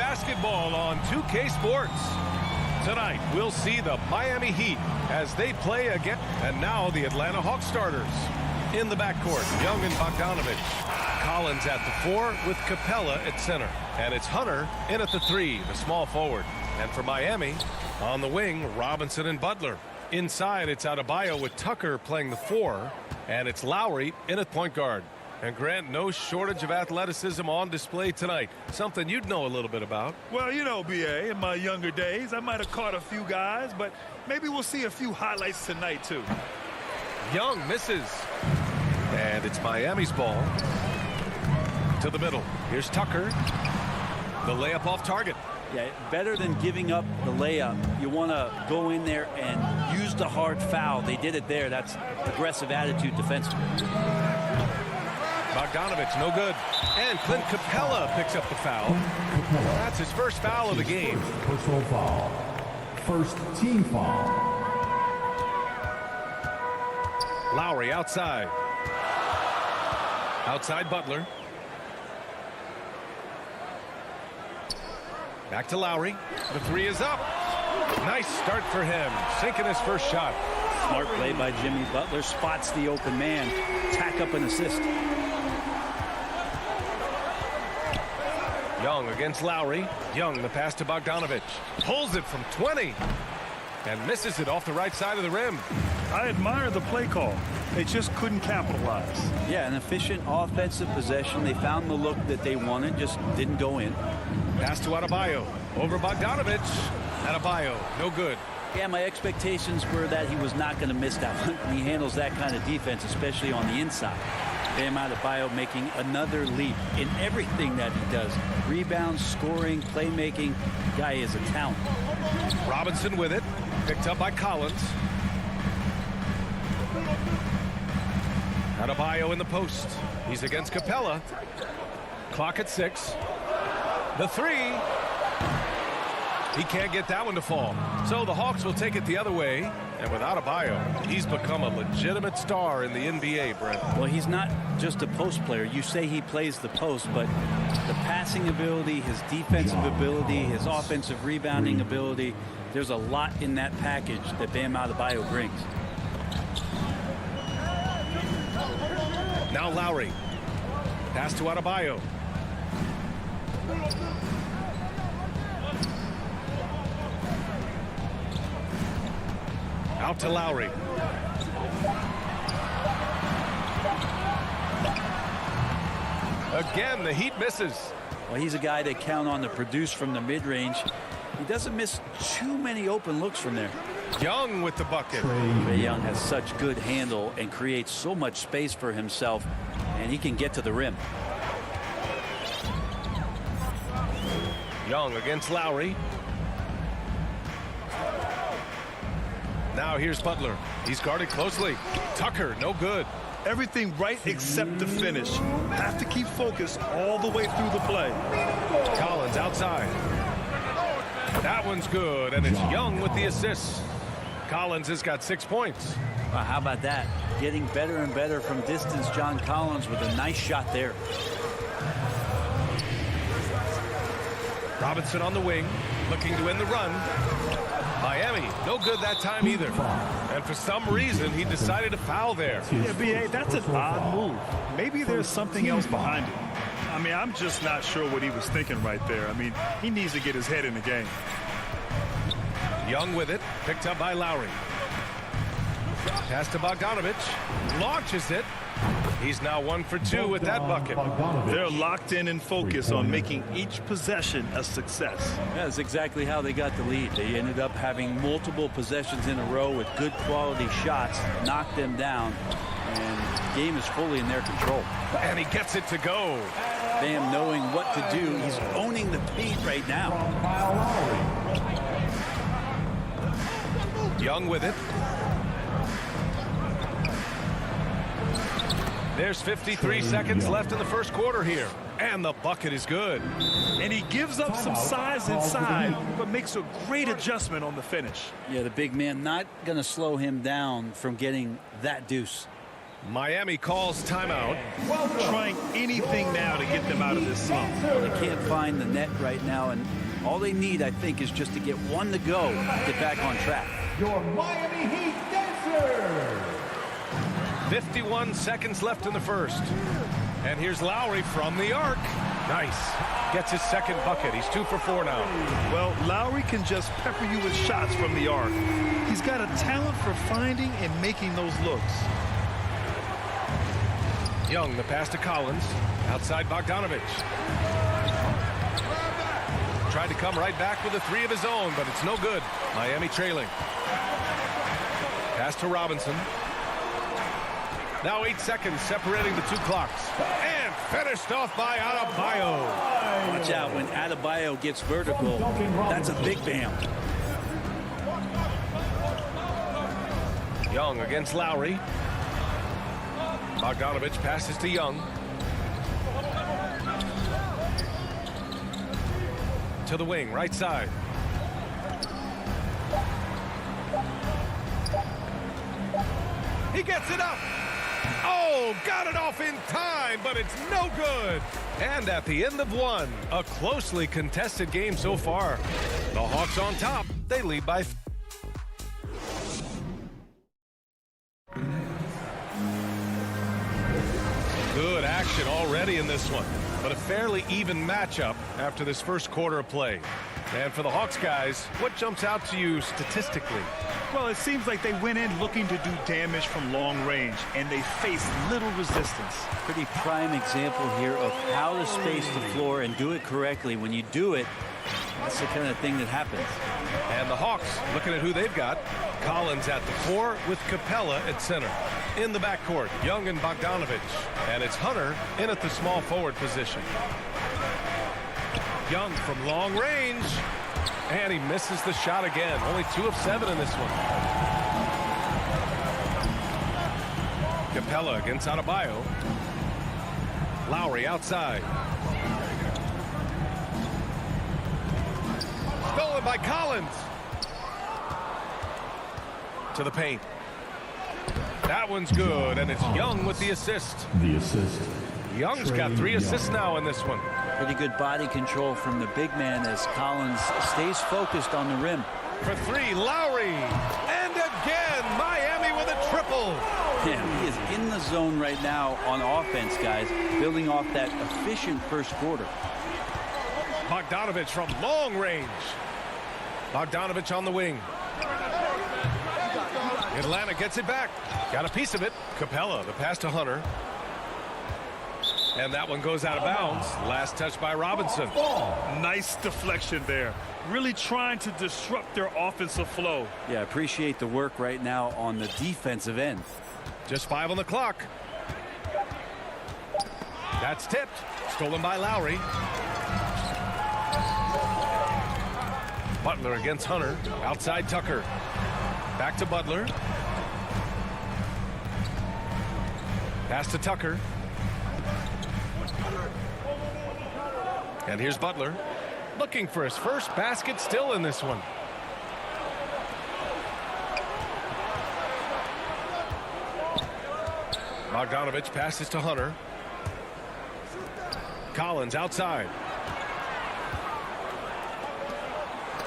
basketball on 2K Sports. Tonight, we'll see the Miami Heat as they play again. And now the Atlanta Hawks starters. In the backcourt, Young and Bogdanovich. Collins at the 4 with Capella at center. And it's Hunter in at the 3, the small forward. And for Miami, on the wing, Robinson and Butler. Inside, it's Adebayo with Tucker playing the 4. And it's Lowry in at point guard. And Grant, no shortage of athleticism on display tonight. Something you'd know a little bit about. Well, you know, B.A., in my younger days, I might have caught a few guys, but maybe we'll see a few highlights tonight, too. Young misses. And it's Miami's ball. To the middle. Here's Tucker. The layup off target. Yeah, better than giving up the layup. You want to go in there and use the hard foul. They did it there. That's aggressive attitude defensively. Bogdanovich, no good. And Clint Capella picks up the foul. That's his first foul of the game. Personal foul. First team foul. Lowry outside. Outside Butler. Back to Lowry. The 3 is up. Nice start for him. Sinking his first shot. Smart play by Jimmy Butler. Spots the open man. Tack up an assist. Young against Lowry. Young, the pass to Bogdanovich. Pulls it from 20. And misses it off the right side of the rim. I admire the play call. They just couldn't capitalize. Yeah, an efficient offensive possession. They found the look that they wanted, just didn't go in. Pass to Adebayo. Over Bogdanovich. Adebayo, no good. Yeah, my expectations were that he was not going to miss that one. He handles that kind of defense, especially on the inside. Bam Adebayo making another leap in everything that he does. Rebounds, scoring, playmaking. Guy is a talent. Robinson with it. Picked up by Collins. Adebayo in the post. He's against Capella. Clock at 6. The 3. He can't get that one to fall. So the Hawks will take it the other way. And without Adebayo, he's become a legitimate star in the NBA, Brent. Well, he's not just a post player. You say he plays the post, but the passing ability, his defensive ability, his offensive rebounding ability, there's a lot in that package that Bam Adebayo brings. Now Lowry. Pass to Adebayo. Out to Lowry. Again, the Heat misses. Well, he's a guy that count on to produce from the mid-range. He doesn't miss too many open looks from there. Young with the bucket. Trae Young has such good handle and creates so much space for himself, and he can get to the rim. Young against Lowry. Now here's Butler. He's guarded closely. Tucker, no good. Everything right except the finish. Have to keep focused all the way through the play. Collins outside. That one's good, and it's Young with the assist. Collins has got 6 points. How about that? Getting better and better from distance. John Collins with a nice shot there. Robinson on the wing, looking to end the run. Miami, no good that time either. And for some reason, he decided to foul there. Yeah, B.A., that's an odd move. Maybe there's something else behind it. I mean, I'm just not sure what he was thinking right there. I mean, he needs to get his head in the game. Young with it, picked up by Lowry. Pass to Bogdanovich, launches it. He's now 1 for 2 with that bucket. They're locked in and focused on making each possession a success. That's exactly how they got the lead. They ended up having multiple possessions in a row with good quality shots, knocked them down, and the game is fully in their control. And he gets it to go. Bam knowing what to do. He's owning the paint right now. Young with it. There's 53 seconds left in the first quarter here. And the bucket is good. And he gives up some size inside, but makes a great adjustment on the finish. Yeah, the big man not going to slow him down from getting that deuce. Miami calls timeout. Trying anything now to get them out of this slump. Well, they can't find the net right now, and all they need, I think, is just to get one to go, get back on track. Your Miami Heat dancers. 51 seconds left in the first. And here's Lowry from the arc. Nice. Gets his second bucket. He's 2 for 4 now. Well, Lowry can just pepper you with shots from the arc. He's got a talent for finding and making those looks. Young, the pass to Collins. Outside Bogdanovich. Tried to come right back with a 3 of his own, but it's no good. Miami trailing. Pass to Robinson. Now 8 seconds separating the 2 clocks. And finished off by Adebayo. Watch out, when Adebayo gets vertical, that's a big bam. Young against Lowry. Bogdanovich passes to Young. To the wing, right side. He gets it up. Oh, got it off in time, but it's no good. And at the end of one, a closely contested game so far. The Hawks on top. They lead by good action already in this one, but a fairly even matchup after this first quarter of play. And for the Hawks guys, what jumps out to you statistically? Well, it seems like they went in looking to do damage from long range, and they faced little resistance. Pretty prime example here of how to space the floor and do it correctly. When you do it, that's the kind of thing that happens. And the Hawks, looking at who they've got, Collins at the 4 with Capella at center. In the backcourt, Young and Bogdanovich. And it's Hunter in at the small forward position. Young from long range. And he misses the shot again. Only 2 of 7 in this one. Capella against Adebayo. Lowry outside. Stolen by Collins. To the paint. That one's good, and it's Young with the assist. The assist. Young's got 3 assists now in this one. Pretty good body control from the big man as Collins stays focused on the rim. For 3, Lowry. And again, Miami with a triple. Yeah, he is in the zone right now on offense, guys, building off that efficient first quarter. Bogdanovich from long range. Bogdanovich on the wing. Atlanta gets it back. Got a piece of it. Capella, the pass to Hunter. And that one goes out of bounds. Last touch by Robinson. Nice deflection there. Really trying to disrupt their offensive flow. Yeah, appreciate the work right now on the defensive end. Just 5 on the clock. That's tipped. Stolen by Lowry. Butler against Hunter. Outside Tucker. Back to Butler. Pass to Tucker. And here's Butler. Looking for his first basket still in this one. Bogdanovich passes to Hunter. Collins outside.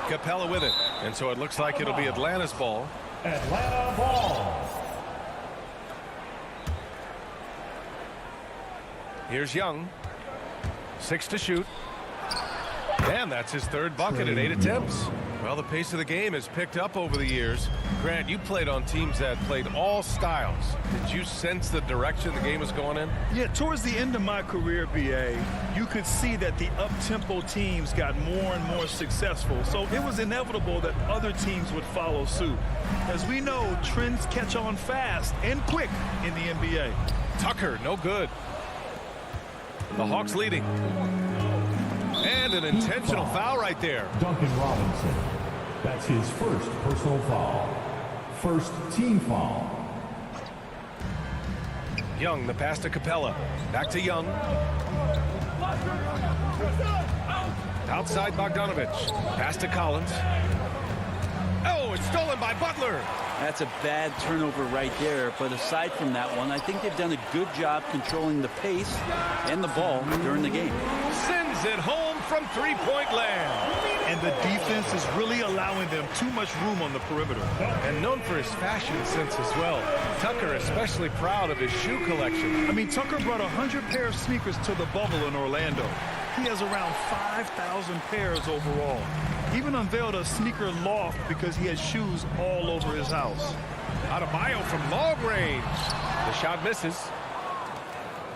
Capella with it. And so it looks like it'll be Atlanta's ball. Atlanta ball. Here's Young. 6 to shoot. And that's his 3rd bucket at 8 attempts. Well, the pace of the game has picked up over the years. Grant, you played on teams that played all styles. Did you sense the direction the game was going in? Yeah, towards the end of my career, BA, you could see that the up-tempo teams got more and more successful. So it was inevitable that other teams would follow suit. As we know, trends catch on fast and quick in the NBA. Tucker, no good. The Hawks leading. And an intentional foul right there. Duncan Robinson. That's his first personal foul. First team foul. Young, the pass to Capella. Back to Young. Outside Bogdanovich. Pass to Collins. Oh, it's stolen by Butler. That's a bad turnover right there. But aside from that one, I think they've done a good job controlling the pace and the ball during the game. Sends it home from three-point land. And the defense is really allowing them too much room on the perimeter. And known for his fashion sense as well. Tucker especially proud of his shoe collection. I mean, Tucker brought 100 pair of sneakers to the bubble in Orlando. He has around 5,000 pairs overall. He even unveiled a sneaker loft because he has shoes all over his house. Adebayo from long range. The shot misses.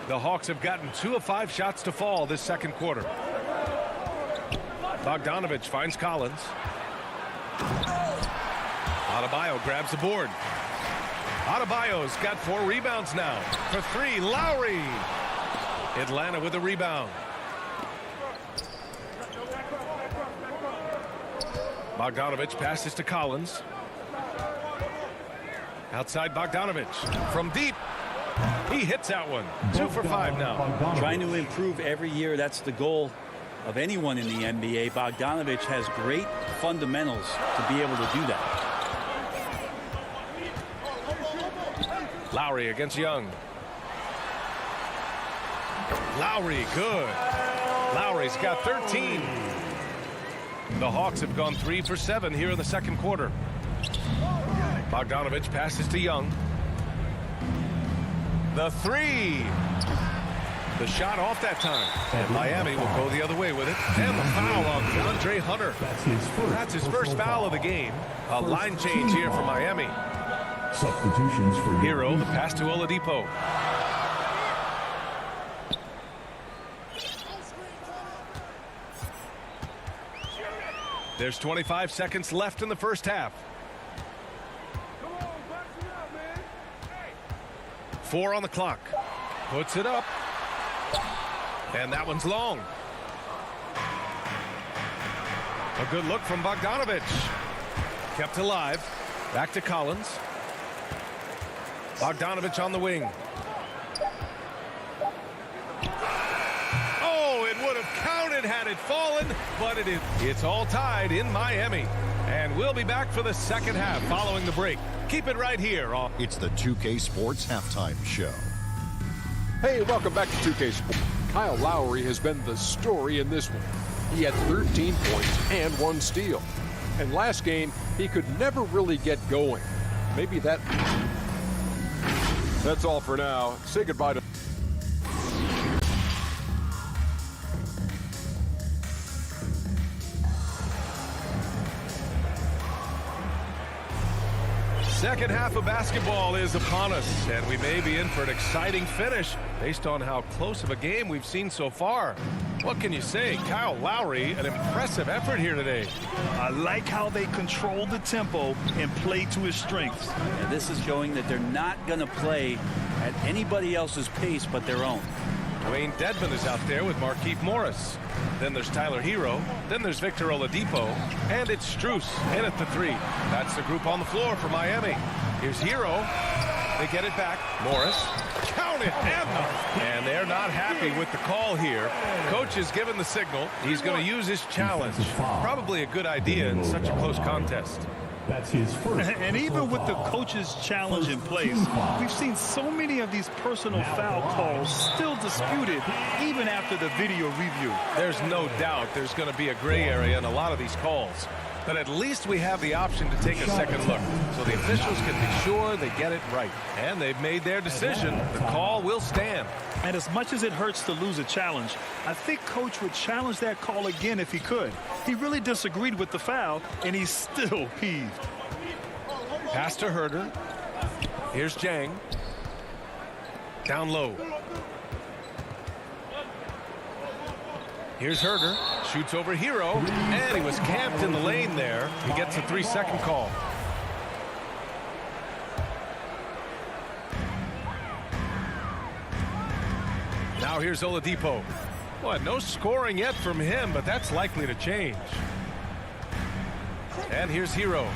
The Hawks have gotten 2 of 5 shots to fall this second quarter. Bogdanovich finds Collins. Adebayo grabs the board. Adebayo's got 4 rebounds now. For 3, Lowry. Atlanta with a rebound. Bogdanovich passes to Collins. Outside Bogdanovich. From deep. He hits that one. 2 for 5 now. Trying to improve every year. That's the goal of anyone in the NBA. Bogdanovich has great fundamentals to be able to do that. Lowry against Young. Lowry, good. Lowry's got 13. The Hawks have gone 3 for 7 here in the second quarter. Bogdanovich passes to Young. The 3. The shot off that time. And Miami will go the other way with it. And the foul on DeAndre Hunter. That's his first foul of the game. A line change here for Miami. Substitutions for Hero, the pass to Oladipo. There's 25 seconds left in the first half. 4 on the clock. Puts it up. And that one's long. A good look from Bogdanovich. Kept alive. Back to Collins. Bogdanovich on the wing. Oh, it would have counted had it fallen, but it is. It's all tied in Miami. And we'll be back for the second half following the break. Keep it right here. It's the 2K Sports Halftime Show. Hey, welcome back to 2K Sports. Kyle Lowry has been the story in this one. He had 13 points and 1 steal. And last game, he could never really get going. Maybe that... That's all for now. Say goodbye to... Second half of basketball is upon us, and we may be in for an exciting finish based on how close of a game we've seen so far. What can you say? Kyle Lowry, an impressive effort here today. I like how they control the tempo and play to his strengths. And this is showing that they're not going to play at anybody else's pace but their own. Wayne Dedmon is out there with Markieff Morris. Then there's Tyler Hero. Then there's Victor Oladipo. And it's Strus in at the 3. That's the group on the floor for Miami. Here's Hero. They get it back. Morris. Count it. And they're not happy with the call here. Coach is given the signal. He's going to use his challenge. Probably a good idea in such a close contest. That's his first. And even with the coach's challenge in place, we've seen so many of these personal foul calls still disputed even after the video review. There's no doubt there's going to be a gray area in a lot of these calls. But at least we have the option to take a second look, so the officials can be sure they get it right. And they've made their decision. The call will stand. And as much as it hurts to lose a challenge, I think Coach would challenge that call again if he could. He really disagreed with the foul, and he's still peeved. Pass to Herter. Here's Jang. Down low. Here's Herter. Shoots over Hero. And he was camped in the lane there. He gets a 3-second call. Now here's Oladipo. Boy, no scoring yet from him, but that's likely to change. And here's Hero.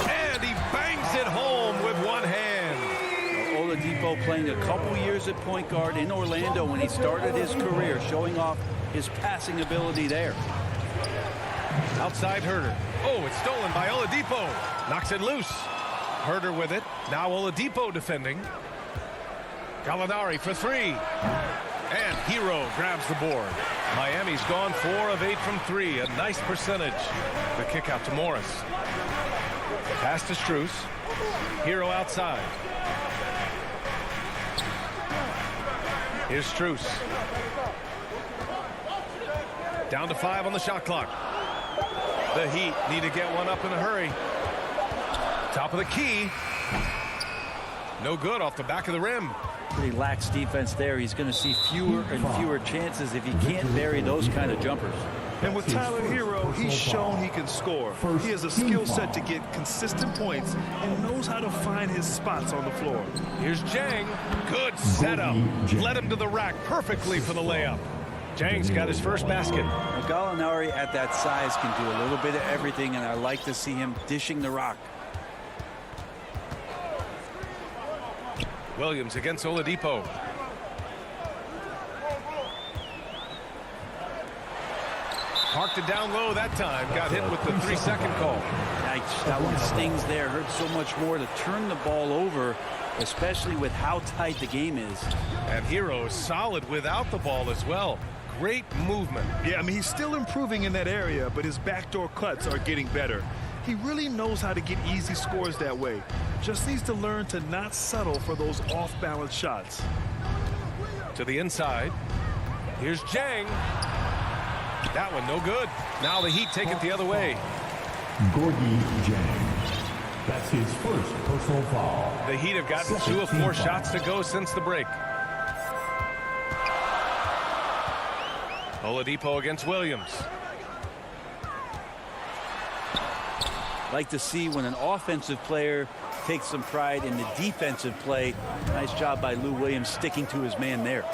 And he bangs it home with one hand. Oladipo playing a couple years at point guard in Orlando when he started his career, showing off his passing ability there. Outside Herter. Oh, it's stolen by Oladipo. Knocks it loose. Herder with it. Now Oladipo defending. Gallinari for three. And Hero grabs the board. Miami's gone 4 of 8 from 3. A nice percentage. The kick out to Morris. Pass to Strus. Hero outside. Here's Strus. Down to 5 on the shot clock. The Heat need to get one up in a hurry. Top of the key. No good off the back of the rim. Pretty lax defense there. He's going to see fewer and fewer chances if he can't bury those kind of jumpers. And with Tyler Hero, he's shown he can score. He has a skill set to get consistent points and knows how to find his spots on the floor. Here's Jang. Good setup. Led him to the rack perfectly for the layup. Jang's got his first basket. Now, Gallinari at that size can do a little bit of everything, and I like to see him dishing the rock. Williams against Oladipo. Parked it down low that time. Got hit with the 3-second call. Yikes, that one stings there. Hurts so much more to turn the ball over, especially with how tight the game is. And Hero is solid without the ball as well. Great movement. Yeah, I mean, he's still improving in that area, but his backdoor cuts are getting better. He really knows how to get easy scores that way. Just needs to learn to not settle for those off-balance shots. To the inside. Here's Jang. That one no good. Now the Heat take it the other way. Gorgie Jang. That's his first personal foul. The Heat have gotten 2 of 4 shots to go since the break. Oladipo against Williams. Like to see when an offensive player takes some pride in the defensive play. Nice job by Lou Williams sticking to his man there.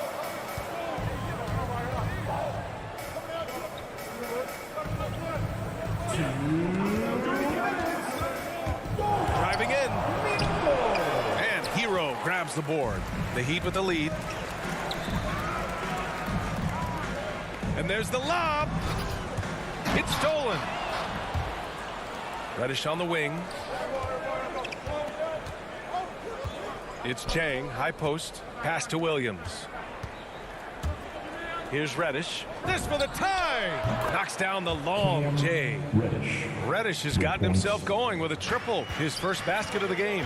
Driving in. And Hero grabs the board. The Heat with the lead. And there's the lob. It's stolen. Reddish on the wing. It's Jang, high post, pass to Williams. Here's Reddish. This for the tie. Knocks down the long J. Reddish has gotten himself going with a triple. His first basket of the game.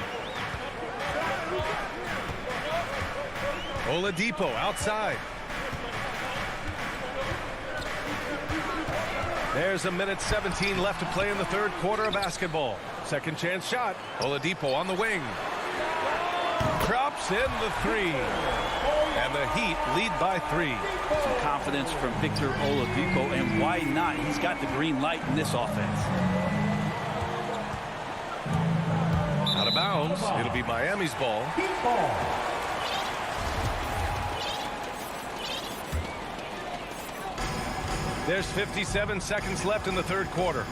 Oladipo outside. There's a minute 17 left to play in the third quarter of basketball. Second chance shot. Oladipo on the wing. Drops in the 3. And the Heat lead by 3. Some confidence from Victor Oladipo, and why not? He's got the green light in this offense. Out of bounds. It'll be Miami's ball. There's 57 seconds left in the third quarter.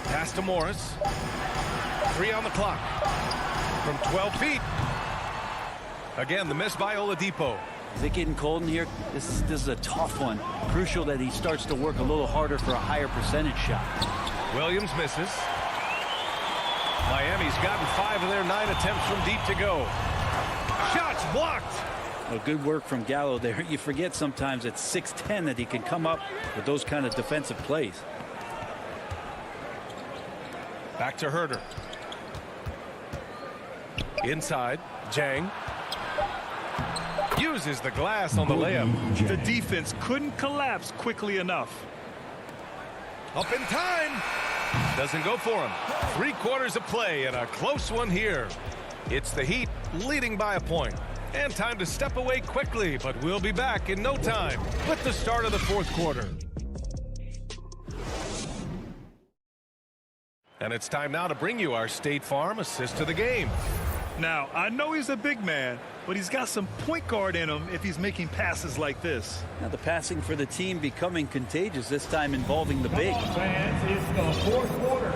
Pass to Morris. 3 on the clock. From 12 feet. Again, the miss by Oladipo. Is it getting cold in here? This is a tough one. Crucial that he starts to work a little harder for a higher percentage shot. Williams misses. Miami's gotten 5 of their 9 attempts from deep to go. Shots blocked. Well, good work from Gallo there. You forget sometimes at 6'10" that he can come up with those kind of defensive plays. Back to Herder. Inside, Jang. Uses the glass on the layup. The defense couldn't collapse quickly enough. Up in time. Doesn't go for him. 3 quarters of play and a close one here. It's the Heat leading by a point. And time to step away quickly, but we'll be back in no time with the start of the fourth quarter. And it's time now to bring you our State Farm assist to the game. Now, I know he's a big man, but he's got some point guard in him if he's making passes like this. Now the passing for the team becoming contagious, this time involving the big. Fans, it's the fourth quarter.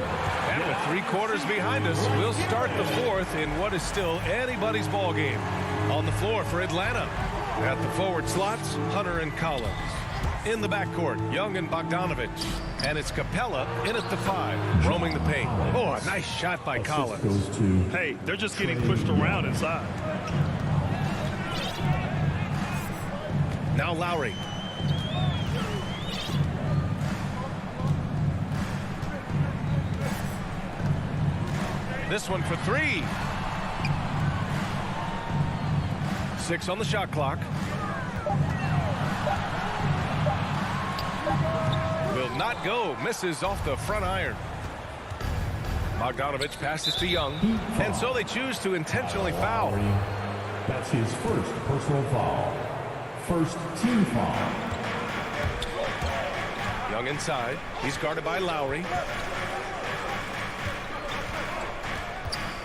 3 quarters behind us. We'll start the 4th in what is still anybody's ball game. On the floor for Atlanta. At the forward slots, Hunter and Collins. In the backcourt, Young and Bogdanovich. And it's Capella in at the 5, roaming the paint. Oh, a nice shot by Collins. Hey, they're just getting pushed around inside. Now Lowry. This one for 3. 6 on the shot clock. Will not go. Misses off the front iron. Bogdanovich passes to Young. And so they choose to intentionally foul. That's his first personal foul. First team foul. Young inside. He's guarded by Lowry.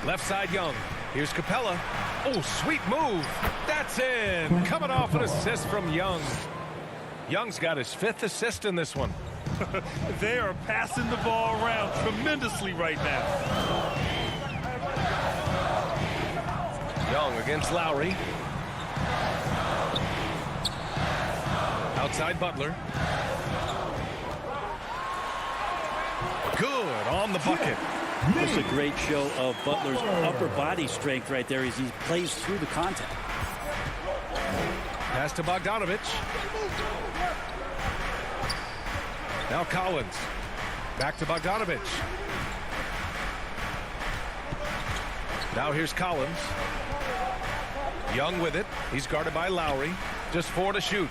Left side Young. Here's Capella. Oh, sweet move. That's in. Coming off an assist from Young. Young's got his 5th assist in this one. They are passing the ball around tremendously right now. Young against Lowry. Outside Butler. Good on the bucket. It's a great show of Butler's upper body strength right there as he plays through the contact. Pass to Bogdanovich. Now Collins. Back to Bogdanovich. Now here's Collins. Young with it. He's guarded by Lowry. Just 4 to shoot.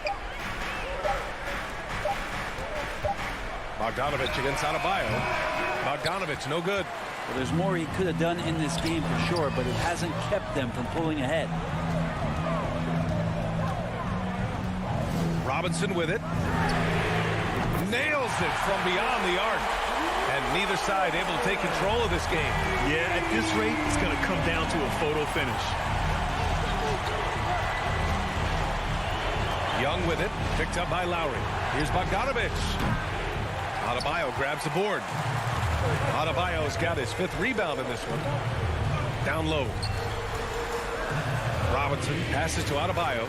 Bogdanovich against Adebayo. Bogdanovich, no good. Well, there's more he could have done in this game for sure, but it hasn't kept them from pulling ahead. Robinson with it. Nails it from beyond the arc. And neither side able to take control of this game. Yeah, at this rate, it's going to come down to a photo finish. Young with it. Picked up by Lowry. Here's Bogdanovich. Adebayo grabs the board. Adebayo's got his 5th rebound in this one. Down low. Robinson passes to Adebayo.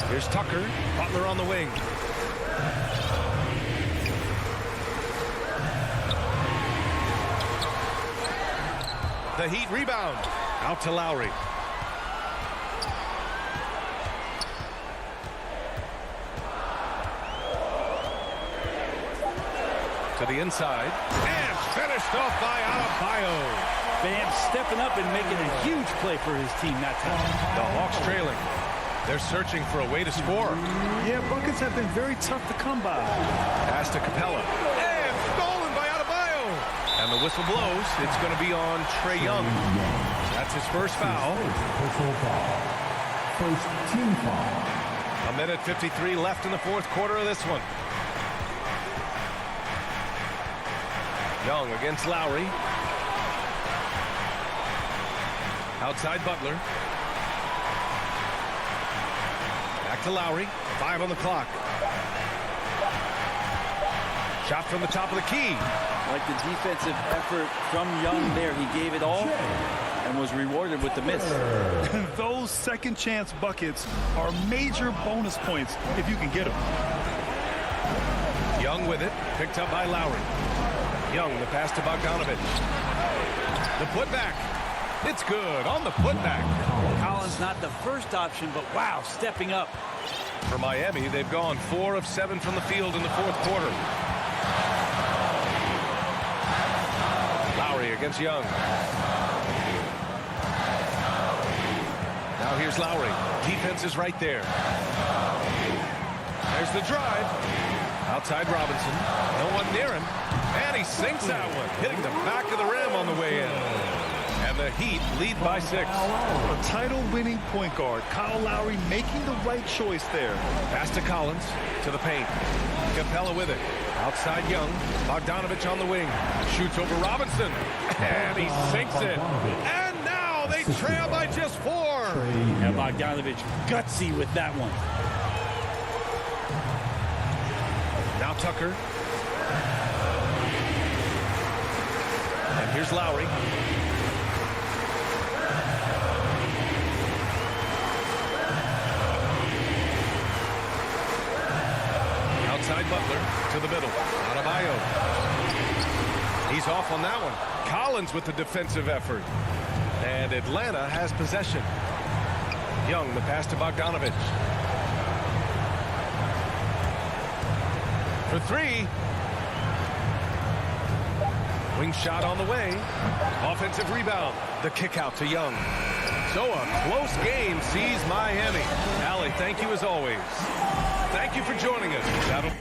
Here's Tucker. Butler on the wing. The Heat rebound. Out to Lowry. To the inside. And finished off by Adebayo. Bam stepping up and making a huge play for his team that time. The Hawks trailing. They're searching for a way to score. Yeah, buckets have been very tough to come by. Pass to Capella. And stolen by Adebayo. And the whistle blows. It's going to be on Trae Young. That's his first foul. Personal foul. First team foul. 1:53 left in the 4th quarter of this one. Young against Lowry. Outside Butler. Back to Lowry. 5 on the clock. Shot from the top of the key. Like the defensive effort from Young there. He gave it all and was rewarded with the miss. Those second chance buckets are major bonus points if you can get them. Young with it. Picked up by Lowry. Young, the pass to Bogdanovich. The putback. It's good on the putback. Collins not the first option, but wow, stepping up. For Miami, they've gone 4 of 7 from the field in the 4th quarter. Lowry against Young. Now here's Lowry. Defense is right there. There's the drive. Outside Robinson. No one near him. And he sinks that one, hitting the back of the rim on the way in. And the Heat lead by 6. A title-winning point guard, Kyle Lowry, making the right choice there. Pass to Collins, to the paint. Capella with it. Outside Young. Bogdanovich on the wing. Shoots over Robinson. And he sinks it. And now they trail by just 4. And Bogdanovich gutsy with that one. Now Tucker. Here's Lowry. Outside Butler to the middle. Adebayo. He's off on that one. Collins with the defensive effort. And Atlanta has possession. Young, the pass to Bogdanovich. For three. Wing shot on the way. Offensive rebound. The kick out to Young. So a close game sees Miami. Allie, thank you as always. Thank you for joining us. That'll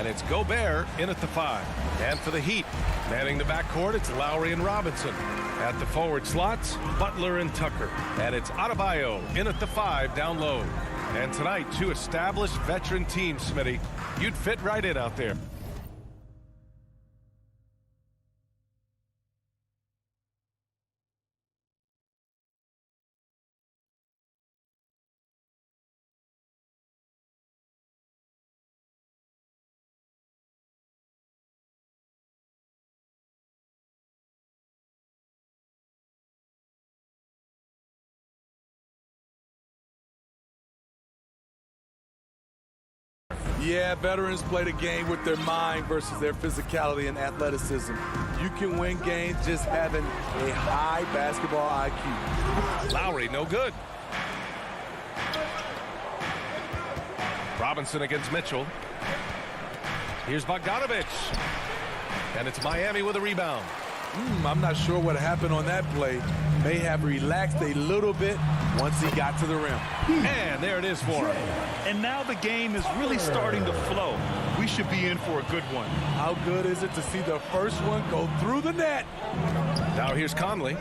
And it's Gobert in at the 5. And for the Heat, manning the backcourt, it's Lowry and Robinson. At the forward slots, Butler and Tucker. And it's Adebayo in at the 5 down low. And tonight, 2 established veteran teams, Smitty. You'd fit right in out there. Yeah, veterans play the game with their mind versus their physicality and athleticism. You can win games just having a high basketball IQ. Lowry, no good. Robinson against Mitchell. Here's Bogdanovich. And it's Miami with a rebound. I'm not sure what happened on that play. May have relaxed a little bit once he got to the rim. And there it is for him. And now the game is really starting to flow. We should be in for a good one. How good is it to see the first one go through the net? Now here's Conley.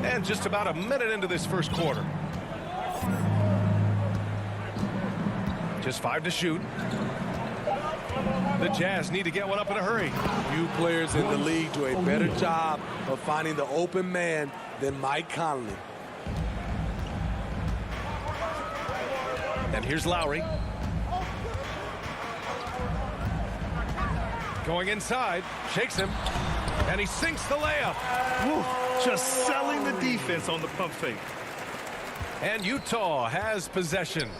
And just about a minute into this first quarter. Just 5 to shoot. The Jazz need to get one up in a hurry. Few players in the league do a better job of finding the open man than Mike Conley. And here's Lowry. Going inside, shakes him, and he sinks the layup. Woo, just selling the defense on the pump fake. And Utah has possession.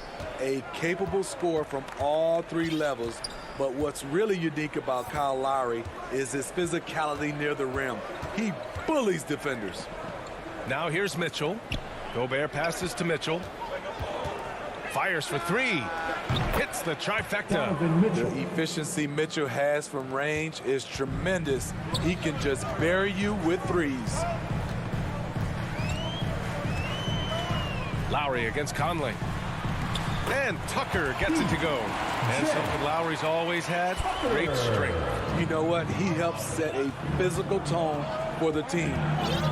A capable scorer from all 3 levels, but what's really unique about Kyle Lowry is his physicality near the rim. He bullies defenders. Now here's Mitchell. Gobert passes to Mitchell. Fires for 3. Hits the trifecta. The efficiency Mitchell has from range is tremendous. He can just bury you with threes. Lowry against Conley. And Tucker gets it to go. And something Lowry's always had, great strength. You know what? He helps set a physical tone for the team.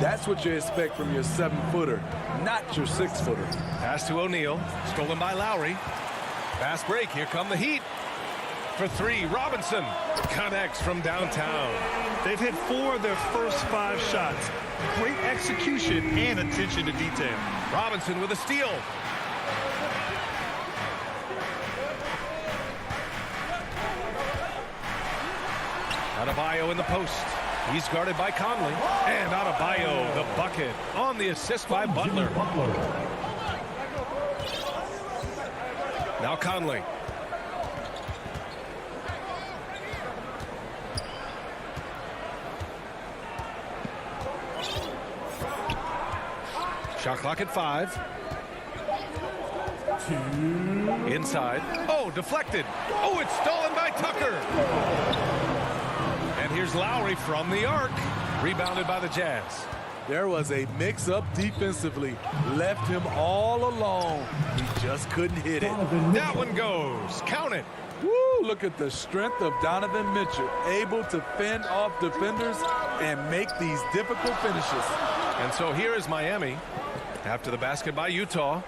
That's what you expect from your 7-footer, not your 6-footer. Pass to O'Neal, stolen by Lowry. Fast break, here come the Heat. For 3, Robinson connects from downtown. They've hit 4 of their first 5 shots. Great execution and attention to detail. Robinson with a steal. Adebayo in the post. He's guarded by Conley. And Adebayo, the bucket, on the assist by Butler. Now Conley. Shot clock at 5. 2. Inside. Oh, deflected. Oh, it's stolen by Tucker. And here's Lowry from the arc. Rebounded by the Jazz. There was a mix-up defensively. Left him all alone. He just couldn't hit it. That one goes. Count it. Woo, look at the strength of Donovan Mitchell. Able to fend off defenders and make these difficult finishes. And so here is Miami. After the basket by Utah.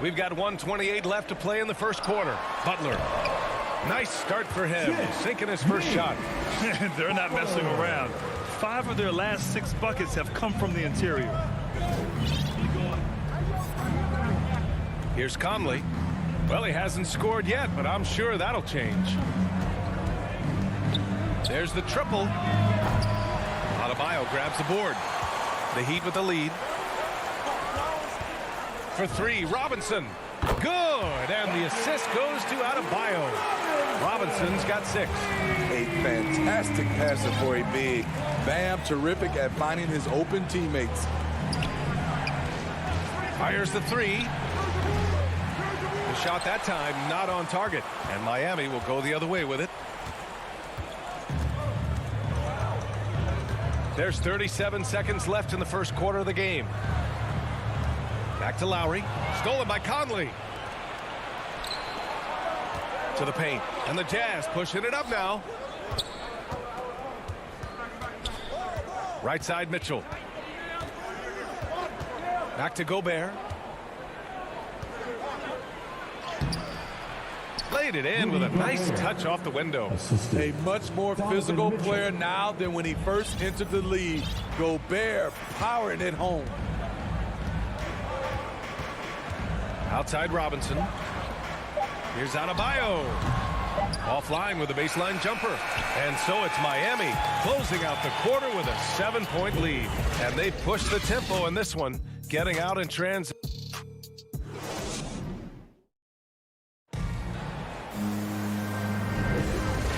We've got 1:28 left to play in the first quarter. Butler. Nice start for him. Sinking his first shot. They're not messing around. 5 of their last 6 buckets have come from the interior. Here's Conley. Well, he hasn't scored yet, but I'm sure that'll change. There's the triple. Adebayo grabs the board. The Heat with the lead. For 3, Robinson. Good, and the assist goes to Adebayo. Robinson's got 6. A fantastic passer for a big. Bam, terrific at finding his open teammates. Fires the 3. The shot that time not on target, and Miami will go the other way with it. There's 37 seconds left in the first quarter of the game. Back to Lowry. Stolen by Conley. To the paint. And the Jazz pushing it up now. Right side Mitchell. Back to Gobert. Laid it in with a nice touch off the window. A much more physical player now than when he first entered the league. Gobert powering it home. Outside Robinson. Here's Adebayo. Offline with a baseline jumper. And so it's Miami closing out the quarter with a 7-point lead. And they push the tempo in this one, getting out in transition.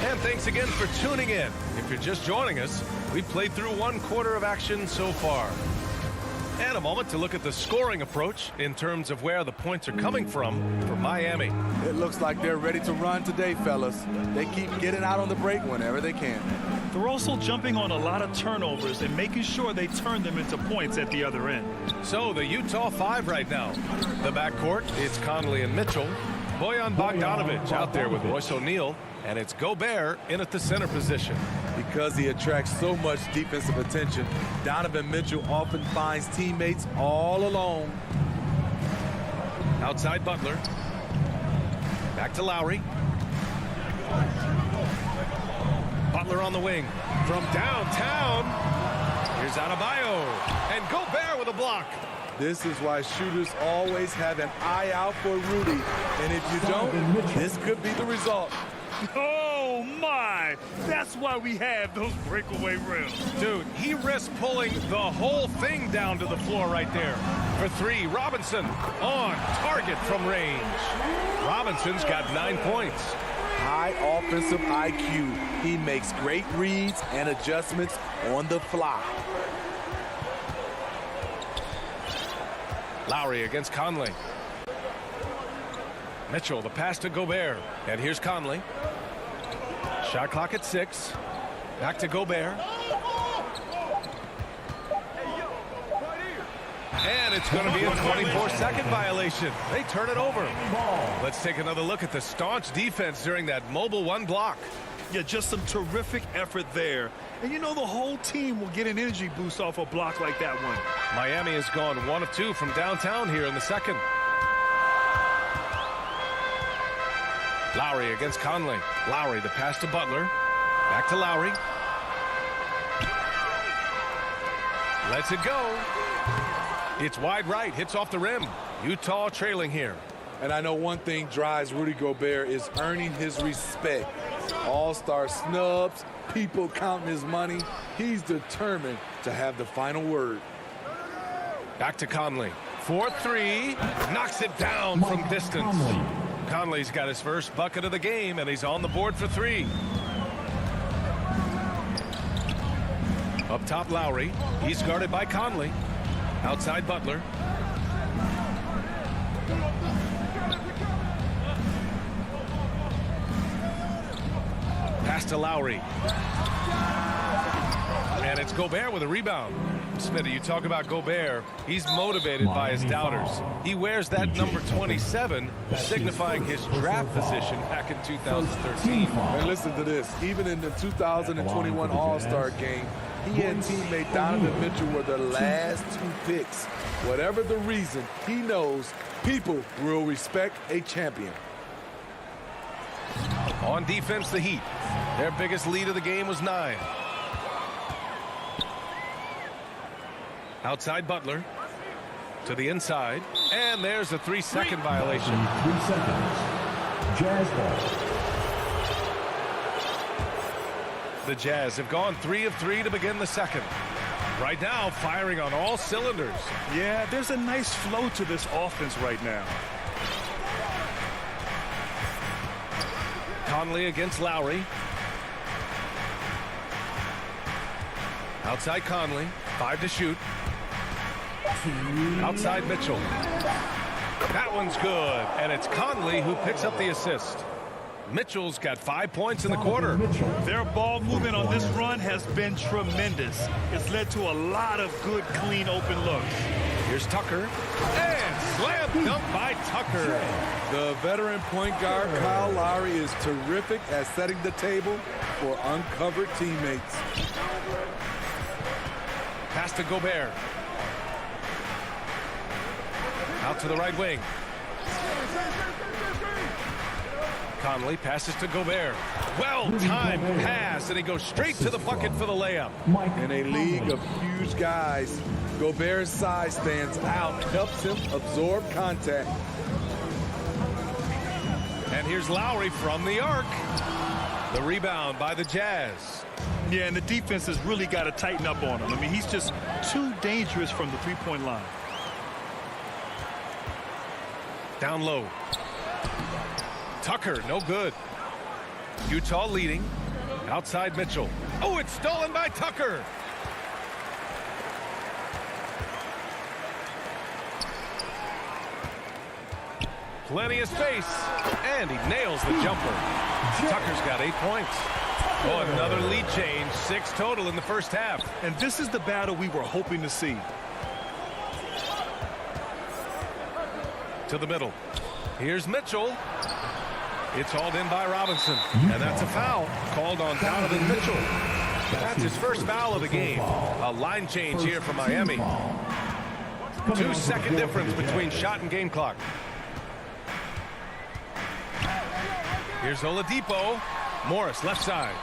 And thanks again for tuning in. If you're just joining us, we've played through 1 quarter of action so far. And a moment to look at the scoring approach in terms of where the points are coming from for Miami. It looks like they're ready to run today, fellas. They keep getting out on the break whenever they can. They're also jumping on a lot of turnovers and making sure they turn them into points at the other end. So the Utah 5 right now. The backcourt, it's Conley and Mitchell. Bojan Bogdanovic out there with Royce O'Neal. And it's Gobert in at the center position. Because he attracts so much defensive attention, Donovan Mitchell often finds teammates all alone. Outside Butler. Back to Lowry. Butler on the wing. From downtown, here's Adebayo. And Gobert with a block. This is why shooters always have an eye out for Rudy. And if you don't, this could be the result. Oh, my! That's why we have those breakaway rims. Dude, he risked pulling the whole thing down to the floor right there. For 3, Robinson on target from range. Robinson's got 9 points. High offensive IQ. He makes great reads and adjustments on the fly. Lowry against Conley. Mitchell, the pass to Gobert. And here's Conley. Shot clock at 6. Back to Gobert. And it's going to be a 24-second violation. They turn it over. Let's take another look at the staunch defense during that mobile 1 block. Yeah, just some terrific effort there. And you know the whole team will get an energy boost off a block like that one. Miami has gone 1 of 2 from downtown here in the second. Lowry against Conley. Lowry, the pass to Butler. Back to Lowry. Lets it go. It's wide right, hits off the rim. Utah trailing here. And I know one thing drives Rudy Gobert is earning his respect. All-star snubs, people counting his money. He's determined to have the final word. Back to Conley. 4-3. Knocks it down from distance. Conley's got his first bucket of the game, and he's on the board for 3. Up top, Lowry. He's guarded by Conley. Outside Butler. Pass to Lowry. And it's Gobert with a rebound. Smitty, you talk about Gobert. He's motivated by his doubters. He wears that number 27, signifying his draft position back in 2013. And listen to this. Even in the 2021 All-Star game, he and teammate Donovan Mitchell were the last 2 picks. Whatever the reason, he knows People will respect a champion. On defense, the Heat. Their biggest lead of the game was 9. Outside Butler. To the inside. And there's a 3-second violation. 3 seconds. Jazz ball. The Jazz have gone 3 of 3 to begin the second. Right now, firing on all cylinders. Yeah, there's a nice flow to this offense right now. Conley against Lowry. Outside Conley. 5 to shoot. Outside Mitchell. That one's good. And it's Conley who picks up the assist. Mitchell's got 5 points in the quarter. Their ball movement on this run has been tremendous. It's led to a lot of good, clean, open looks. Here's Tucker. And slam dunk by Tucker. The veteran point guard, Kyle Lowry, is terrific at setting the table for uncovered teammates. Pass to Gobert. Out to the right wing. Conley passes to Gobert. Well-timed pass, and he goes straight to the bucket for the layup. In a league of huge guys, Gobert's size stands out, helps him absorb contact. And here's Lowry from the arc. The rebound by the Jazz. Yeah, and the defense has really got to tighten up on him. I mean, he's just too dangerous from the three-point line. Down low. Tucker, no good. Utah leading. Outside Mitchell. Oh, it's stolen by Tucker. Plenty of space. And he nails the jumper. Tucker's got 8 points. Oh, another lead change. 6 total in the first half. And this is the battle we were hoping to see. To the middle. Here's Mitchell. It's hauled in by Robinson. And that's a foul called on Donovan Mitchell. That's his first foul of the game. A line change here for Miami. 2-second difference between shot and game clock. Here's Oladipo. Morris left side.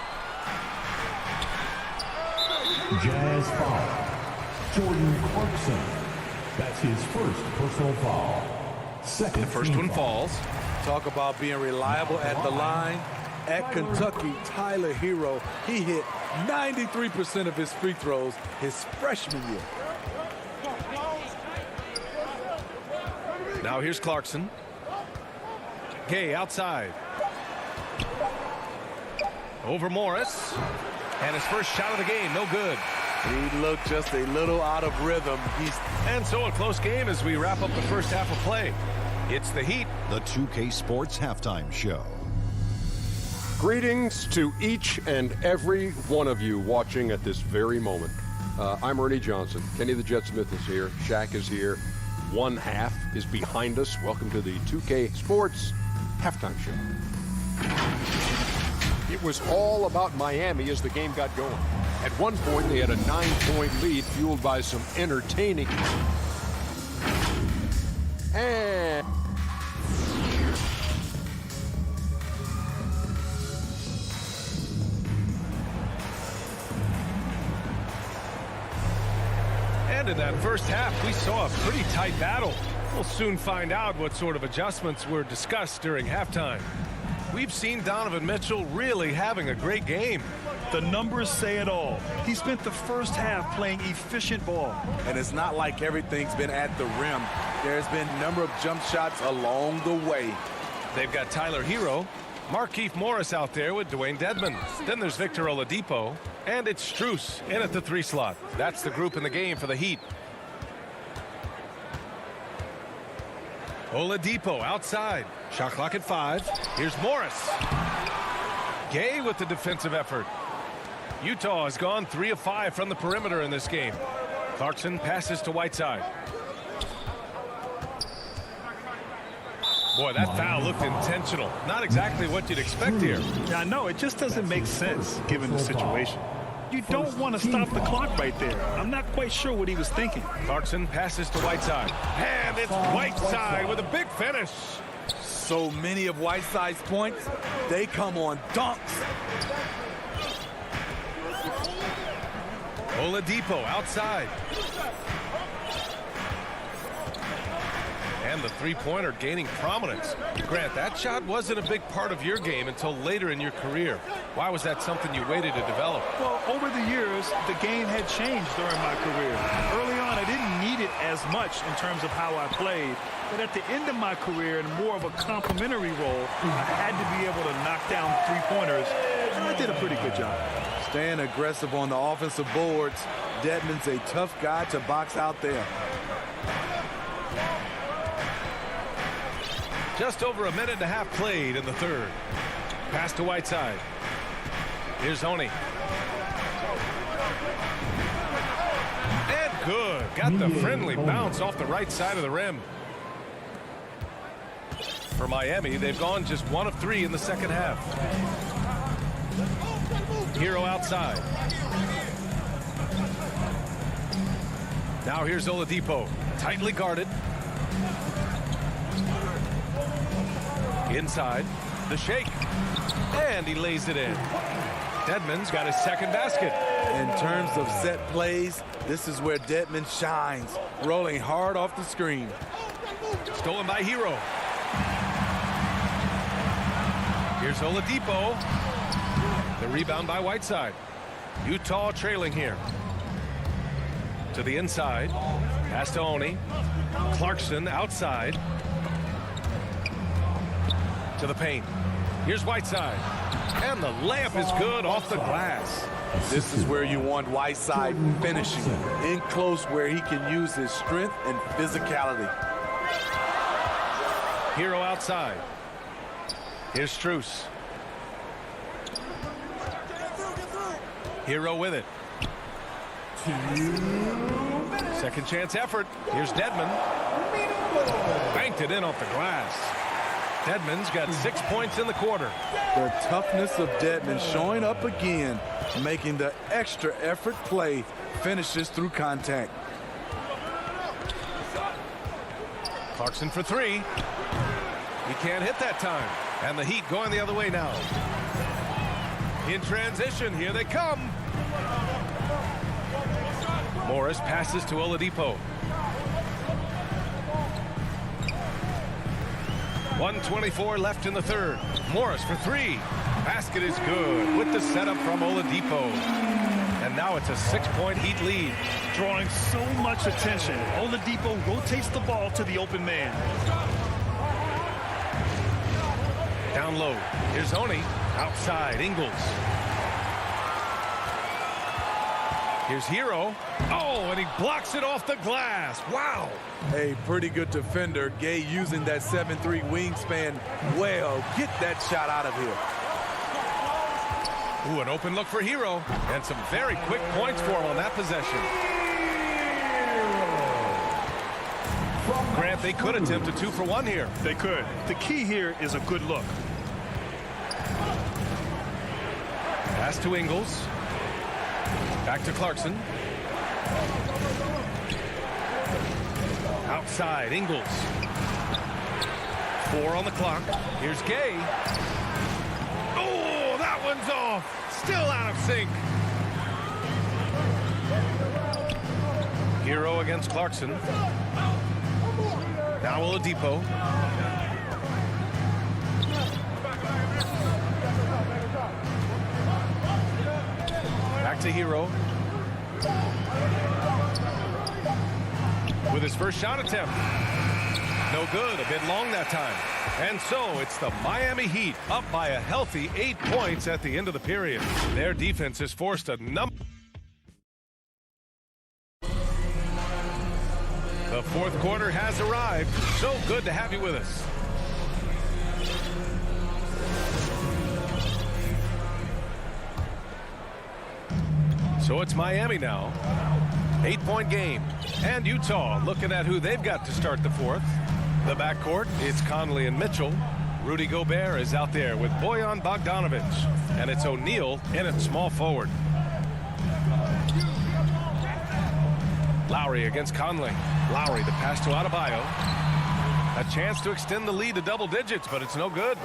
Jazz foul. Jordan Clarkson. That's his first personal foul. Second The first one falls. Talk about being reliable at the line. At Kentucky, Tyler Hero, he hit 93% of his free throws his freshman year. Now here's Clarkson. Gay outside. Over Morris. And his first shot of the game, no good. He looked just a little out of rhythm. And so a close game as we wrap up the first half of play. It's the Heat. The 2K Sports Halftime Show. Greetings to each and every one of you watching at this very moment. I'm Ernie Johnson. Kenny the Jet Smith is here. Shaq is here. One half is behind us. Welcome to the 2K Sports Halftime Show. It was all about Miami as the game got going. At one point, they had a 9-point lead fueled by some entertaining. And in that first half, we saw a pretty tight battle. We'll soon find out what sort of adjustments were discussed during halftime. We've seen Donovan Mitchell really having a great game. The numbers say it all. He spent the first half playing efficient ball. And it's not like everything's been at the rim. There's been a number of jump shots along the way. They've got Tyler Hero, Markieff Morris out there with Dwayne Dedmon. Then there's Victor Oladipo, and it's Strus in at the 3 slot. That's the group in the game for the Heat. Oladipo outside. Shot clock at 5. Here's Morris. Gay with the defensive effort. Utah has gone 3 of 5 from the perimeter in this game. Clarkson passes to Whiteside. Boy, that foul looked intentional. Not exactly what you'd expect here. Yeah, I know. It just doesn't make sense given the situation. You don't want to stop the clock right there. I'm not quite sure what he was thinking. Clarkson passes to Whiteside. And it's Whiteside with a big finish. So many of Whiteside's points, they come on dunks. Oladipo outside. And the three-pointer gaining prominence. Grant, that shot wasn't a big part of your game until later in your career. Why was that something you waited to develop? Well, over the years, the game had changed during my career. Early on, I didn't need it as much in terms of how I played. But at the end of my career, in more of a complementary role, I had to be able to knock down three-pointers, and I did a pretty good job. Staying aggressive on the offensive boards, Dedmon's a tough guy to box out there. Just over a minute and a half played in the third. Pass to Whiteside. Here's Oni. And good. Got the friendly bounce off the right side of the rim. For Miami, they've gone just 1 of 3 in the second half. Hero outside. Now here's Oladipo. Tightly guarded. Inside, the shake, and he lays it in. Dedmon's got his second basket. In terms of set plays, this is where Dedmon shines, rolling hard off the screen. Stolen by Hero. Here's Oladipo. The rebound by Whiteside. Utah trailing here. To the inside. Pass to Oni. Clarkson outside. To the paint. Here's Whiteside. And the layup is good off the glass. This is where you want Whiteside finishing. In close where he can use his strength and physicality. Hero outside. Here's Strus. Hero with it. Second chance effort. Here's Dedmon. Banked it in off the glass. Dedmon's got 6 points in the quarter. The toughness of Dedmon showing up again, making the extra effort play, finishes through contact. Clarkson for 3. He can't hit that time. And the Heat going the other way now. In transition, here they come. Morris passes to Oladipo. 1:24 left in the third. Morris for 3. Basket is good with the setup from Oladipo. And now it's a 6-point Heat lead. Drawing so much attention, Oladipo rotates the ball to the open man. Down low. Here's Oni. Outside, Ingles. Here's Hero. Oh, and he blocks it off the glass. Wow. A pretty good defender. Gay using that 7'3" wingspan well. Get that shot out of here. Ooh, an open look for Hero. And some very quick points for him on that possession. Grant, they could attempt a 2 for 1 here. They could. The key here is a good look. Pass to Ingles. Back to Clarkson. Outside, Ingles. 4 on the clock. Here's Gay. Oh, that one's off. Still out of sync. Hero against Clarkson. Now Oladipo. Back to Hero. With his first shot attempt. No good, a bit long that time. And so it's the Miami Heat up by a healthy 8 points at the end of the period. Their defense has forced a number. The fourth quarter has arrived. So good to have you with us. So it's Miami now. 8-point game. And Utah looking at who they've got to start the fourth. The backcourt, it's Conley and Mitchell. Rudy Gobert is out there with Bojan Bogdanovic. And it's O'Neal in at small forward. Lowry against Conley. Lowry, the pass to Adebayo. A chance to extend the lead to double digits, but it's no good.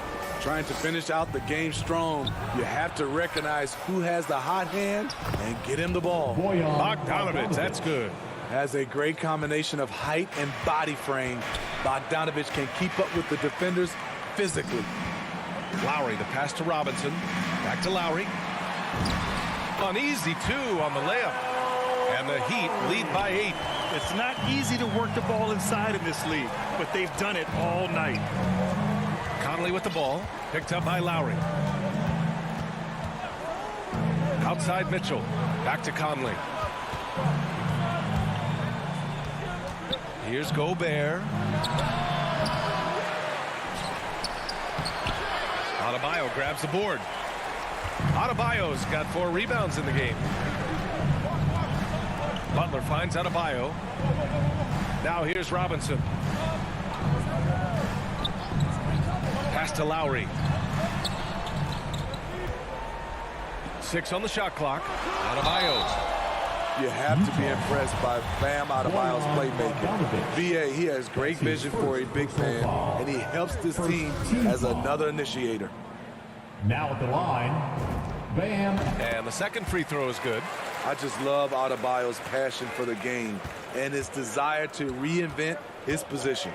Trying to finish out the game strong, you have to recognize who has the hot hand and get him the ball. Bogdanovich, that's good. Has a great combination of height and body frame. Bogdanovich can keep up with the defenders physically. Lowry, the pass to Robinson. Back to Lowry. Uneasy, too, on the layup. And the Heat lead by 8. It's not easy to work the ball inside in this league, but they've done it all night. Conley with the ball. Picked up by Lowry. Outside Mitchell. Back to Conley. Here's Gobert. Adebayo grabs the board. Adebayo's got 4 rebounds in the game. Butler finds Adebayo. Now here's Robinson. Pass to Lowry. 6 on the shot clock. Adebayo. You have to be impressed by Bam Adebayo's playmaking. VA, he has great vision for a big man, and he helps this team as another initiator. Now at the line, Bam. And the second free throw is good. I just love Adebayo's passion for the game and his desire to reinvent his position.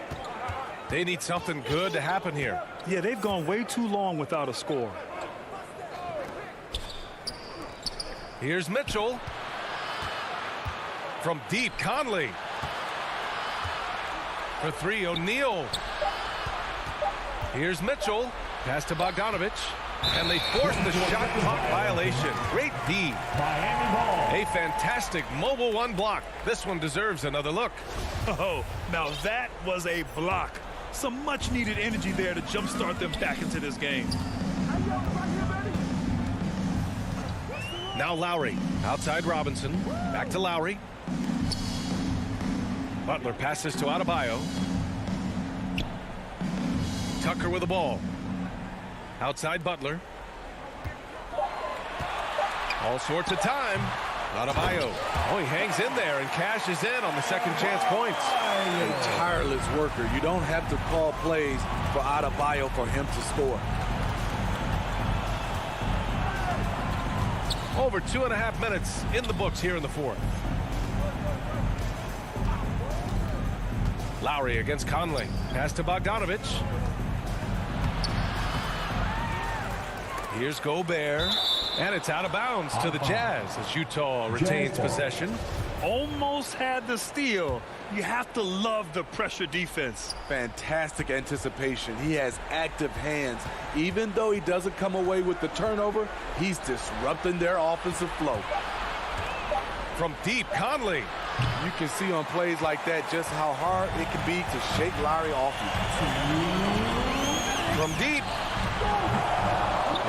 They need something good to happen here. Yeah, they've gone way too long without a score. Here's Mitchell. From deep, Conley. For 3, O'Neal. Here's Mitchell. Pass to Bogdanovich. And they force the shot clock violation. Great D. Miami ball. A fantastic mobile 1 block. This one deserves another look. Oh, now that was a block. Some much-needed energy there to jumpstart them back into this game. Now Lowry. Outside Robinson. Back to Lowry. Butler passes to Adebayo. Tucker with the ball. Outside Butler. All sorts of time. Adebayo. Oh, he hangs in there and cashes in on the second chance points. A tireless worker. You don't have to call plays for Adebayo for him to score. Over 2.5 minutes in the books here in the 4th. Lowry against Conley. Pass to Bogdanovich. Here's Gobert. And it's out of bounds to the Jazz as Utah retains possession. Almost had the steal. You have to love the pressure defense. Fantastic anticipation. He has active hands. Even though he doesn't come away with the turnover, he's disrupting their offensive flow. From deep, Conley. You can see on plays like that just how hard it can be to shake Lowry off you. From deep.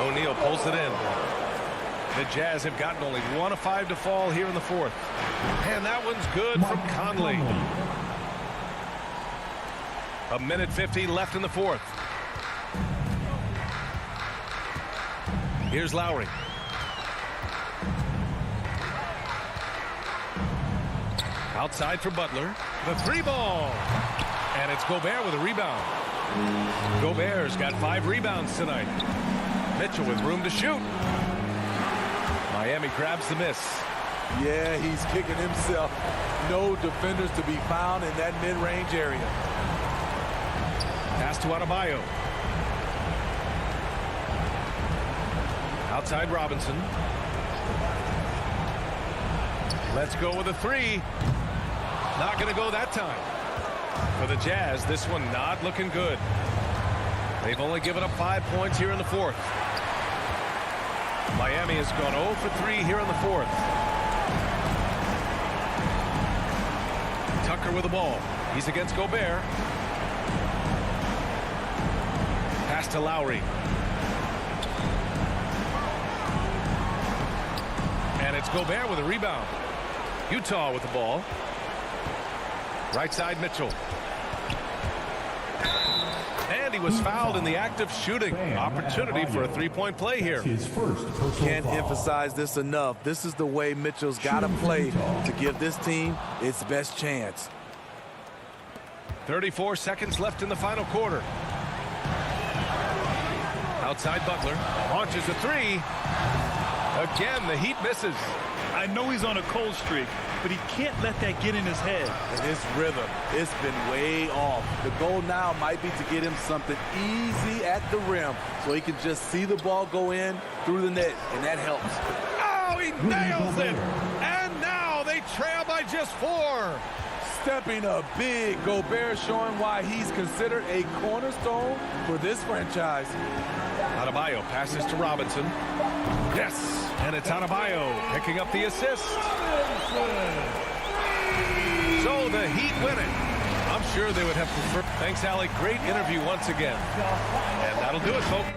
O'Neal pulls it in. The Jazz have gotten only 1 of 5 to fall here in the 4th. And that one's good from Conley. 1:50 left in the 4th. Here's Lowry. Outside for Butler. The 3-ball. And it's Gobert with a rebound. Gobert's got 5 rebounds tonight. Mitchell with room to shoot. Miami grabs the miss. Yeah, he's kicking himself. No defenders to be found in that mid-range area. Pass to Adebayo. Outside Robinson. Let's go with a 3. Not going to go that time. For the Jazz, this one not looking good. They've only given up 5 points here in the 4th. Miami has gone 0 for 3 here in the 4th. Tucker with the ball. He's against Gobert. Pass to Lowry. And it's Gobert with a rebound. Utah with the ball. Right side Mitchell. And he was fouled in the act of shooting. Opportunity for a three-point play here. His first personal Can't foul. emphasize this enough. This is the way Mitchell's got to play to give this team its best chance. 34 seconds left in the final quarter. Outside Butler. Launches a three. Again, the Heat misses. I know he's on a cold streak, but he can't let that get in his head. And his rhythm, it's been way off. The goal now might be to get him something easy at the rim so he can just see the ball go in through the net, and that helps. Oh, he nails it! And now they trail by just 4. Stepping up big, Gobert showing why he's considered a cornerstone for this franchise. Adebayo passes to Robinson. Yes, and it's Adebayo picking up the assist. So the Heat win it. I'm sure they would have preferred. Thanks, Allie. Great interview once again. And that'll do it, folks.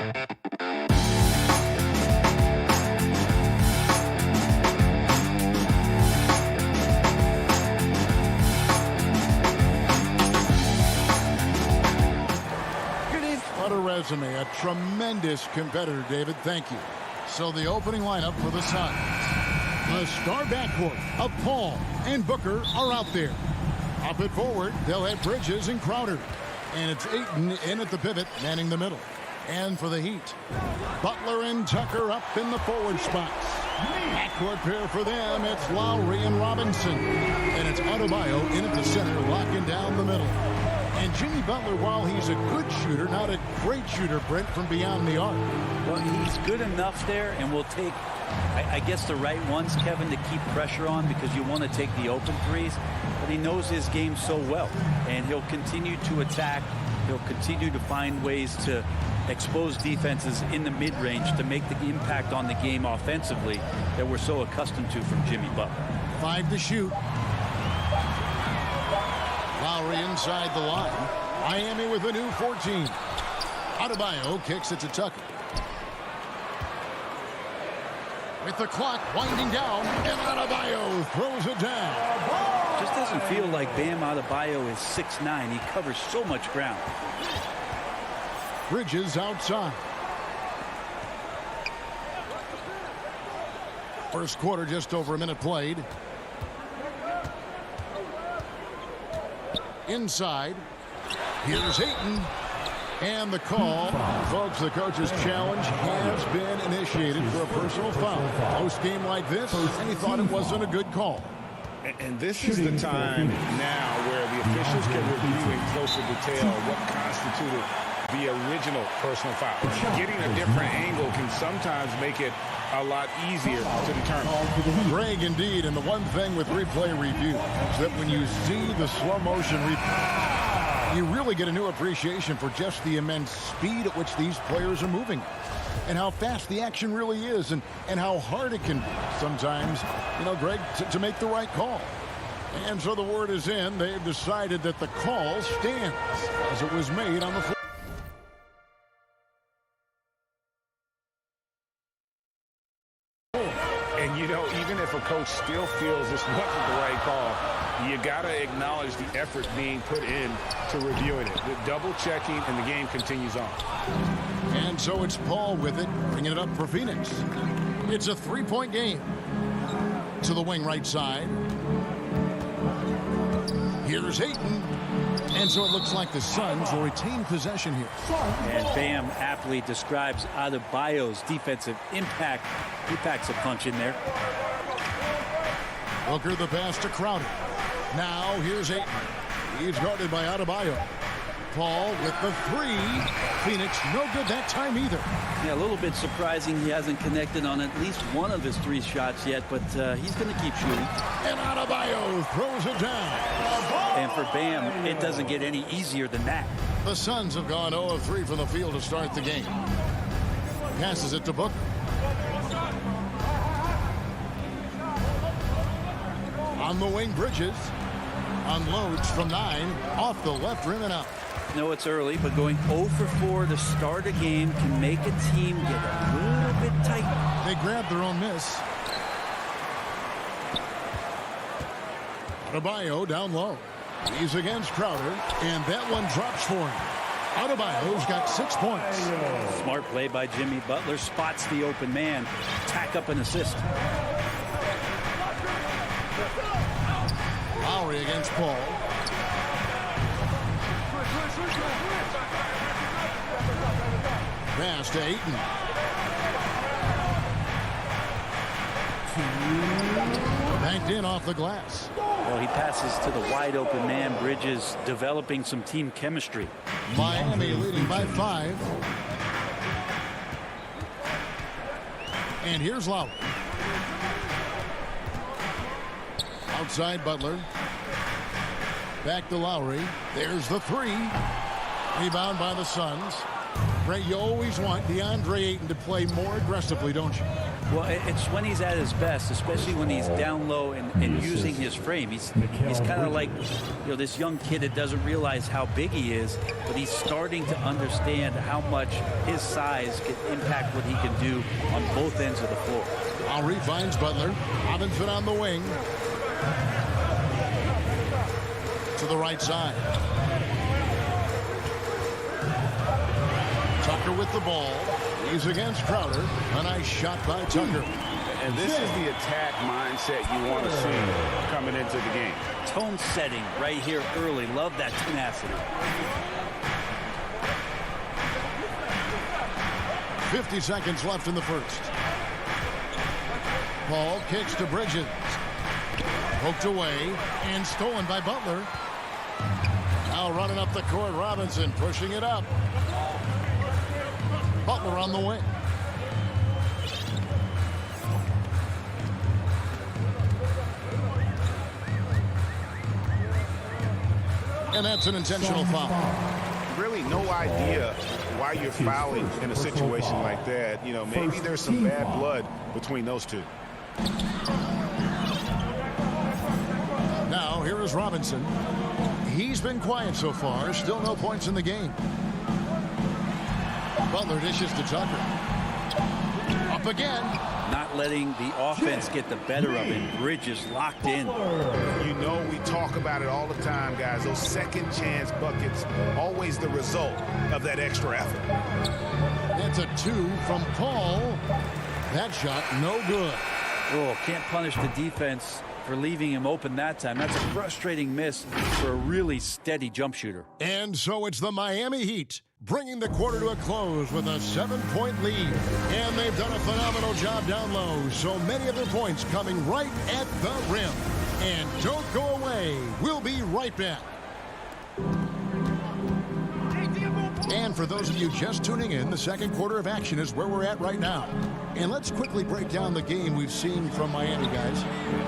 What a resume. A tremendous competitor, David. Thank you. So the opening lineup for the Suns. The star backcourt of Paul and Booker are out there. Up at forward, they'll have Bridges and Crowder. And it's Ayton in at the pivot, manning the middle. And for the Heat, Butler and Tucker up in the forward spots. Backcourt pair for them, it's Lowry and Robinson. And it's Adebayo in at the center, locking down the middle. And Jimmy Butler, while he's a good shooter, not a great shooter, Brent, from beyond the arc. Well, he's good enough there, and will take, I guess, the right ones, Kevin, to keep pressure on, because you want to take the open threes. But he knows his game so well, and he'll continue to attack. He'll continue to find ways to expose defenses in the mid-range to make the impact on the game offensively that we're so accustomed to from Jimmy Butler. 5 to shoot. Lowry inside the line. Miami with a new 14. Adebayo kicks it to Tucker. With the clock winding down, and Adebayo throws it down. Just doesn't feel like Bam Adebayo is 6'9". He covers so much ground. Bridges outside. First quarter, just over a minute played. Inside. Here's Ayton. And the call. Folks, the coach's challenge has been initiated for a personal foul. Post game like this, and he thought it wasn't a good call. And this is the time now where the officials can review in closer detail what constituted the original personal foul. Getting a different angle can sometimes make it a lot easier to determine. Greg, indeed, and the one thing with replay review is that when you see the slow motion replay, you really get a new appreciation for just the immense speed at which these players are moving and how fast the action really is and how hard it can be sometimes, you know, Greg, to make the right call. And so the word is in. They've decided that the call stands as it was made on the floor. And, you know, even if a coach still feels this wasn't the right call, you got to acknowledge the effort being put in to reviewing it. The double checking, and the game continues on. And so it's Paul with it, bringing it up for Phoenix. It's a three-point game. To the wing right side. Here's Ayton. And so it looks like the Suns will retain possession here. And Bam aptly describes Adebayo's defensive impact. He packs a punch in there. Booker the pass to Crowder. Now here's Ayton. He's guarded by Adebayo. Paul with the three. Phoenix no good that time either. Yeah, a little bit surprising he hasn't connected on at least one of his 3 shots yet, but he's going to keep shooting. And Adebayo throws it down. And for Bam, it doesn't get any easier than that. The Suns have gone 0 of 3 from the field to start the game. Passes it to Booker. On the wing, Bridges unloads from 9 off the left rim and out. No, it's early, but going 0 for 4 to start a game can make a team get a little bit tight. They grab their own miss. Adebayo down low. He's against Crowder, and that one drops for him. Adebayo's got 6 points. Smart play by Jimmy Butler. Spots the open man. Tack up an assist. Lowry against Paul. Pass to Ayton. Banked in off the glass. Well, he passes to the wide open man. Bridges developing some team chemistry. Miami leading by 5. And here's Lowry. Outside Butler. Back to Lowry. There's the 3. Rebound by the Suns. Ray, you always want DeAndre Ayton to play more aggressively, don't you? Well, it's when he's at his best, especially when he's down low and using his frame. He's kind of like, this young kid that doesn't realize how big he is, but he's starting to understand how much his size can impact what he can do on both ends of the floor. Lowry finds Butler. Robinson on the wing. To the right side. Tucker with the ball. He's against Crowder. A nice shot by Tucker. And this is the attack mindset you want to see coming into the game. Tone setting right here early. Love that tenacity. 50 seconds left in the first. Paul kicks to Bridges. Poked away and stolen by Butler. Now running up the court, Robinson pushing it up. Butler on the wing. And that's an intentional foul. Really no idea why you're fouling in a situation like that. Maybe there's some bad blood between those two. Now here is Robinson. He's been quiet so far. Still no points in the game. Butler dishes to Tucker. Up again. Not letting the offense get the better of him. Bridges locked in. We talk about it all the time, guys. Those second chance buckets, always the result of that extra effort. That's a 2 from Paul. That shot no good. Oh, can't punish the defense for leaving him open that time. That's a frustrating miss for a really steady jump shooter. And so it's the Miami Heat bringing the quarter to a close with a 7-point lead. And they've done a phenomenal job down low. So many of their points coming right at the rim. And don't go away. We'll be right back. And for those of you just tuning in, the second quarter of action is where we're at right now. And let's quickly break down the game we've seen from Miami, guys.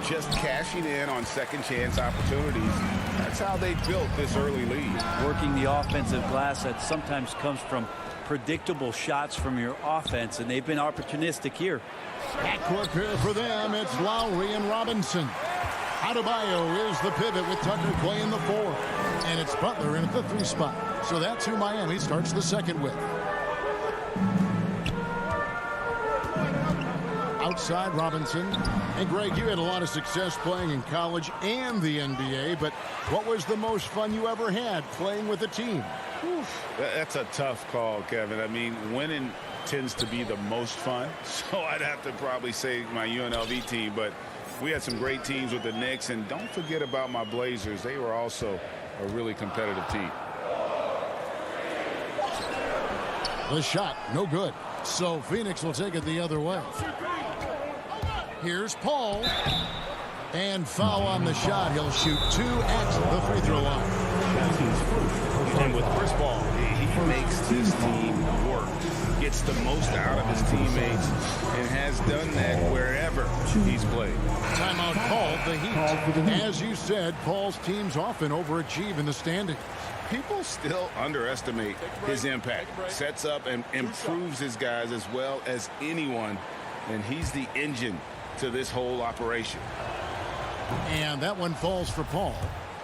Just cashing in on second chance opportunities. That's how they built this early lead. Working the offensive glass that sometimes comes from predictable shots from your offense, and they've been opportunistic here. Backcourt pair for them, it's Lowry and Robinson. Adebayo is the pivot with Tucker playing the 4. And it's Butler in at the 3 spot. So that's who Miami starts the second with. Outside Robinson. And Greg, you had a lot of success playing in college and the NBA, but what was the most fun you ever had playing with a team? That's a tough call, Kevin. I mean, winning tends to be the most fun. So I'd have to probably say my UNLV team, but we had some great teams with the Knicks, and don't forget about my Blazers. They were also a really competitive team. The shot, no good. So Phoenix will take it the other way. Here's Paul. And foul on the shot. He'll shoot 2 at the free throw line. That's his first. And with Chris Paul, he makes this team work. Gets the most out of his teammates and has done that wherever he's played. Timeout called, the Heat. As you said, Paul's teams often overachieve in the standings. People still underestimate his impact. Sets up and improves his guys as well as anyone, and he's the engine to this whole operation. And that one falls for Paul.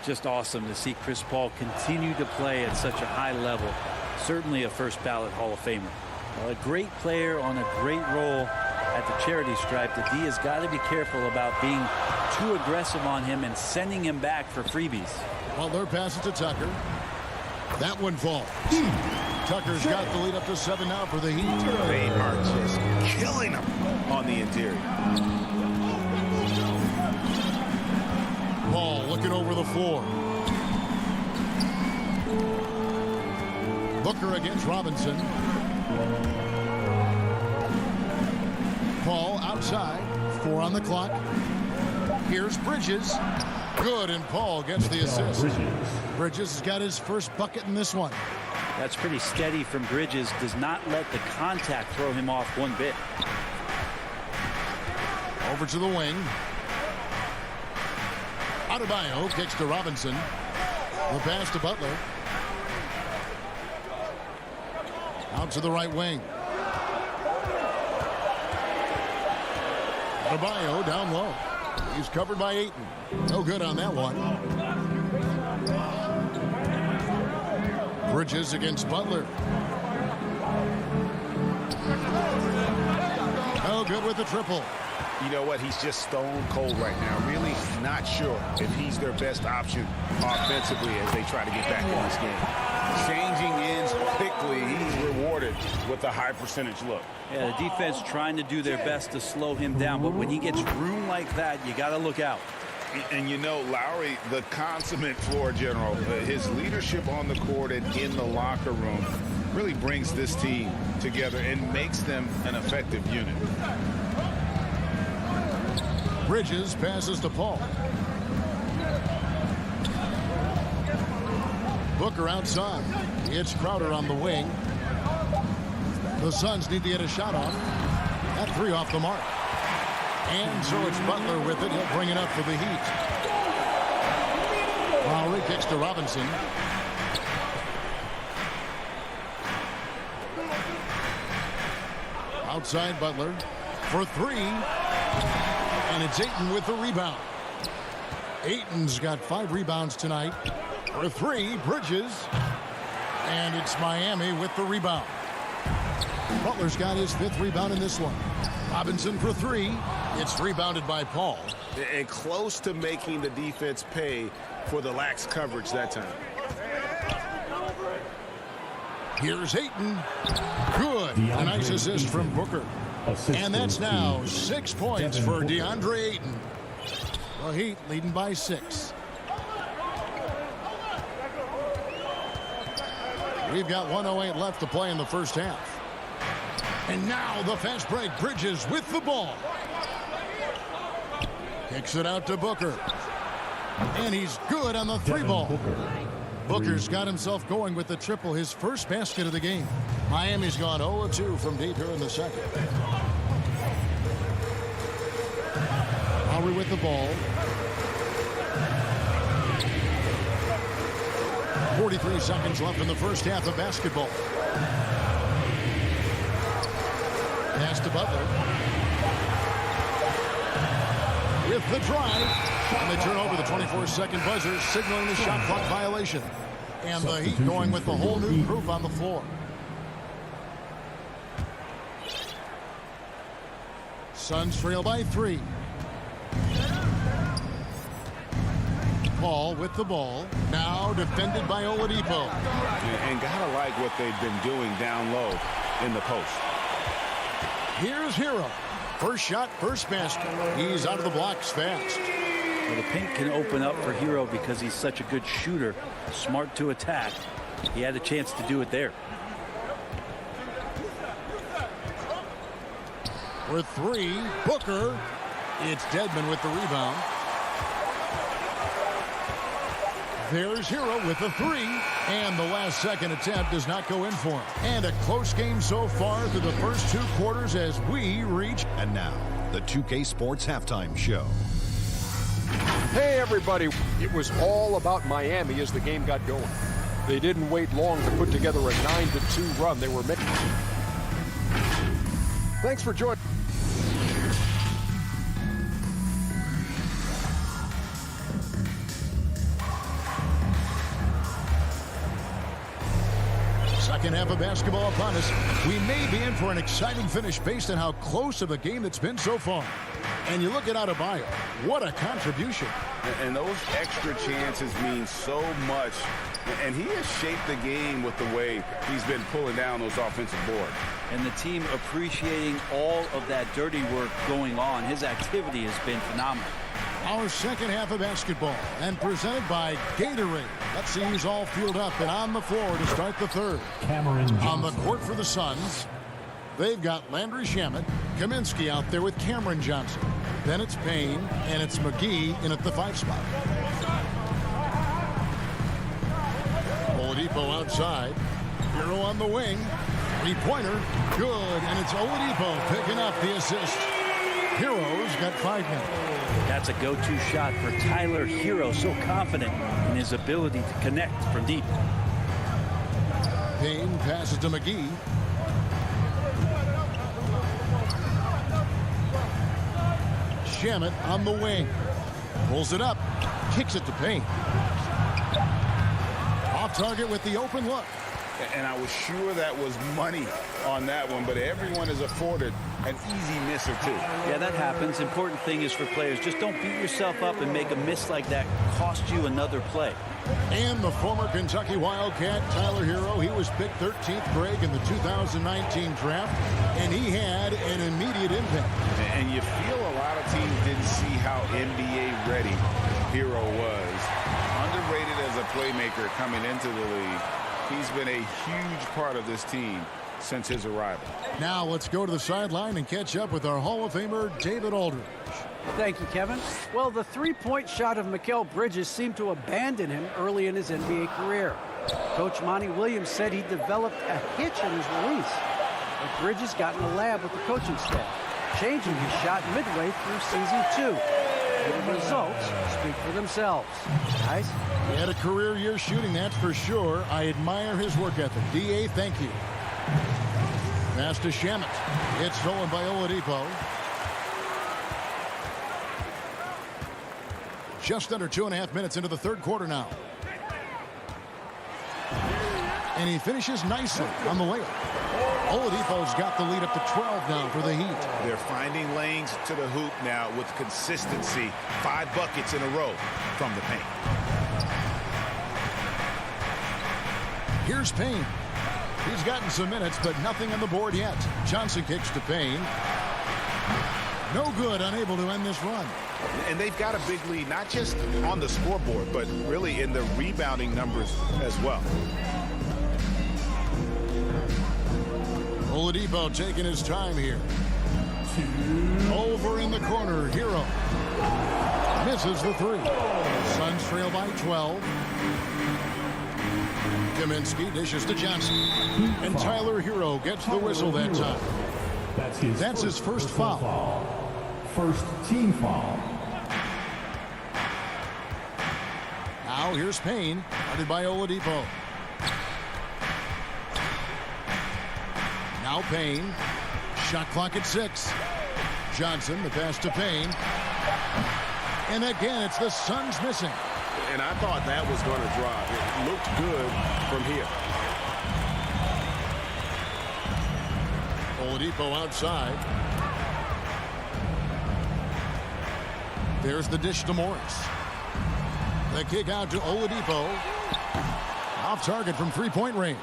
Just awesome to see Chris Paul continue to play at such a high level. Certainly a first ballot Hall of Famer. A great player on a great role at the charity stripe. The D has got to be careful about being too aggressive on him and sending him back for freebies. Butler passes to Tucker. That one falls. Tucker's got the lead up to 7 now for the Heat. They are just killing him on the interior. Paul looking over the floor. Booker against Robinson. Paul outside. 4 on the clock. Here's Bridges. Good, and Paul gets the assist. Bridges has got his first bucket in this one. That's pretty steady from Bridges. Does not let the contact throw him off one bit. Over to the wing. Adebayo kicks to Robinson. The pass to Butler. Out to the right wing. Adebayo down low. He's covered by Ayton. No good on that one. Bridges against Butler. No good with the triple. You know what? He's just stone cold right now. Really not sure if he's their best option offensively as they try to get back in this game. Changing ends quickly. He's rewarded with a high percentage look. Yeah, the defense trying to do their best to slow him down, but when he gets room like that, you got to look out. And you know, Lowry, the consummate floor general, his leadership on the court and in the locker room really brings this team together and makes them an effective unit. Bridges passes to Paul. Booker outside. It's Crowder on the wing. The Suns need to get a shot off. That three off the mark. And so it's Butler with it. He'll bring it up for the Heat. Lowry kicks to Robinson. Outside Butler for three. And it's Ayton with the rebound. Ayton's got 5 rebounds tonight. For three, Bridges. And it's Miami with the rebound. Butler's got his 5th rebound in this one. Robinson for three. It's rebounded by Paul. And close to making the defense pay for the lax coverage that time. Here's Ayton. Good. A nice assist from Booker. And that's now 6 points for DeAndre Ayton. The Heat leading by 6. We've got 1:08 left to play in the first half. And now the fast break. Bridges with the ball. Kicks it out to Booker. And he's good on the 3-ball. Booker's got himself going with the triple, his first basket of the game. Miami's gone 0-2 from deep here in the second. Lowry with the ball. 43 seconds left in the first half of basketball. Pass to Butler. With the drive. And they turn over the 24-second buzzer, signaling the shot clock violation. And the Heat going with the whole new group on the floor. Suns trail by 3. Paul with the ball. Now defended by Oladipo. And gotta like what they've been doing down low in the post. Here's Hero. First shot, first basket. He's out of the blocks fast. Well, the paint can open up for Hero because he's such a good shooter. Smart to attack. He had a chance to do it there. For three, Booker. It's Dedmon with the rebound. There's Hero with the 3. And the last second attempt does not go in for him. And a close game so far through the first 2 quarters as we reach. And now, the 2K Sports Halftime Show. Hey, everybody. It was all about Miami as the game got going. They didn't wait long to put together a 9-2 run. They were making. Thanks for joining. Second half of basketball upon us. We may be in for an exciting finish based on how close of a game that's been so far. And you look at Adebayo. What a contribution. And those extra chances mean so much. And he has shaped the game with the way he's been pulling down those offensive boards. And the team appreciating all of that dirty work going on. His activity has been phenomenal. Our second half of basketball and presented by Gatorade. Let's see who's all fueled up and on the floor to start the third. On the court for the Suns, they've got Landry Shamet, Kaminsky out there with Cameron Johnson. Then it's Payne, and it's McGee in at the 5 spot. Oladipo outside. Hero on the wing. 3-pointer. Good, and it's Oladipo picking up the assist. Hero's got 5 minutes. That's a go-to shot for Tyler Hero. So confident in his ability to connect from deep. Payne passes to McGee. Shamet on the wing. Pulls it up. Kicks it to Payne. Off target with the open look. And I was sure that was money on that one, but everyone is afforded an easy miss or two. Yeah, that happens. Important thing is for players, just don't beat yourself up and make a miss like that cost you another play. And the former Kentucky Wildcat, Tyler Hero, he was picked 13th grade in the 2019 draft, and he had an immediate impact. And you feel a lot of teams didn't see how NBA ready Hero was. Underrated as a playmaker coming into the league. He's been a huge part of this team since his arrival. Now let's go to the sideline and catch up with our Hall of Famer, David Aldridge. Thank you, Kevin. Well, the three-point shot of Mikal Bridges seemed to abandon him early in his NBA career. Coach Monty Williams said he developed a hitch in his release. But Bridges got in the lab with the coaching staff, changing his shot midway through season 2. The results speak for themselves. Guys? He had a career year shooting, that's for sure. I admire his work ethic. D.A., thank you. Pass to Shamet. It's stolen by Oladipo. Just under 2.5 minutes into the third quarter now. And he finishes nicely on the layup. Oladipo's got the lead up to 12 now for the Heat. They're finding lanes to the hoop now with consistency. 5 buckets in a row from the paint. Here's Payne. He's gotten some minutes, but nothing on the board yet. Johnson kicks to Payne. No good, unable to end this run. And they've got a big lead, not just on the scoreboard, but really in the rebounding numbers as well. Oladipo taking his time here. Over in the corner, Hero. Misses the three. Suns trail by 12. Kaminsky dishes to Johnson. And Tyler Hero gets the whistle that time. That's his first foul. First team foul. Now here's Payne, guarded by Oladipo. Now Payne. Shot clock at 6. Johnson, the pass to Payne. And again, it's the Suns missing. And I thought that was going to drop. It looked good from here. Oladipo outside. There's the dish to Morris. The kick out to Oladipo. Off target from three-point range.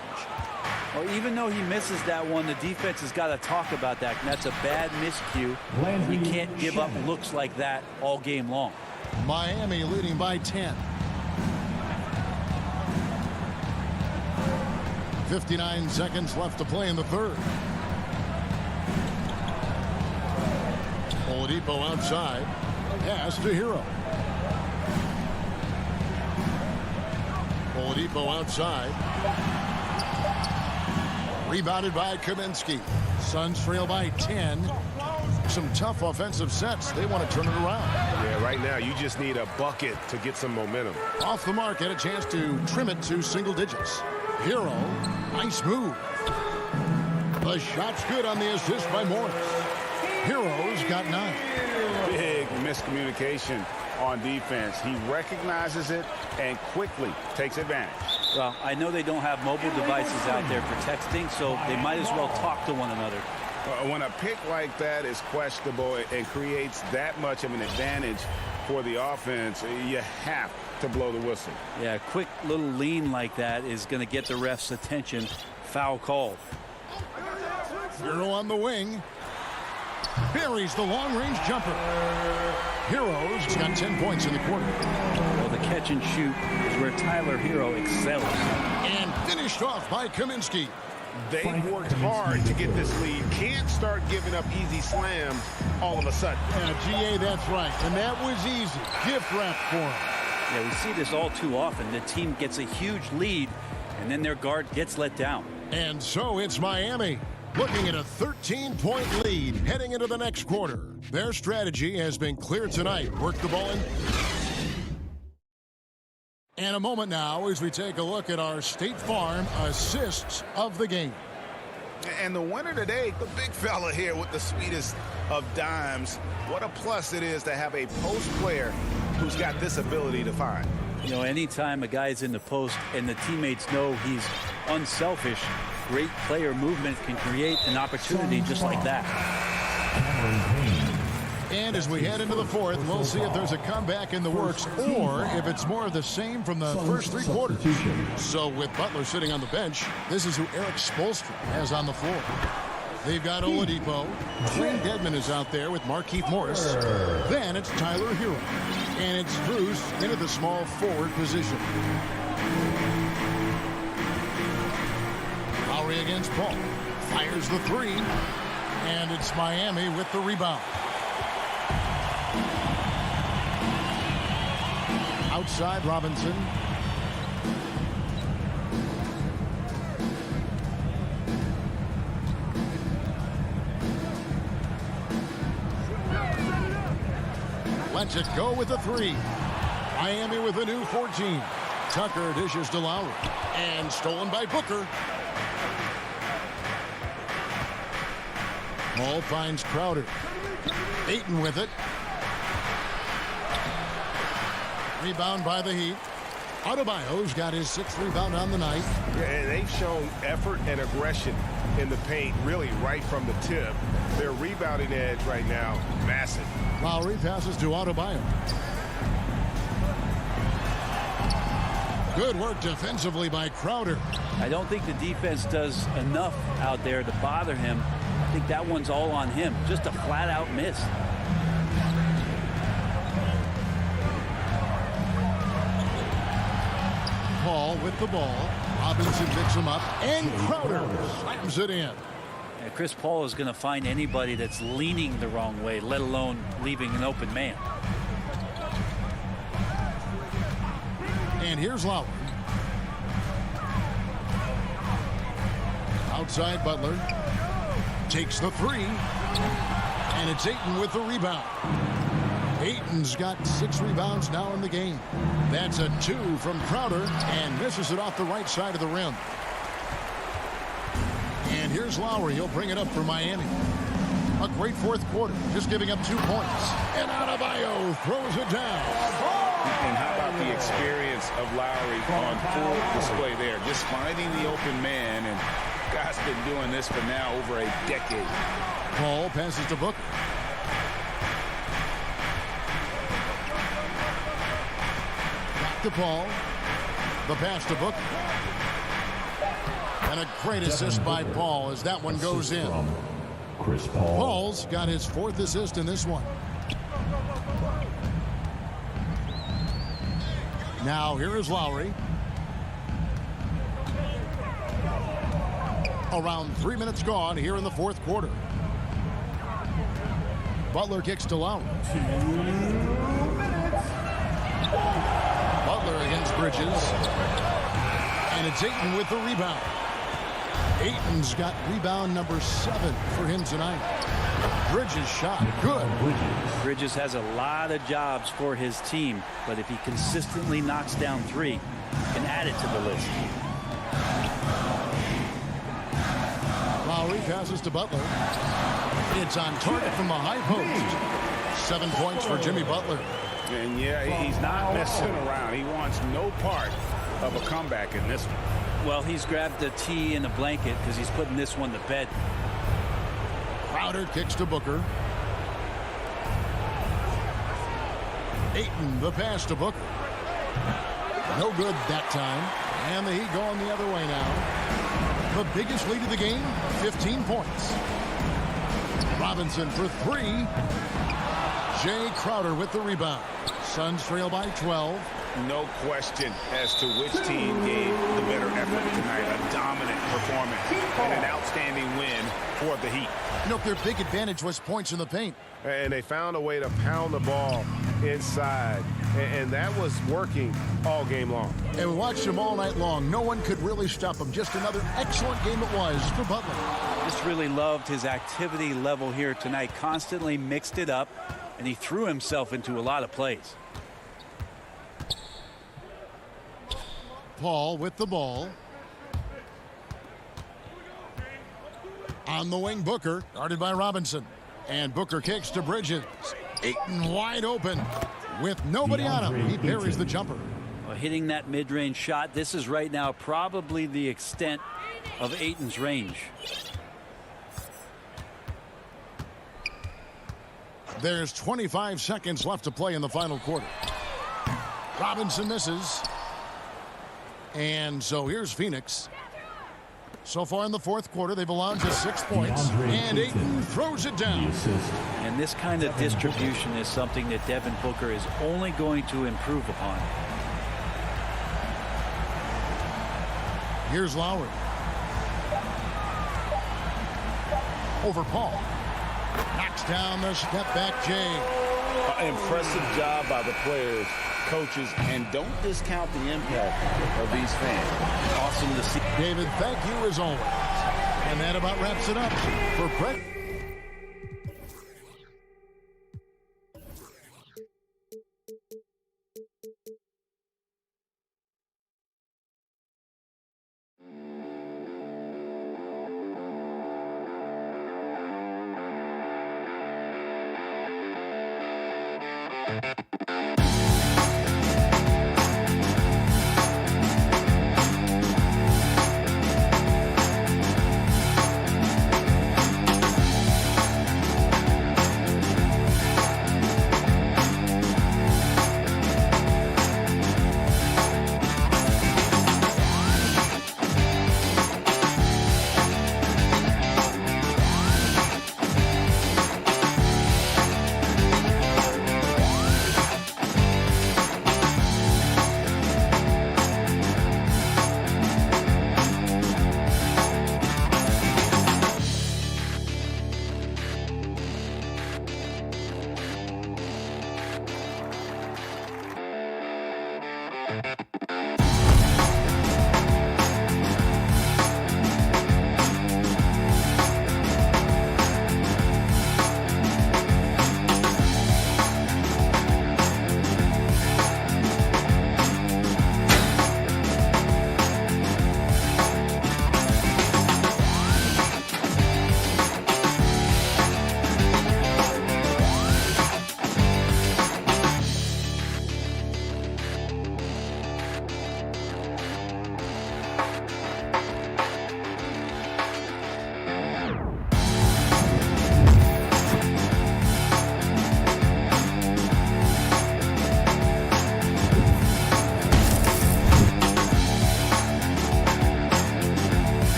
Well, even though he misses that one, the defense has got to talk about that. And that's a bad miscue. You can't give up looks like that all game long. Miami leading by 10. 59 seconds left to play in the third. Oladipo outside. Pass to Hero. Oladipo outside. Rebounded by Kaminsky. Suns trail by 10. Some tough offensive sets. They want to turn it around. Yeah, right now you just need a bucket to get some momentum. Off the mark, had a chance to trim it to single digits. Hero, nice move. The shot's good on the assist by Morris. Hero's got 9. Big miscommunication on defense. He recognizes it and quickly takes advantage. Well, I know they don't have mobile devices out there for texting, so they might as well talk to one another. When a pick like that is questionable and creates that much of an advantage for the offense, you have to blow the whistle. Yeah, a quick little lean like that is going to get the ref's attention. Foul called. Hero on the wing. Buries the long-range jumper. Hero's got 10 points in the quarter. Well, the catch and shoot is where Tyler Hero excels. And finished off by Kaminsky. They've worked hard to get this lead. Can't start giving up easy slams all of a sudden. Yeah, GA, that's right. And that was easy. Gift wrap for him. Yeah, we see this all too often. The team gets a huge lead, and then their guard gets let down. And so it's Miami looking at a 13-point lead heading into the next quarter. Their strategy has been clear tonight. Work the ball in. And a moment now as we take a look at our State Farm assists of the game. And the winner today, the big fella here with the sweetest of dimes. What a plus it is to have a post player who's got this ability to find. You know, anytime a guy's in the post and the teammates know he's unselfish, great player movement can create an opportunity just like that. And as we head into the fourth, we'll see if there's a comeback in the works or if it's more of the same from the first three quarters. So with Butler sitting on the bench, this is who Eric Spoelstra has on the floor. They've got Oladipo. Wayne Dedmon is out there with Markieff Morris. Then it's Tyler Hero. And it's Bruce into the small forward position. Lowry against Paul. Fires the three. And it's Miami with the rebound. Outside Robinson. Lets it go with a three. Miami with a new 14. Tucker dishes to Lowry. And stolen by Booker. Ball finds Crowder. Ayton with it. Rebound by the Heat. Adebayo's got his sixth rebound on the night. Yeah, and they've shown effort and aggression in the paint, really right from the tip. Their rebounding edge right now, massive. Lowry passes to Adebayo. Good work defensively by Crowder. I don't think the defense does enough out there to bother him. I think that one's all on him. Just a flat-out miss. Paul with the ball. Robinson picks him up. And Crowder slams it in. And Chris Paul is going to find anybody that's leaning the wrong way, let alone leaving an open man. And here's Lowry. Outside Butler. Takes the three. And it's Ayton with the rebound. Ayton's got 6 rebounds now in the game. That's a 2 from Crowder and misses it off the right side of the rim. And here's Lowry. He'll bring it up for Miami. A great fourth quarter, just giving up 2 points. And Adebayo throws it down. And how about the experience of Lowry on full display there? Just finding the open man, and God's been doing this for now over a decade. Paul passes to Booker. Back to Paul. The pass to Booker. And a great assist by Paul as that one goes in. Chris Paul. Paul's got his 4th assist in this one. Now here is Lowry. Around 3 minutes gone here in the fourth quarter. Butler kicks to Lowry. Butler against Bridges. And it's Ayton with the rebound. Ayton's got rebound number 7 for him tonight. Bridges shot good. Bridges has a lot of jobs for his team, but if he consistently knocks down 3, he can add it to the list. Lowry passes to Butler. It's on target from the high post. 7 points for Jimmy Butler. And yeah, he's not messing around. He wants no part of a comeback in this one. Well, he's grabbed a tee and a blanket because he's putting this one to bed. Crowder kicks to Booker. Ayton, the pass to Booker. No good that time. And the Heat going the other way now. The biggest lead of the game, 15 points. Robinson for 3. Jay Crowder with the rebound. Suns trail by 12. No question as to which team gave the better effort tonight. A dominant performance and an outstanding win for the Heat. You know, their big advantage was points in the paint. And they found a way to pound the ball inside. And that was working all game long. And we watched them all night long. No one could really stop them. Just another excellent game it was for Butler. Just really loved his activity level here tonight. Constantly mixed it up, and he threw himself into a lot of plays. Paul with the ball. On the wing, Booker, guarded by Robinson. And Booker kicks to Bridges. Ayton wide open with nobody on him. He parries the jumper. Well, hitting that mid-range shot, this is right now probably the extent of Ayton's range. There's 25 seconds left to play in the final quarter. Robinson misses. And so here's Phoenix. So far in the fourth quarter, they've allowed just 6 points. And Ayton throws it down. And this kind of distribution is something that Devin Booker is only going to improve upon. Here's Lowry. Over Paul. Knocks down the step-back Jay. Impressive job by the players, coaches, and don't discount the impact of these fans. Awesome to see. David, thank you as always. And that about wraps it up for Brett.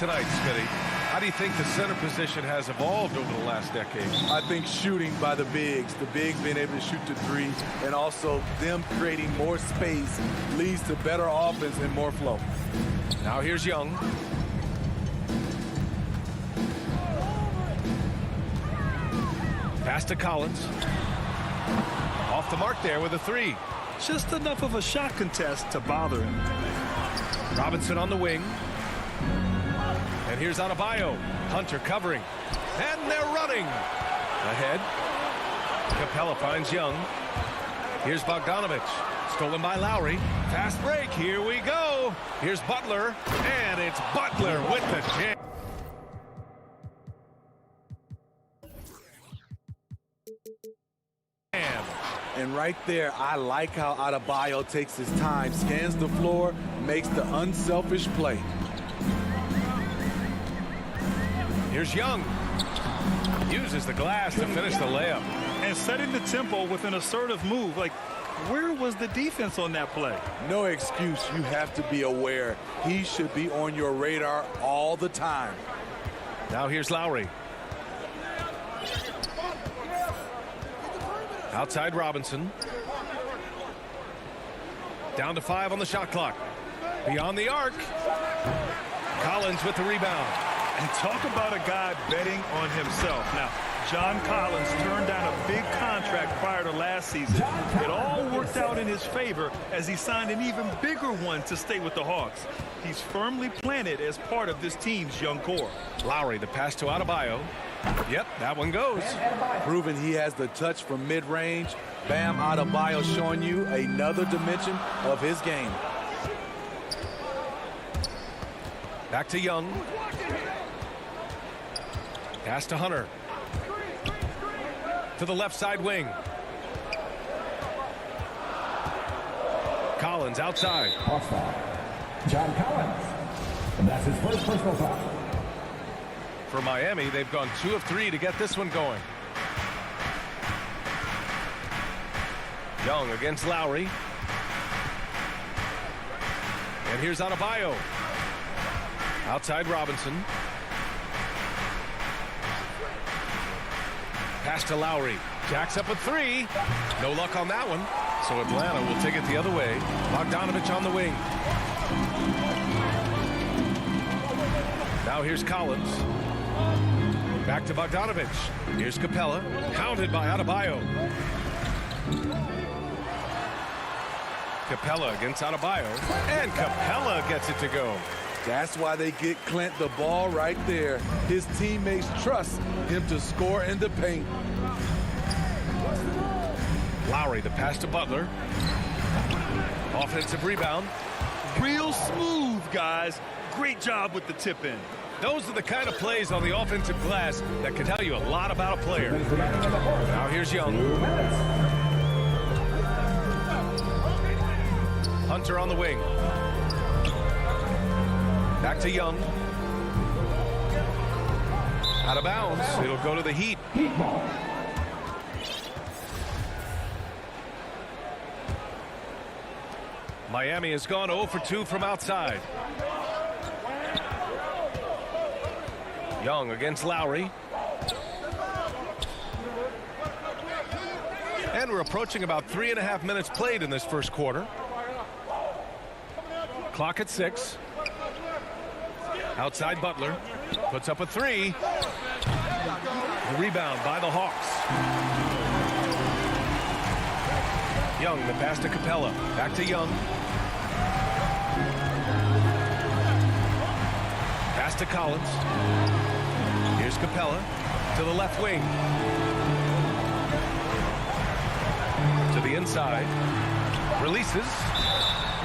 tonight, Smitty. How do you think the center position has evolved over the last decade? I think shooting by the bigs being able to shoot the three, and also them creating more space leads to better offense and more flow. Now here's Young. Pass to Collins. Off the mark there with a three. Just enough of a shot contest to bother him. Robinson on the wing. And here's Adebayo. Hunter covering. And they're running. Ahead. Capella finds Young. Here's Bogdanovich. Stolen by Lowry. Fast break. Here we go. Here's Butler. And it's Butler with the jam. And right there, I like how Adebayo takes his time, scans the floor, makes the unselfish play. Here's Young. Uses the glass to finish the layup. And setting the tempo with an assertive move. Like, where was the defense on that play? No excuse. You have to be aware. He should be on your radar all the time. Now here's Lowry. Outside Robinson. Down to 5 on the shot clock. Beyond the arc. Collins with the rebound. And talk about a guy betting on himself. Now, John Collins turned down a big contract prior to last season. It all worked out in his favor as he signed an even bigger one to stay with the Hawks. He's firmly planted as part of this team's young core. Lowry, the pass to Adebayo. Yep, that one goes. Proving he has the touch from mid-range. Bam Adebayo showing you another dimension of his game. Back to Young. Pass to Hunter. To the left side wing. Collins outside. John Collins. And that's his first personal foul. For Miami, they've gone 2 of 3 to get this one going. Young against Lowry. And here's Adebayo. Outside Robinson. Pass to Lowry. Jacks up a 3. No luck on that one. So Atlanta will take it the other way. Bogdanovich on the wing. Now here's Collins. Back to Bogdanovich. Here's Capella. Counted by Adebayo. Capella against Adebayo. And Capella gets it to go. That's why they get Clint the ball right there. His teammates trust him to score in the paint. Lowry, the pass to Butler. Offensive rebound. Real smooth, guys. Great job with the tip in. Those are the kind of plays on the offensive glass that can tell you a lot about a player. Now here's Young. Hunter on the wing. Back to Young. Out of bounds. It'll go to the Heat. Miami has gone 0 for 2 from outside. Young against Lowry. And we're approaching about 3.5 minutes played in this first quarter. Clock at 6. Outside Butler. Puts up a 3. The rebound by the Hawks. Young, the pass to Capella. Back to Young. Pass to Collins. Here's Capella to the left wing. To the inside. Releases.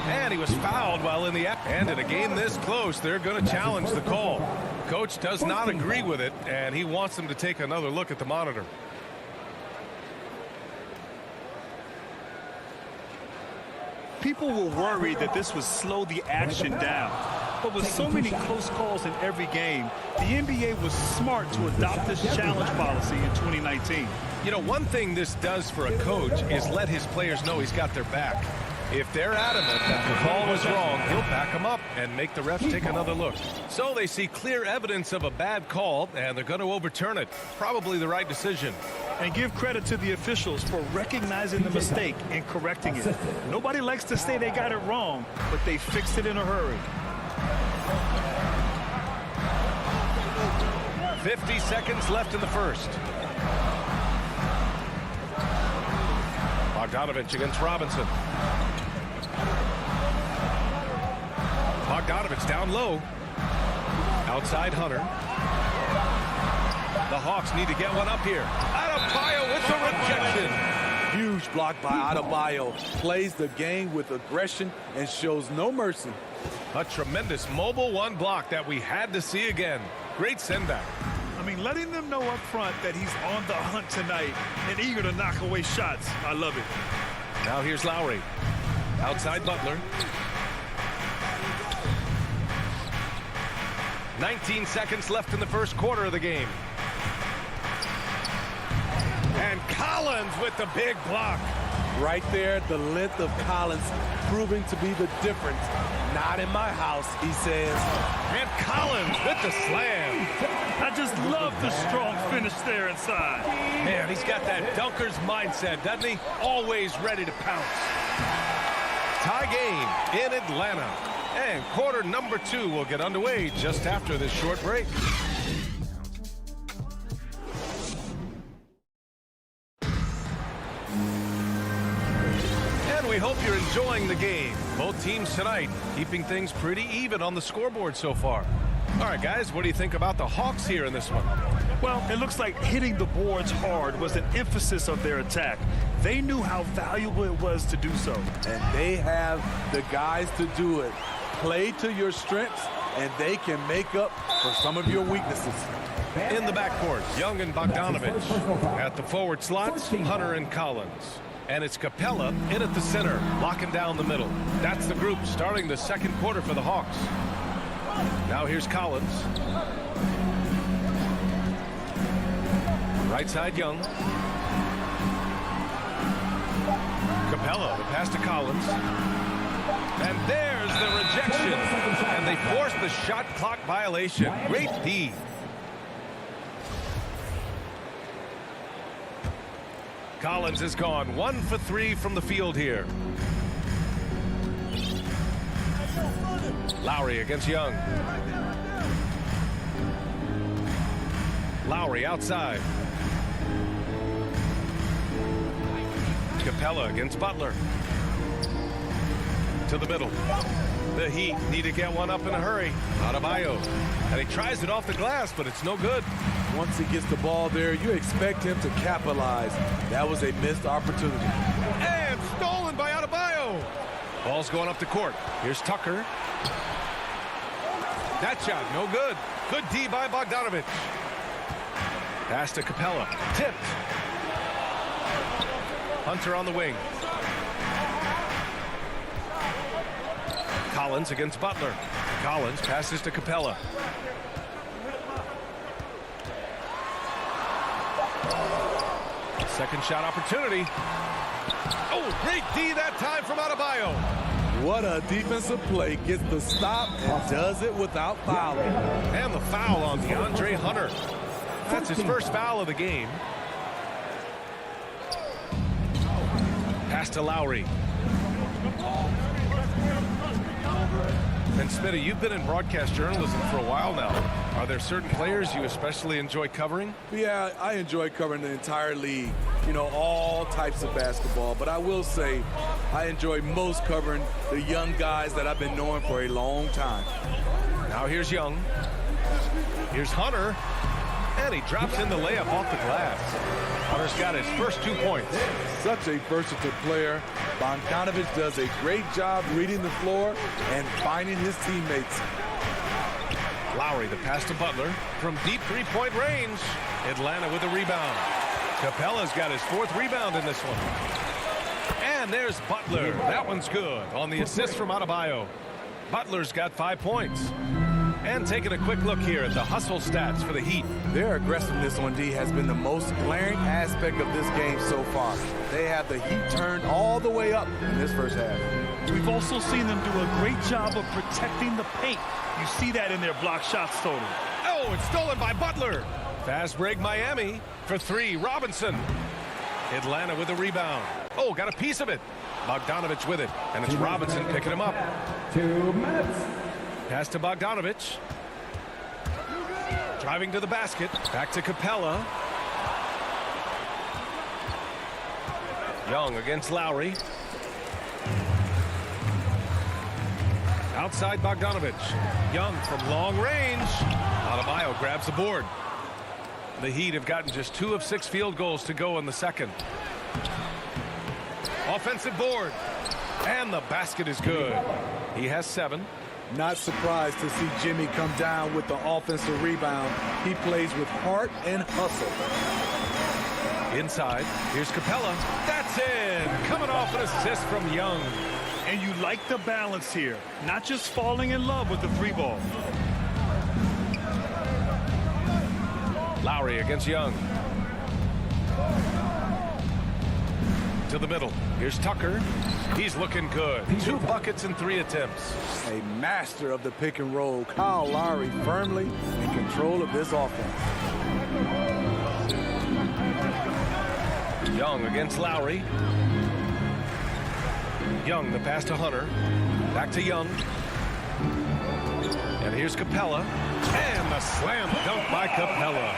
And he was fouled while in the act. And in a game this close, they're going to challenge the call. Coach does not agree with it, and he wants them to take another look at the monitor. People were worried that this would slow the action down. But with so many close calls in every game, the NBA was smart to adopt this challenge policy in 2019. You know, one thing this does for a coach is let his players know he's got their back. If they're adamant that the call was wrong, he'll back them up and make the refs take another look. So they see clear evidence of a bad call, and they're going to overturn it. Probably the right decision. And give credit to the officials for recognizing the mistake and correcting it. Nobody likes to say they got it wrong, but they fixed it in a hurry. 50 seconds left in the first. Bogdanovich against Robinson. Bogdanovich down low. Outside Hunter. The Hawks need to get one up here. Adebayo with the rejection. Huge block by Adebayo. Plays the game with aggression and shows no mercy. A tremendous mobile one block that we had to see again. Great send back. I mean, letting them know up front that he's on the hunt tonight and eager to knock away shots. I love it. Now here's Lowry. Outside Butler. 19 seconds left in the first quarter of the game. And Collins with the big block. Right there, the length of Collins proving to be the difference. Not in my house, he says. And Collins with the slam. I just love the strong finish there inside. Man, he's got that dunker's mindset, doesn't he? Always ready to pounce. Tie game in Atlanta. And quarter number 2 will get underway just after this short break. We hope you're enjoying the game. Both teams tonight keeping things pretty even on the scoreboard so far. All right, guys, what do you think about the Hawks here in this one? Well, it looks like hitting the boards hard was an emphasis of their attack. They knew how valuable it was to do so. And they have the guys to do it. Play to your strengths, and they can make up for some of your weaknesses. In the backcourt, Young and Bogdanovich. At the forward slots, Hunter and Collins. And it's Capella in at the center, locking down the middle. That's the group starting the second quarter for the Hawks. Now here's Collins. Right side, Young. Capella, the pass to Collins. And there's the rejection. And they force the shot clock violation. Great D. Collins has gone 1 for 3 from the field here. Lowry against Young. Lowry outside. Capella against Butler. To the middle. The Heat need to get one up in a hurry. Adebayo. And he tries it off the glass, but it's no good. Once he gets the ball there, you expect him to capitalize. That was a missed opportunity. And stolen by Adebayo. Ball's going up the court. Here's Tucker. That shot, no good. Good D by Bogdanovich. Pass to Capella. Tipped. Hunter on the wing. Collins against Butler. Collins passes to Capella. Second shot opportunity. Oh, great D that time from Adebayo. What a defensive play. Gets the stop and does it without fouling. And the foul on DeAndre Hunter. That's his first foul of the game. Pass to Lowry. And Smitty, you've been in broadcast journalism for a while now. Are there certain players you especially enjoy covering? Yeah, I enjoy covering the entire league. You know, all types of basketball. But I will say I enjoy most covering the young guys that I've been knowing for a long time. Now here's Young. Here's Hunter. And he drops in the layup off the glass. Hunter's got his first 2 points. Such a versatile player. Bogdanovich does a great job reading the floor and finding his teammates. Lowry, the pass to Butler from deep three-point range. Atlanta with a rebound. Capella's got his 4th rebound in this one. And there's Butler. That one's good on the assist from Adebayo. Butler's got 5 points. And taking a quick look here at the hustle stats for the Heat. Their aggressiveness on D has been the most glaring aspect of this game so far. They have the Heat turned all the way up in this first half. We've also seen them do a great job of protecting the paint. You see that in their block shots total. Oh, it's stolen by Butler. Fast break Miami for three. Robinson. Atlanta with a rebound. Oh, got a piece of it. Bogdanovich with it. And it's Robinson picking him up. 2 minutes. Pass to Bogdanovich. Driving to the basket. Back to Capella. Young against Lowry. Outside Bogdanovich. Young from long range. Adebayo grabs the board. The Heat have gotten just 2 of 6 field goals to go in the second. Offensive board. And the basket is good. He has 7. Not surprised to see Jimmy come down with the offensive rebound. He plays with heart and hustle. Inside, here's Capella. That's in. Coming off an assist from Young. And you like the balance here. Not just falling in love with the 3-ball. Lowry against Young. To the middle. Here's Tucker. He's looking good. 2 buckets and 3 attempts. A master of the pick and roll. Kyle Lowry firmly in control of this offense. Young against Lowry. Young, the pass to Hunter. Back to Young. And here's Capella. And the slam dunk by Capella.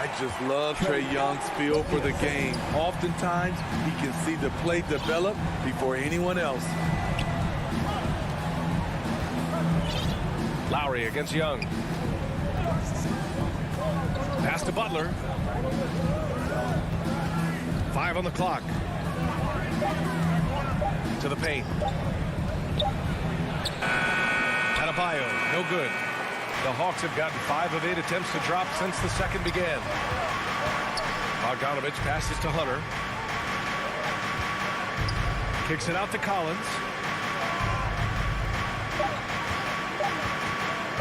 I just love Trae Young's feel for the game. Oftentimes, he can see the play develop before anyone else. Lowry against Young. Pass to Butler. 5 on the clock. To the paint. Adebayo, no good. The Hawks have gotten 5 of 8 attempts to drop since the second began. Bogdanovich passes to Hunter. Kicks it out to Collins.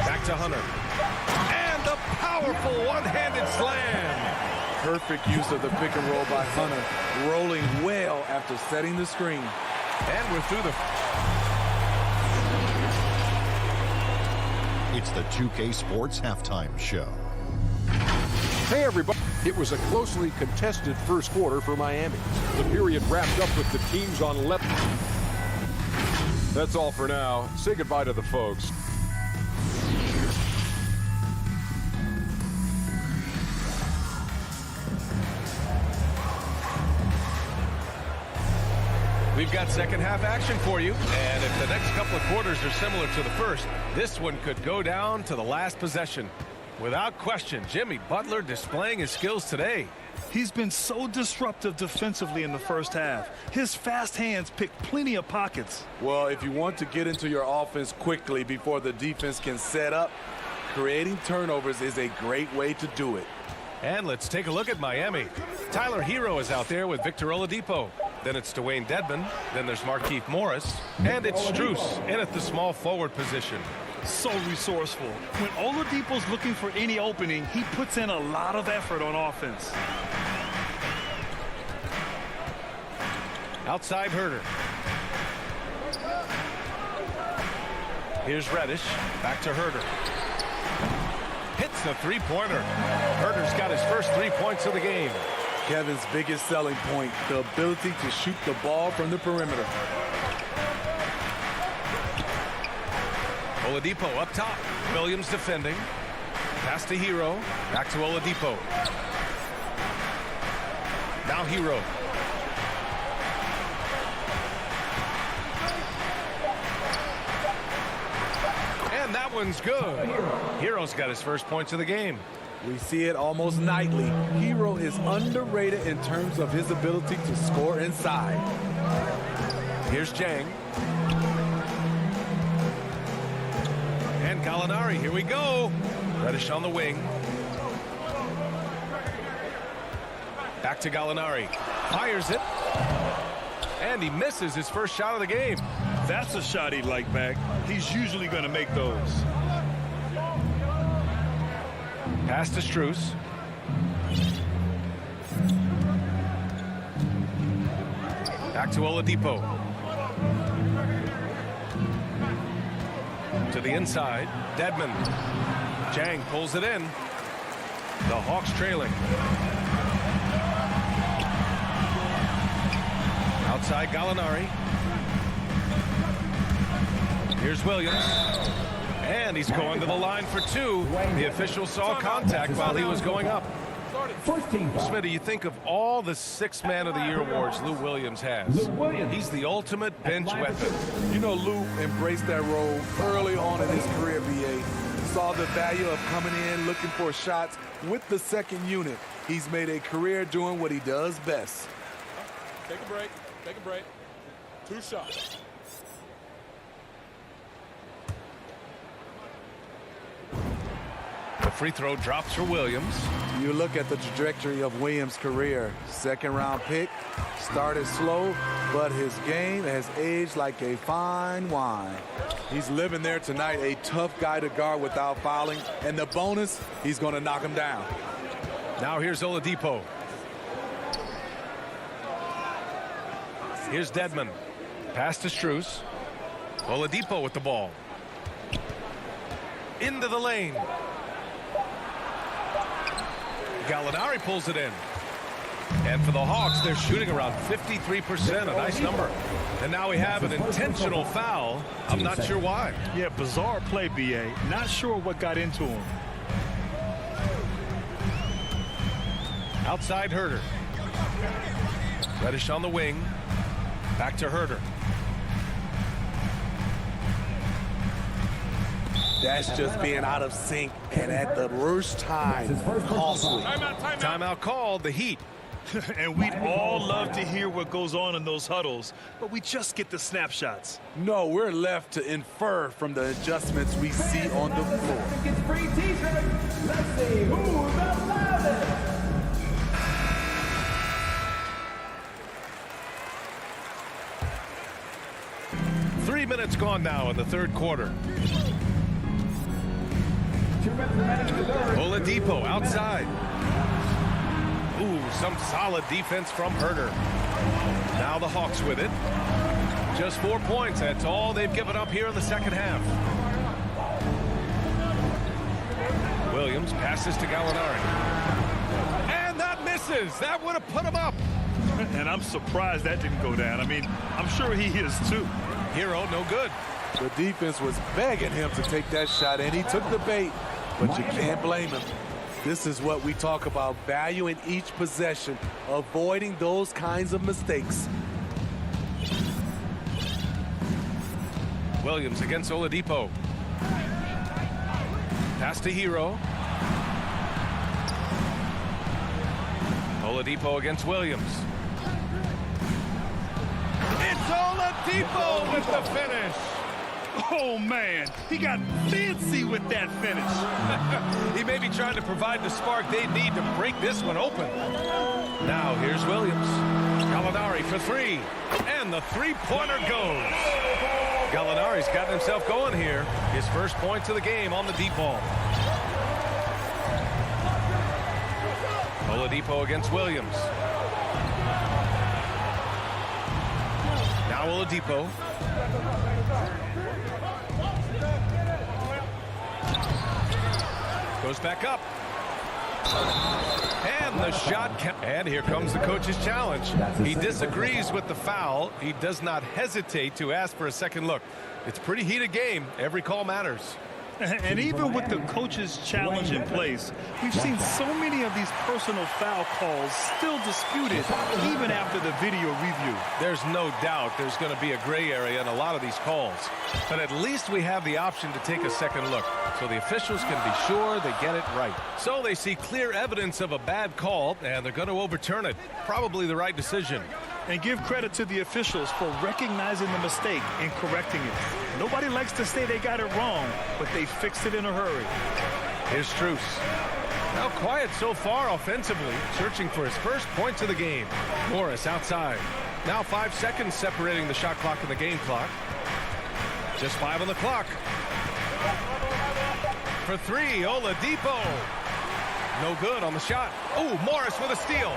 Back to Hunter. And the powerful one-handed slam. Perfect use of the pick and roll by Hunter. Rolling well after setting the screen. And we're through the... It's the 2K Sports Halftime Show. Hey, everybody. It was a closely contested first quarter for Miami. The period wrapped up with the teams on left. That's all for now. Say goodbye to the folks. We've got second half action for you. And if the next couple of quarters are similar to the first, this one could go down to the last possession. Without question, Jimmy Butler displaying his skills today. He's been so disruptive defensively in the first half. His fast hands pick plenty of pockets. Well, if you want to get into your offense quickly before the defense can set up, creating turnovers is a great way to do it. And let's take a look at Miami. Tyler Hero is out there with Victor Oladipo. Then it's Dwayne Dedmon. Then there's Markieff Morris. And it's Strus in at the small forward position. So resourceful. When Oladipo's looking for any opening, he puts in a lot of effort on offense. Outside Herter. Here's Reddish. Back to Herter. Hits the three-pointer. Herter's got his first 3 points of the game. Kevin's biggest selling point, the ability to shoot the ball from the perimeter. Oladipo up top. Williams defending. Pass to Hero. Back to Oladipo. Now Hero. And that one's good. Hero's got his first points of the game. We see it almost nightly. Hero is underrated in terms of his ability to score inside. Here's Jang. And Gallinari, here we go. Reddish on the wing. Back to Gallinari. Fires it. And he misses his first shot of the game. That's a shot he'd like back. He's usually going to make those. Pass to Strus. Back to Oladipo. To the inside. Dedmon. Jang pulls it in. The Hawks trailing. Outside Gallinari. Here's Williams. And he's going to the line for two. The official saw contact while he was going up. Smitty, you think of all the Sixth Man of the Year awards Lou Williams has. He's the ultimate bench weapon. You know, Lou embraced that role early on in his career, BA. Saw the value of coming in, looking for shots with the second unit. He's made a career doing what he does best. Take a break. Take a break. 2 shots. The free throw drops for Williams. You look at the trajectory of Williams' career. Second-round pick, started slow, but his game has aged like a fine wine. He's living there tonight, a tough guy to guard without fouling, and the bonus, he's going to knock him down. Now here's Oladipo. Here's Dedmon. Pass to Strus. Oladipo with the ball. Into the lane. Gallinari pulls it in. And for the Hawks, they're shooting around 53%, a nice number. And now we have an intentional foul. I'm not sure why. Yeah, bizarre play, BA. Not sure what got into him. Outside Herter. Reddish on the wing. Back to Herter. That's just being out of sync and at the worst time. Costly. Timeout called, the Heat. And we'd all love to hear what goes on in those huddles, but we just get the snapshots. No, we're left to infer from the adjustments we see on the floor. Let's see who's the loudest. 3 minutes gone now in the third quarter. Oladipo outside. Ooh, some solid defense from Herter. Now the Hawks with it. Just 4 points. That's all they've given up here in the second half. Williams passes to Gallinari. And that misses. That would have put him up. And I'm surprised that didn't go down. I mean, I'm sure he is too. Hero, no good. The defense was begging him to take that shot, and he took the bait, but you can't blame him. This is what we talk about, value in each possession, avoiding those kinds of mistakes. Williams against Oladipo. Pass to Hero. Oladipo against Williams. It's Oladipo with the finish. Oh, man, he got fancy with that finish. He may be trying to provide the spark they need to break this one open. Now here's Williams. Gallinari for three. And the three-pointer goes. Gallinari's gotten himself going here. His first points of the game on the deep ball. Oladipo against Williams. Now Oladipo. Goes back up. And the shot. And here comes the coach's challenge. He disagrees with the foul. He does not hesitate to ask for a second look. It's a pretty heated game. Every call matters. And even with the coach's challenge in place, we've seen so many of these personal foul calls still disputed even after the video review. There's no doubt there's going to be a gray area in a lot of these calls. But at least we have the option to take a second look, so the officials can be sure they get it right. So they see clear evidence of a bad call, and they're going to overturn it. Probably the right decision. And give credit to the officials for recognizing the mistake and correcting it. Nobody likes to say they got it wrong, but they fixed it in a hurry. Here's Strus. Now quiet so far offensively, searching for his first points of the game. Morris outside. Now 5 seconds separating the shot clock and the game clock. Just 5 on the clock. For three, Oladipo. No good on the shot. Oh, Morris with a steal.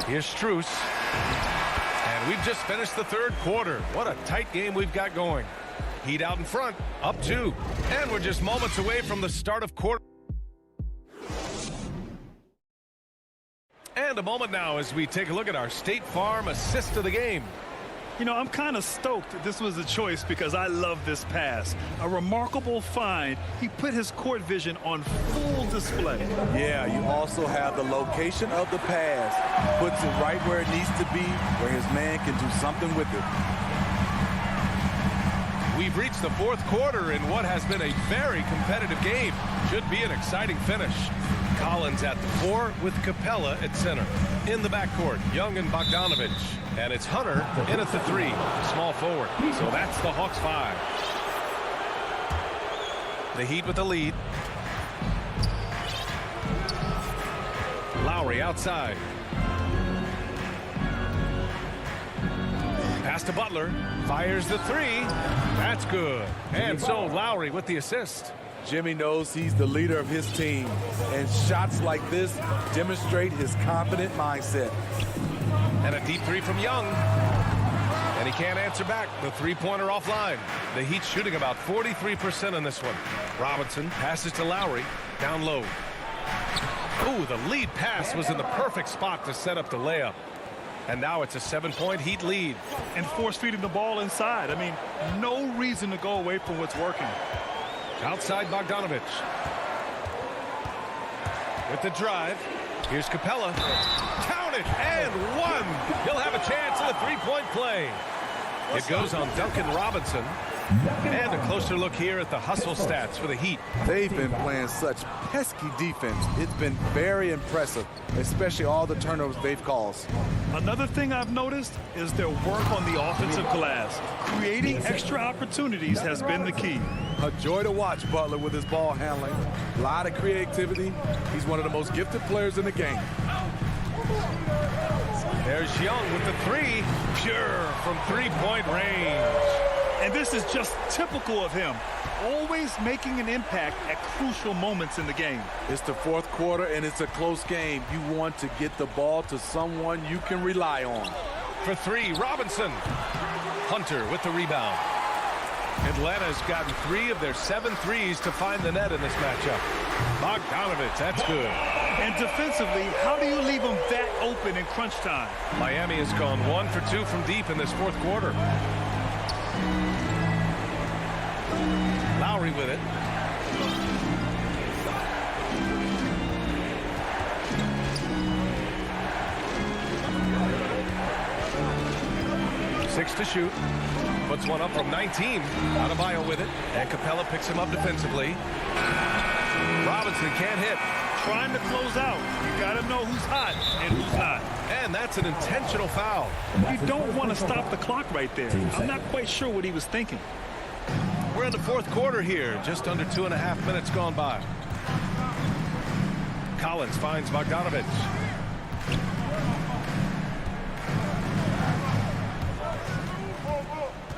Here's Strus. And we've just finished the third quarter. What a tight game we've got going. Heat out in front, up 2. And we're just moments away from the start of quarter. And a moment now as we take a look at our State Farm assist of the game. You know, I'm kind of stoked this was a choice because I love this pass. A remarkable find. He put his court vision on full display. Yeah, you also have the location of the pass. Puts it right where it needs to be, where his man can do something with it. We've reached the fourth quarter in what has been a very competitive game. Should be an exciting finish. Collins at the 4 with Capella at center. In the backcourt, Young and Bogdanovich. And it's Hunter in at the 3, small forward. So that's the Hawks 5. The Heat with the lead. Lowry outside. Pass to Butler. Fires the 3. That's good. And so Lowry with the assist. Jimmy knows he's the leader of his team, and shots like this demonstrate his confident mindset. And a deep 3 from Young. And he can't answer back. The three-pointer offline. The Heat shooting about 43% on this one. Robinson passes to Lowry. Down low. Ooh, the lead pass was in the perfect spot to set up the layup. And now it's a 7-point Heat lead. And force-feeding the ball inside. I mean, no reason to go away from what's working. Outside Bogdanovich. With the drive. Here's Capella. Count it, and 1. He'll have a chance at a 3-point play. It goes on Duncan Robinson. And a closer look here at the hustle stats for the Heat. They've been playing such pesky defense. It's been very impressive, especially all the turnovers they've caused. Another thing I've noticed is their work on the offensive glass. Creating extra opportunities has been the key. A joy to watch Butler with his ball handling. A lot of creativity. He's one of the most gifted players in the game. There's Young with the 3. Pure from 3-point range. And this is just typical of him. Always making an impact at crucial moments in the game. It's the fourth quarter, and it's a close game. You want to get the ball to someone you can rely on. For 3, Robinson. Hunter with the rebound. Atlanta's gotten 3 of their 7 threes to find the net in this matchup. Bogdanovich, that's good. And defensively, how do you leave them that open in crunch time? Miami has gone 1 for 2 from deep in this fourth quarter. Lowry with it. Six to shoot. Puts one up from 19. Adebayo with it. And Capella picks him up defensively. Robinson can't hit. Trying to close out. You got to know who's hot and who's not. And that's an intentional foul. You don't want to stop the clock right there. I'm not quite sure what he was thinking. We're in the fourth quarter here. Just under 2.5 minutes gone by. Collins finds Bogdanovich.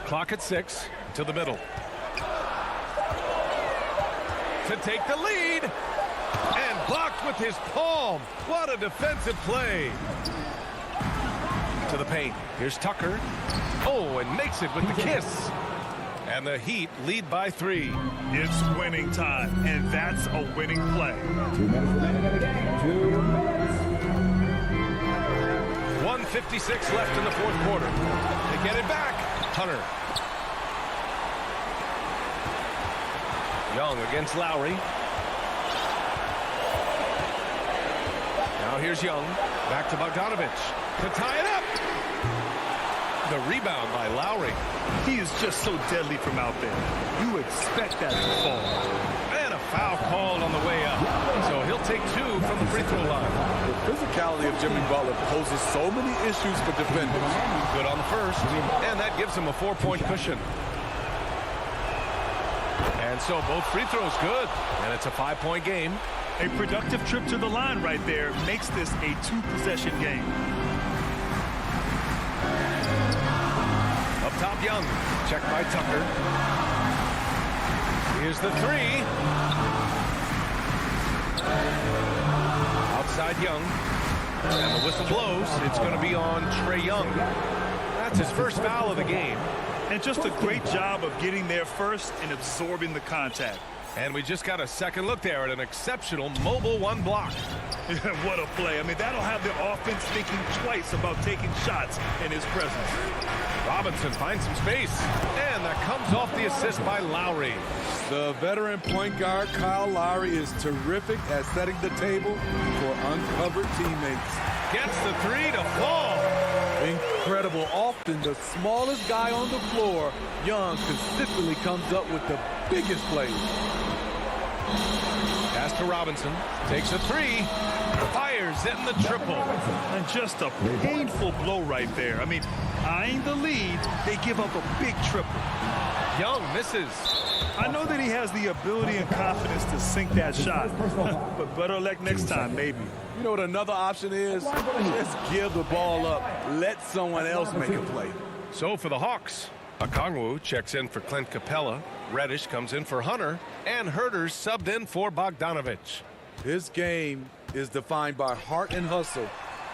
Clock at 6 to the middle. To take the lead. And blocked with his palm. What a defensive play. To the paint. Here's Tucker. Oh, and makes it with the kiss. And the Heat lead by 3. It's winning time, and that's a winning play. 2 minutes remaining in the game. 2 minutes. 1:56 left in the fourth quarter. They get it back. Hunter. Young against Lowry. Now here's Young. Back to Bogdanovich. To tie it up. The rebound by Lowry. He is just so deadly from out there. You expect that to fall. And a foul called on the way up. So he'll take 2 from the free throw line. The physicality of Jimmy Butler poses so many issues for defenders. Good on the first. And that gives him a 4-point cushion. And so both free throws good. And it's a 5-point game. A productive trip to the line right there makes this a 2-possession game. Up top, Young. Checked by Tucker. Here's the 3. Outside Young. And the whistle blows. It's going to be on Trae Young. That's his first foul of the game. And just a great job of getting there first and absorbing the contact. And we just got a second look there at an exceptional mobile one block. What a play. I mean, that'll have the offense thinking twice about taking shots in his presence. Robinson finds some space. And that comes off the assist by Lowry. The veteran point guard, Kyle Lowry, is terrific at setting the table for uncovered teammates. Gets the three to fall. Incredible. Often the smallest guy on the floor, Young consistently comes up with the biggest plays. Pass to Robinson. Takes a three. Fires in the triple. And just a painful blow right there. I mean, eyeing the lead, they give up a big triple. Young misses. I know that he has the ability and confidence to sink that shot, but better luck next time, maybe. You know what another option is? Just give the ball up. Let someone else make a play. So for the Hawks, Okongwu checks in for Clint Capella. Reddish comes in for Hunter. And Herter's subbed in for Bogdanovich. This game is defined by heart and hustle.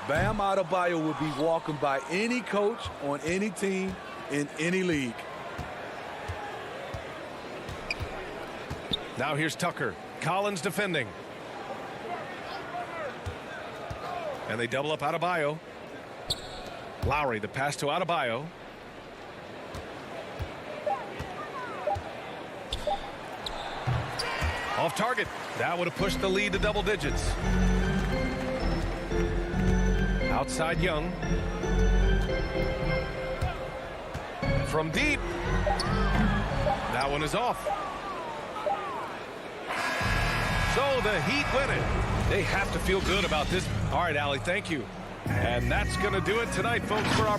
Bam Adebayo will be welcomed by any coach on any team in any league. Now here's Tucker. Collins defending. And they double up Adebayo. Lowry, the pass to Adebayo. Off target. That would have pushed the lead to double digits. Outside Young. From deep. That one is off. So the Heat win it. They have to feel good about this. All right, Allie, thank you. And that's going to do it tonight, folks, for our...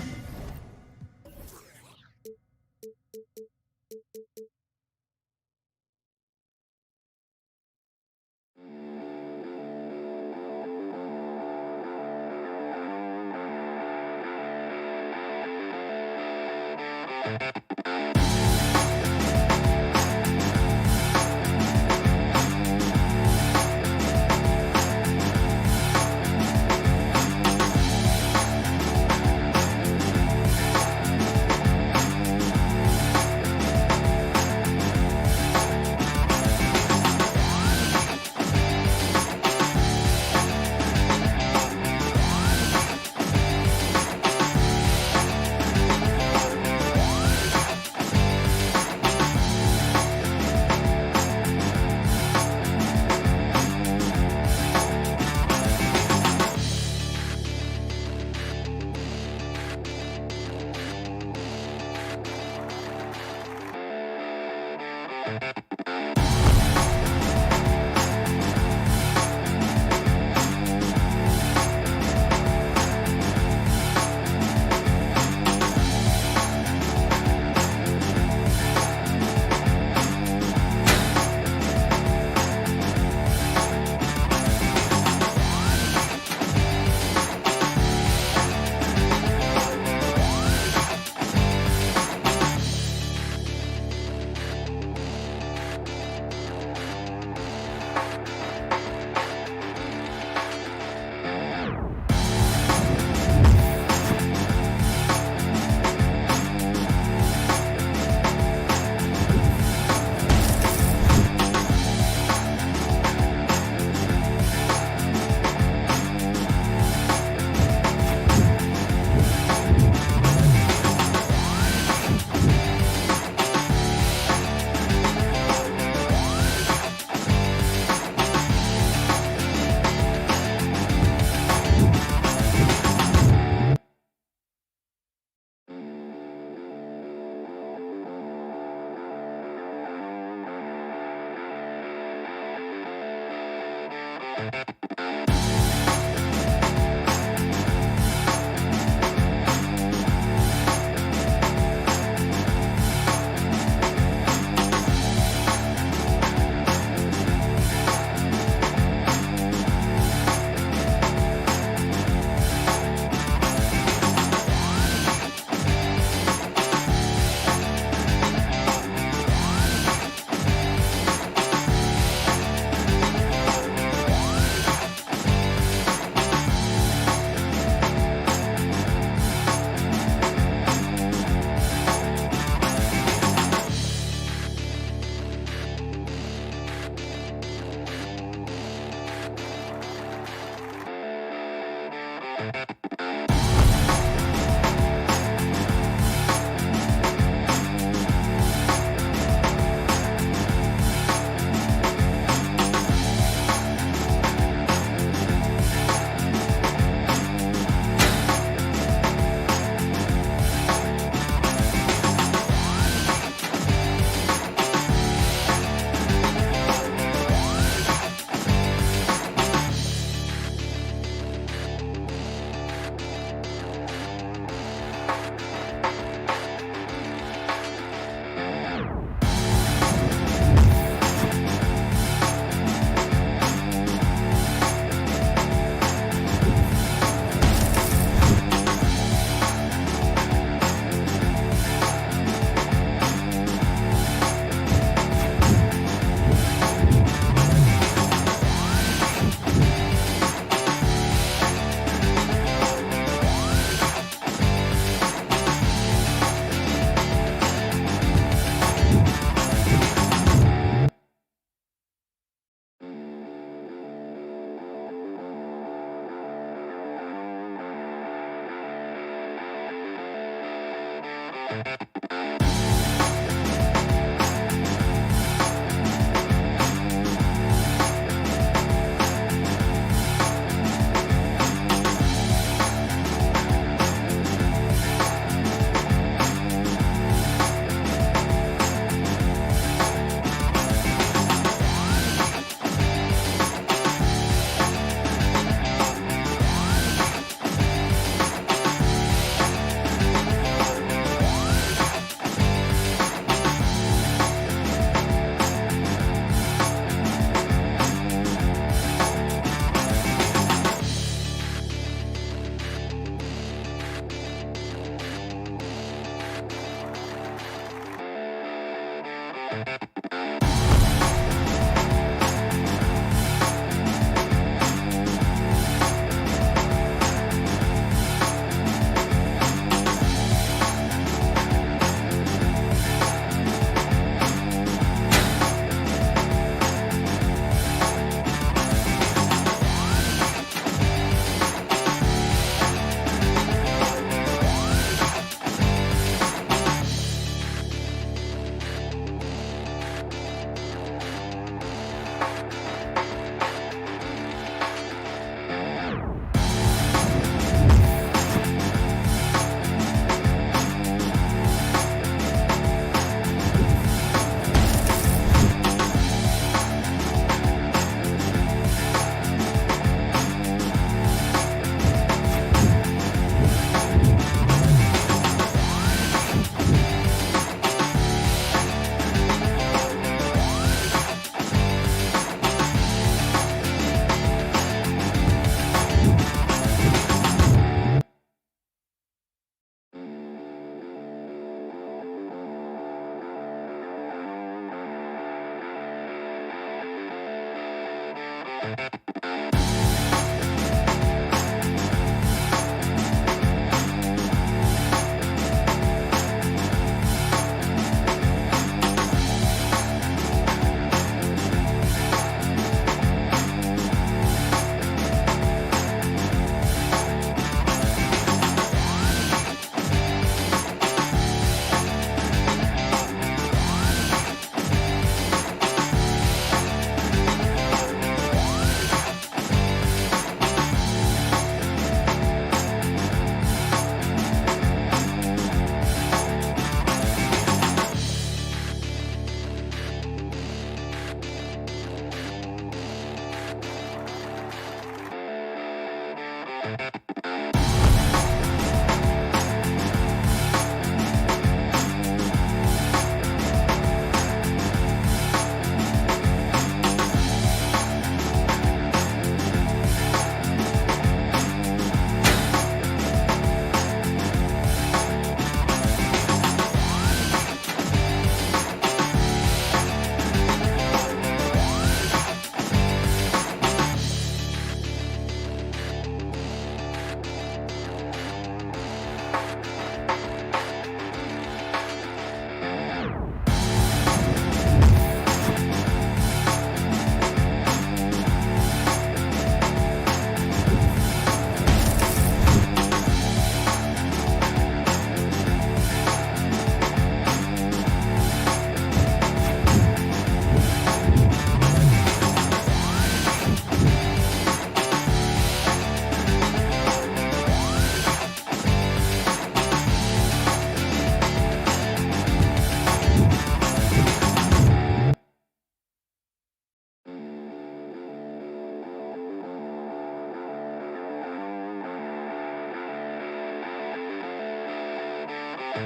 What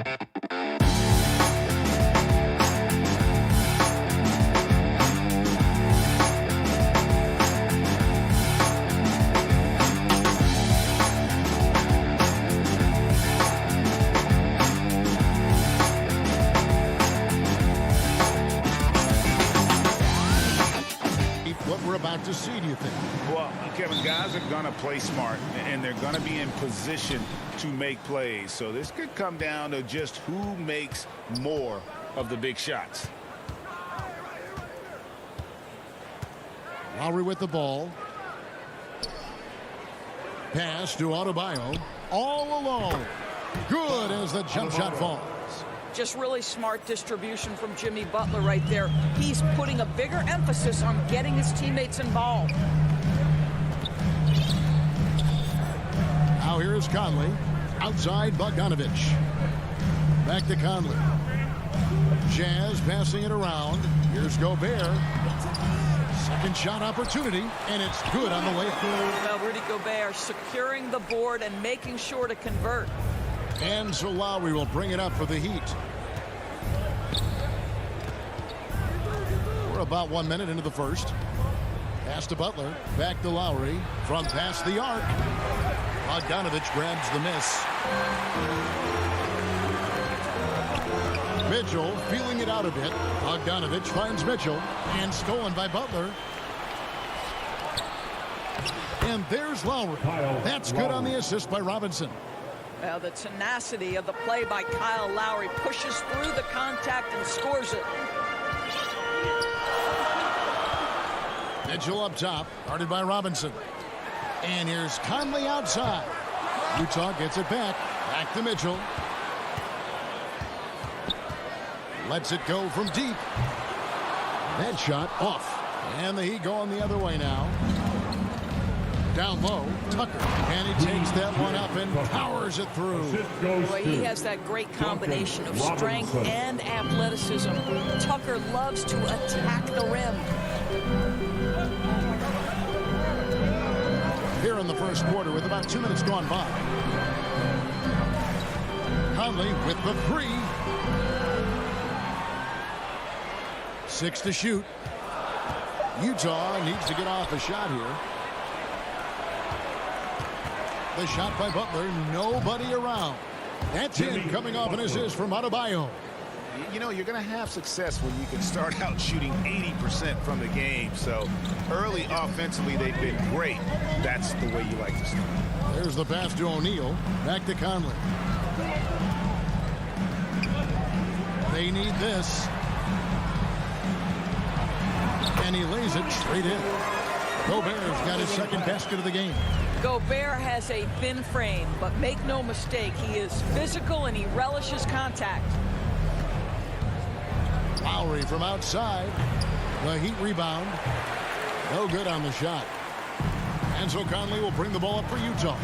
we're about to see, do you think? Well, Kevin, guys are going to play smart, and they're going to be in position to make plays. So this could come down to just who makes more of the big shots. Lowry with the ball. Pass to Adebayo. All alone. Good as the jump shot falls. Just really smart distribution from Jimmy Butler right there. He's putting a bigger emphasis on getting his teammates involved. Now here is Conley. Outside Bogdanovich. Back to Conley. Jazz passing it around. Here's Gobert. Second shot opportunity, and it's good on the layup. Well, Rudy Gobert securing the board and making sure to convert. And so Lowry will bring it up for the Heat. We're about 1 minute into the first. Pass to Butler. Back to Lowry. From past the arc. Bogdanovich grabs the miss. Mitchell feeling it out a bit. Bogdanovich finds Mitchell. And stolen by Butler. And there's Lowry. That's good on the assist by Robinson. Well, the tenacity of the play by Kyle Lowry pushes through the contact and scores it. Mitchell up top, guarded by Robinson. And here's Conley outside. Utah gets it back. Back to Mitchell. Lets it go from deep. That shot off. And the Heat going the other way now. Down low, Tucker, and he takes that one up and powers it through. Boy, he has that great combination of strength and athleticism. Tucker loves to attack the rim. Here in the first quarter with about 2 minutes gone by. Conley with the three. 6 to shoot. Utah needs to get off a shot here. The shot by Butler, nobody around. That's in, coming off an assist from Adebayo. You know, you're going to have success when you can start out shooting 80% from the game. So early offensively, they've been great. That's the way you like to start. There's the pass to O'Neal. Back to Conley. They need this. And he lays it straight in. Gobert's got his second basket of the game. Gobert has a thin frame, but make no mistake, he is physical and he relishes contact. Lowry from outside. The Heat rebound. No good on the shot. And so Conley will bring the ball up for Utah.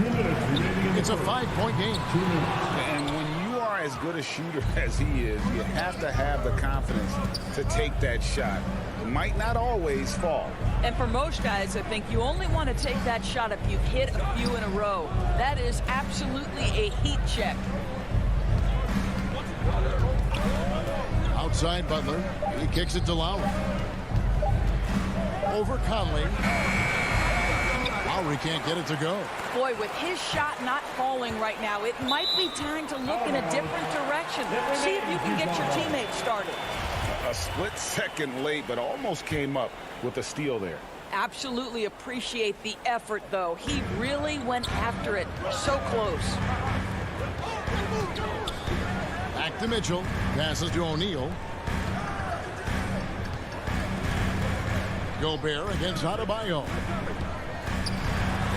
It's a 5-point game. And when you are as good a shooter as he is, you have to have the confidence to take that shot. It might not always fall. And for most guys, I think you only want to take that shot if you've hit a few in a row. That is absolutely a heat check. Outside Butler. He kicks it to Lowry. Over Conley. Lowry can't get it to go. Boy, with his shot not falling right now, it might be time to look in a different direction. See if you can get your teammates started. A split second late, but almost came up with a steal there. Absolutely appreciate the effort, though. He really went after it. So close. Back to Mitchell. Passes to O'Neal. Gobert against Adebayo.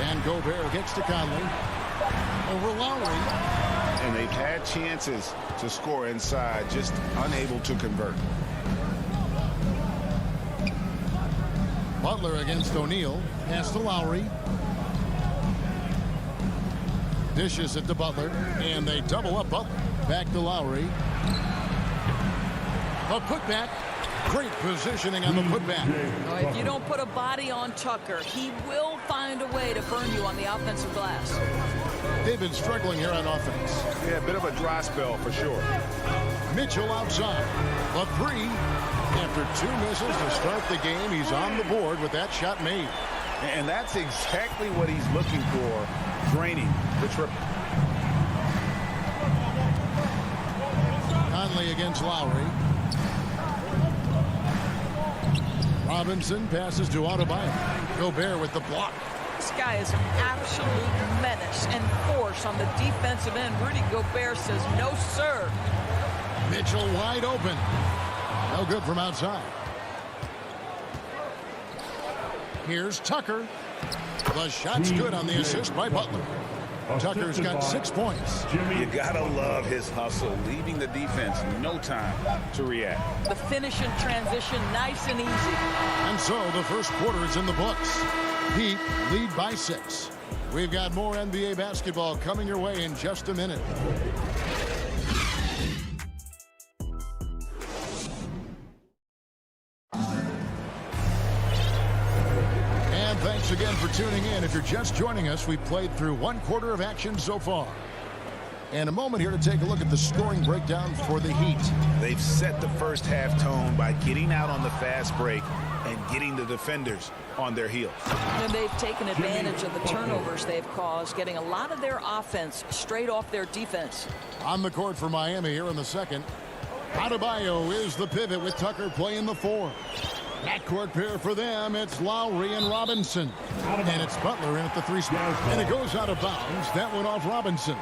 And Gobert gets to Conley. Over Lowry. And they've had chances to score inside, just unable to convert. Butler against O'Neal. Pass to Lowry. Dishes it to Butler. And they double up Butler. Back to Lowry. A putback. Great positioning on the putback. If you don't put a body on Tucker, he will find a way to burn you on the offensive glass. They've been struggling here on offense. Yeah, a bit of a dry spell for sure. Mitchell outside. The three. After 2 misses to start the game, he's on the board with that shot made. And that's exactly what he's looking for, draining the triple. Conley against Lowry. Robinson passes to Adebayo. Gobert with the block. This guy is an absolute menace and force on the defensive end. Rudy Gobert says, no, sir. Mitchell wide open. No good from outside. Here's Tucker. The shot's good on the assist by Butler. Tucker's got 6 points. You gotta love his hustle, leaving the defense no time to react. The finish in transition, nice and easy. And so the first quarter is in the books. Heat lead by 6. We've got more NBA basketball coming your way in just a minute. Thanks again for tuning in. If you're just joining us, we've played through 1 quarter of action so far. And a moment here to take a look at the scoring breakdown for the Heat. They've set the first half tone by getting out on the fast break and getting the defenders on their heels. And they've taken advantage of the turnovers they've caused, getting a lot of their offense straight off their defense. On the court for Miami here in the second. Adebayo is the pivot with Tucker playing the 4. Backcourt pair for them, it's Lowry and Robinson. And it's Butler in at the 3 spot. And it goes out of bounds. That went off Robinson.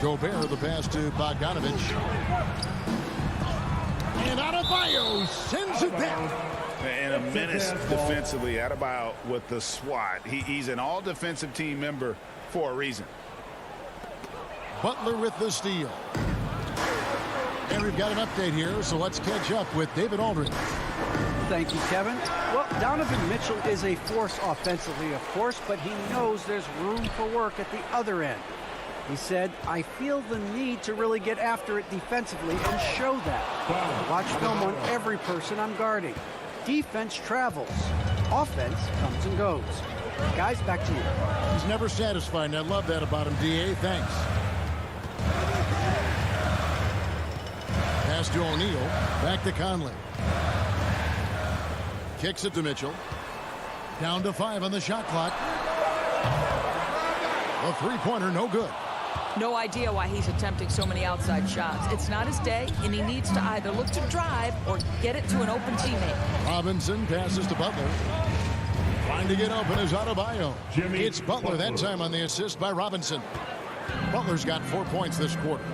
Gobert, the pass to Bogdanovich. And Adebayo sends it down. And a menace defensively. Adebayo with the swat. He's an all-defensive team member for a reason. Butler with the steal. And we've got an update here, so let's catch up with David Aldridge. Thank you, Kevin. Well, Donovan Mitchell is a force offensively, of course, but he knows there's room for work at the other end. He said, I feel the need to really get after it defensively and show that. Watch film on every person I'm guarding. Defense travels. Offense comes and goes. Guys, back to you. He's never satisfied, and I love that about him, D.A. Thanks. Pass to O'Neal. Back to Conley. Kicks it to Mitchell. Down to 5 on the shot clock. The three-pointer, no good. No idea why he's attempting so many outside shots. It's not his day, and he needs to either look to drive or get it to an open teammate. Robinson passes to Butler. Trying to get open is Adebayo. It's Butler that time on the assist by Robinson. Butler's got 4 points this quarter.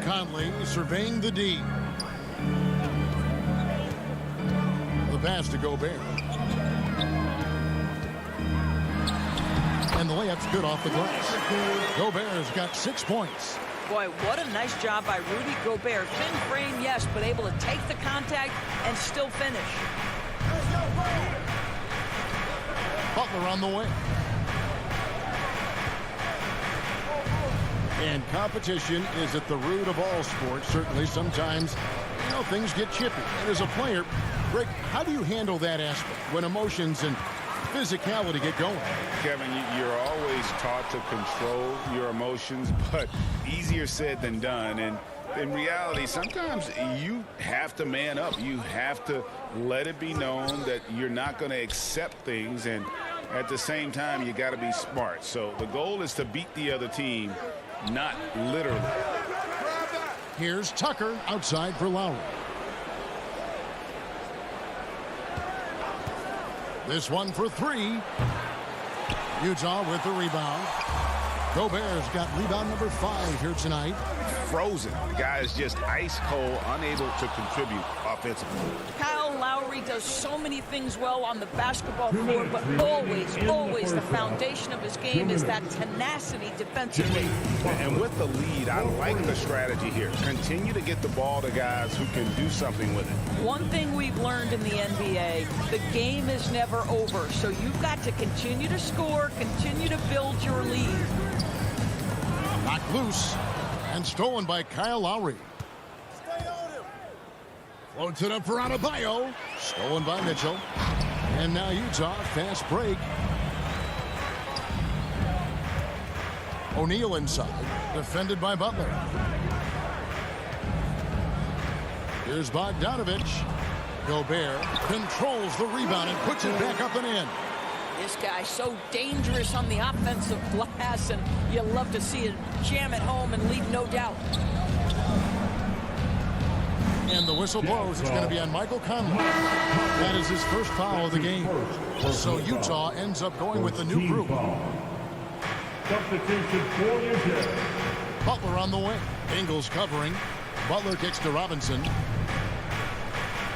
Conley surveying the D. The pass to Gobert. And the layup's good off the glass. Gobert's got 6 points. Boy, what a nice job by Rudy Gobert. Thin frame, yes, but able to take the contact and still finish. Butler on the way. And competition is at the root of all sports. Certainly sometimes, things get chippy. And as a player, Rick, how do you handle that aspect when emotions and physicality get going? Kevin, you're always taught to control your emotions, but easier said than done. And in reality, sometimes you have to man up. You have to let it be known that you're not going to accept things. And at the same time, you got to be smart. So the goal is to beat the other team, not literally. Here's Tucker outside for Lowry. This one for 3. Utah with the rebound. Gobert's got rebound number 5 here tonight. Frozen. The guy is just ice cold, unable to contribute offensively. Kyle Lowry does so many things well on the basketball court, but always the foundation of his game is that tenacity defensively. And with the lead, I like the strategy here. Continue to get the ball to guys who can do something with it. One thing we've learned in the NBA, the game is never over, so you've got to continue to score, continue to build your lead. Knocked loose and stolen by Kyle Lowry. Floats it up for Adebayo. Stolen by Mitchell. And now Utah, fast break. O'Neal inside, defended by Butler. Here's Bogdanovich. Gobert controls the rebound and puts it back up and in. This guy's so dangerous on the offensive glass, and you love to see it jam it home and leave no doubt. And the whistle blows. It's going to be on Michael Conley. That is his first foul of the game. So Utah ends up going with the new group. Substitution for Utah. Butler on the wing. Ingles covering. Butler kicks to Robinson.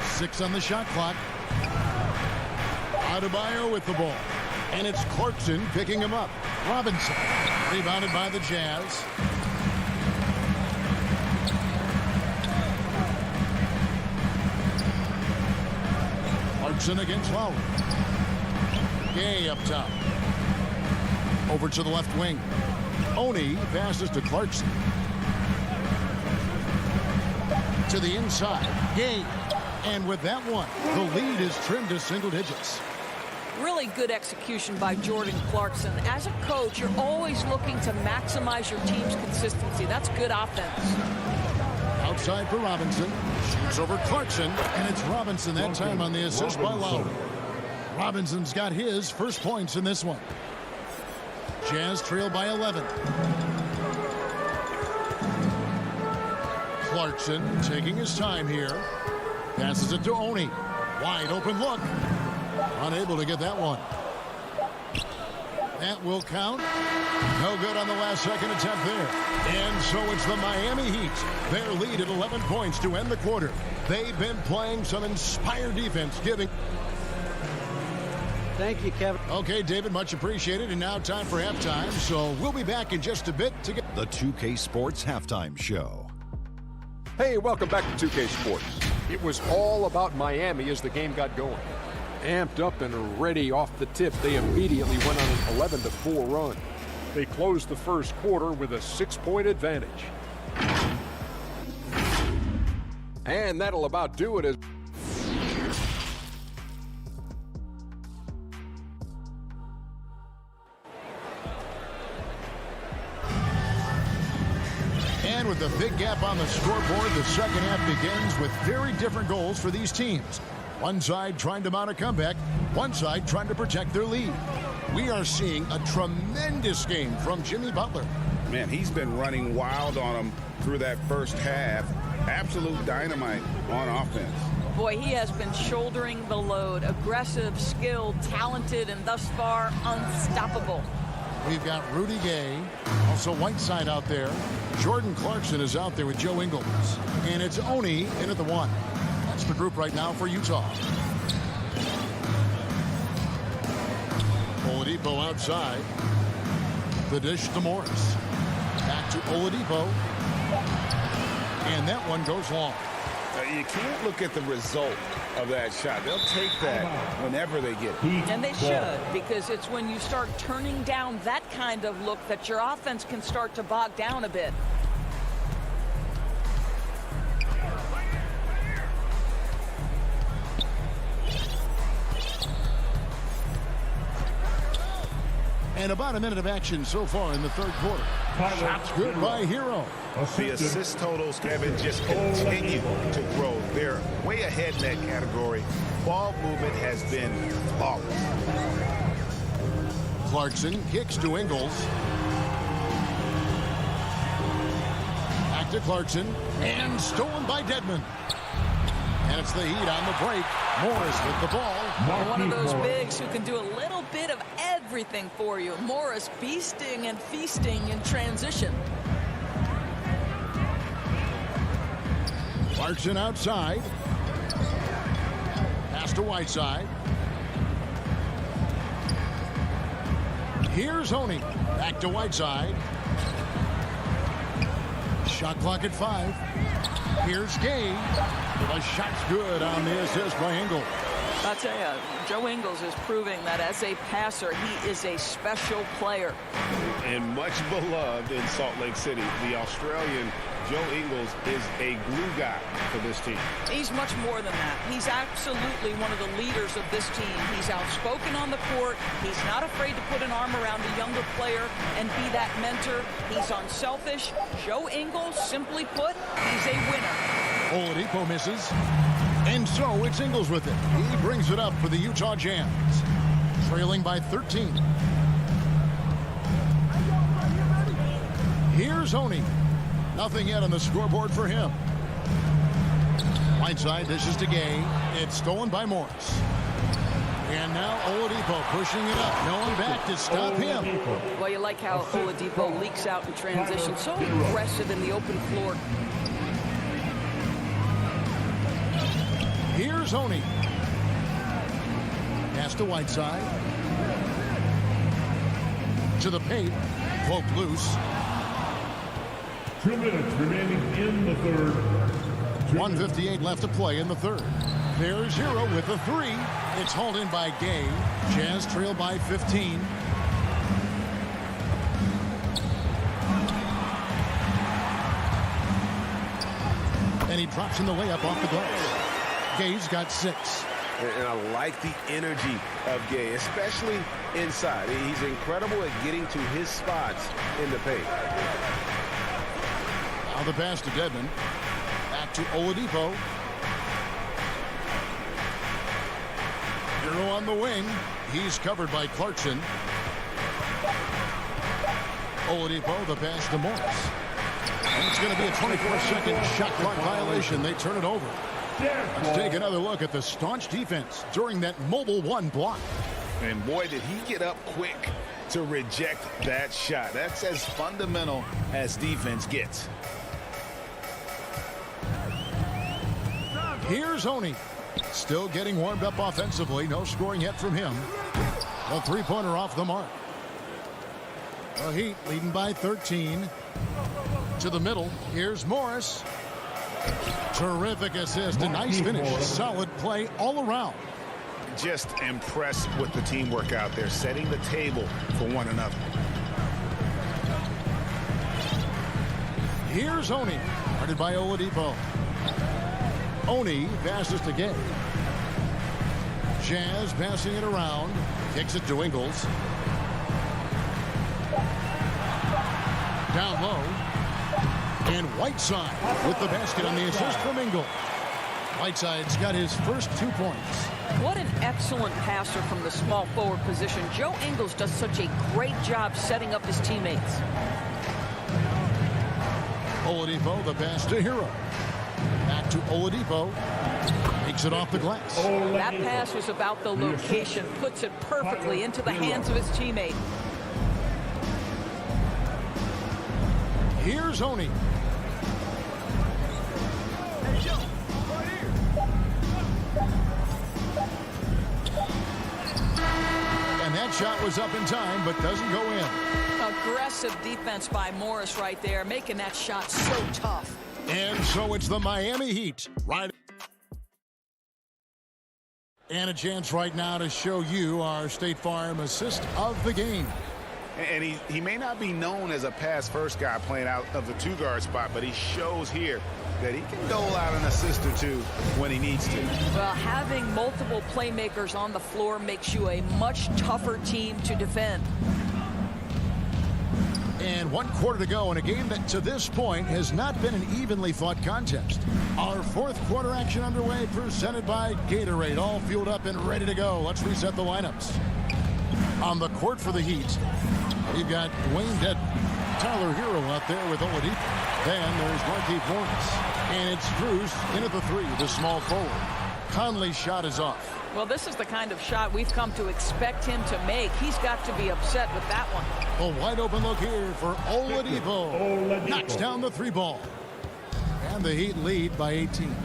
6 on the shot clock. Adebayo with the ball. And it's Clarkson picking him up. Robinson rebounded by the Jazz. Clarkson against Lowry. Gay up top. Over to the left wing. Oni passes to Clarkson. To the inside. Gay. And with that one, the lead is trimmed to single digits. Really good execution by Jordan Clarkson. As a coach, you're always looking to maximize your team's consistency. That's good offense. Outside for Robinson. Shoots over Clarkson. And it's Robinson that time on the assist by Lowry. Robinson's got his first points in this one. Jazz trail by 11. Clarkson taking his time here. Passes it to Oni. Wide open look. Unable to get that one. That will count. No good on the last second attempt there. And so it's the Miami Heat. Their lead at 11 points to end the quarter. They've been playing some inspired defense, giving. Thank you, Kevin. Okay, David, much appreciated. And now time for halftime. So we'll be back in just a bit to get the 2K Sports Halftime Show. Hey, welcome back to 2K Sports. It was all about Miami as the game got going. Amped up and ready off the tip, they immediately went on an 11-4 run. They closed the first quarter with a 6-point advantage. And that'll about do it. And with the big gap on the scoreboard, the second half begins with very different goals for these teams. One side trying to mount a comeback, one side trying to protect their lead. We are seeing a tremendous game from Jimmy Butler. Man, he's been running wild on them through that first half. Absolute dynamite on offense. Boy, he has been shouldering the load. Aggressive, skilled, talented, and thus far unstoppable. We've got Rudy Gay, also Whiteside out there. Jordan Clarkson is out there with Joe Ingles. And it's Oni in at the 1. That's the group right now for Utah. Oladipo outside. The dish to Morris. Back to Oladipo. And that one goes long. You can't look at the result of that shot. They'll take that whenever they get it. And they should, because it's when you start turning down that kind of look that your offense can start to bog down a bit. And about a minute of action so far in the third quarter. Shots good by Hero. The assist totals, Kevin, just continue to grow. They're way ahead in that category. Ball movement has been flawless. Clarkson kicks to Ingles. Back to Clarkson. And stolen by Dedmon. And it's the Heat on the break. Morris with the ball. One of those bigs who can do a little bit of everything for you. Morris beasting and feasting in transition. Clarkson outside. Pass to Whiteside. Here's Oni. Back to Whiteside. Shot clock at 5. Here's Gay. The shot's good on the assist by Ingles. I'll tell you, Joe Ingles is proving that as a passer, he is a special player. And much beloved in Salt Lake City. The Australian Joe Ingles is a glue guy for this team. He's much more than that. He's absolutely one of the leaders of this team. He's outspoken on the court. He's not afraid to put an arm around a younger player and be that mentor. He's unselfish. Joe Ingles, simply put, he's a winner. Oladipo misses. And so it's Ingles with it. He brings it up for the Utah Jazz. Trailing by 13. Here's Oni. Nothing yet on the scoreboard for him. Right side, this is to Gay. It's stolen by Morris. And now Oladipo pushing it up. No one back to stop him. Well, you like how Oladipo leaks out in transition. So aggressive in the open floor. Here's Oni. Pass to Whiteside. To the paint. Poked loose. 2 minutes remaining in the third. 1:58 left to play in the third. There's Hero with a three. It's hauled in by Gay. Jazz trail by 15. And he drops in the layup off the glass. Gay's got 6. And I like the energy of Gay, especially inside. He's incredible at getting to his spots in the paint. Now the pass to Dedmon. Back to Oladipo. Hero on the wing. He's covered by Clarkson. Oladipo, the pass to Morris. And it's going to be a 24-second shot clock violation. They turn it over. Let's take another look at the staunch defense during that mobile 1 block. And boy, did he get up quick to reject that shot. That's as fundamental as defense gets. Here's Oni. Still getting warmed up offensively. No scoring yet from him. A three-pointer off the mark. The Heat leading by 13. To the middle. Here's Morris. Terrific assist. A nice finish. Solid play all around. Just impressed with the teamwork out there, setting the table for one another. Here's Oni. Guarded by Oladipo. Oni passes to Gay. Jazz passing it around. Kicks it to Ingles. Down low. And Whiteside with the basket on the assist from Ingles. Whiteside's got his first 2 points. What an excellent passer from the small forward position. Joe Ingles does such a great job setting up his teammates. Oladipo, the pass to Hero. Back to Oladipo. Takes it off the glass. That pass was about the location. Puts it perfectly into the hands of his teammate. Here's Oni. And that shot was up in time, but doesn't go in. Aggressive defense by Morris right there, making that shot so tough. And so it's the Miami Heat. Right. And a chance right now to show you our State Farm assist of the game. And he may not be known as a pass-first guy playing out of the two-guard spot, but he shows here that he can dole out an assist or two when he needs to. Well, having multiple playmakers on the floor makes you a much tougher team to defend. And 1 quarter to go in a game that to this point has not been an evenly fought contest. Our 4th quarter action underway, presented by Gatorade. All fueled up and ready to go. Let's reset the lineups. On the court for the Heat, we've got Dwayne Dedmon, Tyler Hero out there with Oladipo. Then there's Markieff Morris. And it's Strus in at the 3, the small forward. Conley's shot is off. Well, this is the kind of shot we've come to expect him to make. He's got to be upset with that one. A wide open look here for Oladipo. Knocks down the 3 ball. And the Heat lead by 18.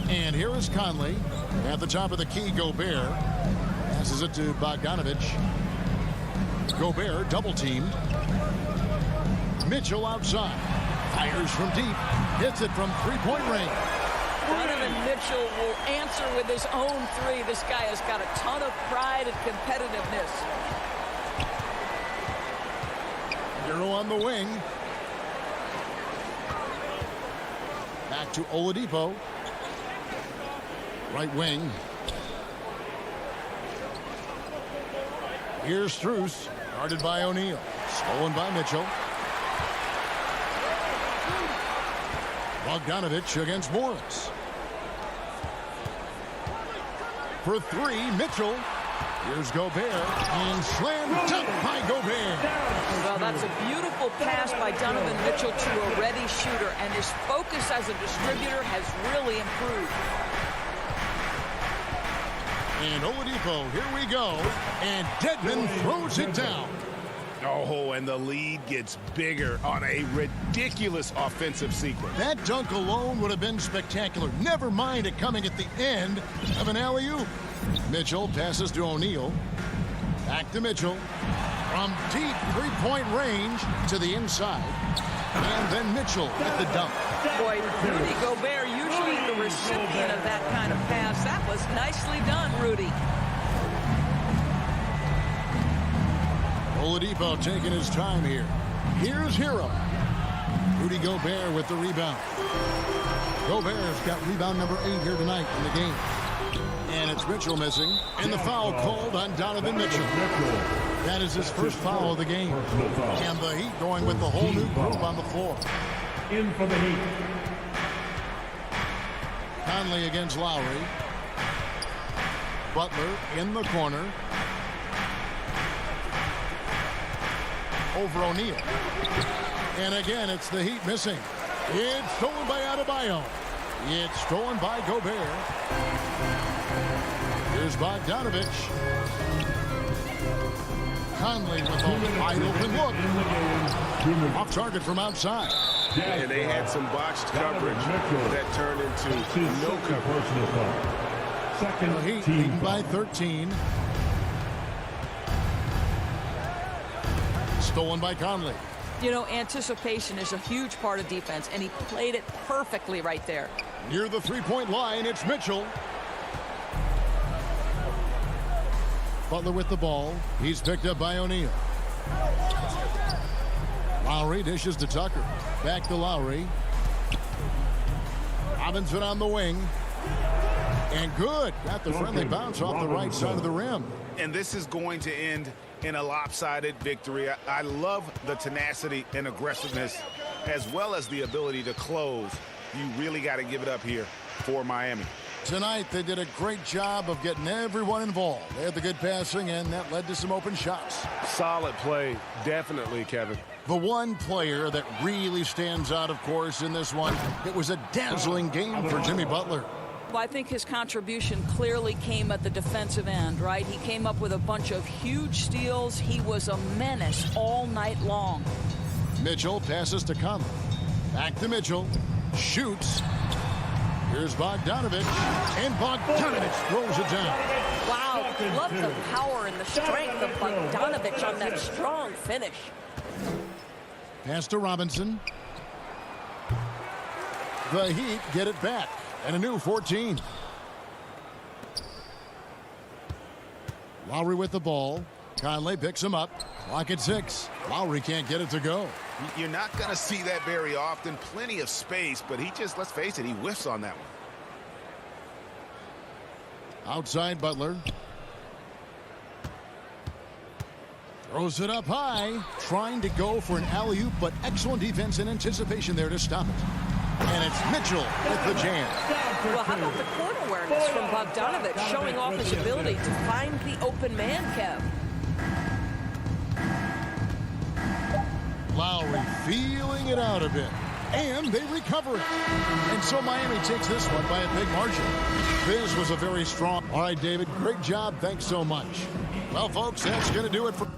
And here is Conley. At the top of the key, Gobert. Passes it to Bogdanovich. Gobert double teamed. Mitchell outside. Fires from deep. Hits it from 3-point range. Donovan Mitchell will answer with his own 3. This guy has got a ton of pride and competitiveness. Hero on the wing. Back to Oladipo. Right wing. Here's Strus, guarded by O'Neal. Stolen by Mitchell. Bogdanovich against Morris. For three, Mitchell. Here's Gobert, and slam dunk by Gobert. Well, that's a beautiful pass by Donovan Mitchell to a ready shooter, and his focus as a distributor has really improved. And Oladipo, here we go, and Dedmon throws it down. Oh, and the lead gets bigger on a ridiculous offensive sequence. That dunk alone would have been spectacular. Never mind it coming at the end of an alley-oop. Mitchell passes to O'Neal. Back to Mitchell. From deep three-point range to the inside. And then Mitchell with the dunk. Boy, Rudy Gobert, usually the recipient of that kind of pass. That was nicely done, Rudy. Oladipo taking his time here. Here's Hero. Rudy Gobert with the rebound. Gobert's got rebound number 8 here tonight in the game. And it's Mitchell missing. And the foul called on Donovan Mitchell. That is his first foul of the game. And the Heat going with the whole new group on the floor. In for the Heat. Conley against Lowry. Butler in the corner. Over O'Neal. And again, it's the Heat missing. It's stolen by Adebayo. It's stolen by Gobert. Here's Bogdanovich. Conley with a wide open look. Off target from outside. And they had some botched coverage that turned into no coverage. The Heat leading by 13. Stolen by Conley. You know, anticipation is a huge part of defense, and he played it perfectly right there. Near the three-point line, it's Mitchell. Butler with the ball. He's picked up by O'Neal. Lowry dishes to Tucker. Back to Lowry. Robinson on the wing. And good. Got the friendly bounce off the right side of the rim. And this is going to end in a lopsided victory. I love the tenacity and aggressiveness as well as the ability to close. You really got to give it up here for Miami. Tonight, they did a great job of getting everyone involved. They had the good passing, and that led to some open shots. Solid play, definitely, Kevin. The one player that really stands out, of course, in this one, it was a dazzling game for Jimmy Butler. Well, I think his contribution clearly came at the defensive end, right? He came up with a bunch of huge steals. He was a menace all night long. Mitchell passes to Conley. Back to Mitchell. Shoots. Here's Bogdanovich. And Bogdanovich throws it down. Wow, love the power and the strength of Bogdanovich on that strong finish. Pass to Robinson. The Heat get it back. And a new 14. Lowry with the ball. Conley picks him up. Clock at 6. Lowry can't get it to go. You're not going to see that very often. Plenty of space, but he just, let's face it, he whiffs on that one. Outside Butler. Throws it up high. Trying to go for an alley-oop, but excellent defense and anticipation there to stop it. And it's Mitchell with the jam. Well, how about the court awareness from Bogdanovich showing off his ability to find the open man, Kev? Lowry feeling it out a bit. And they recover it. And so Miami takes this one by a big margin. This was a very strong. All right, David, great job. Thanks so much. Well, folks, that's going to do it for...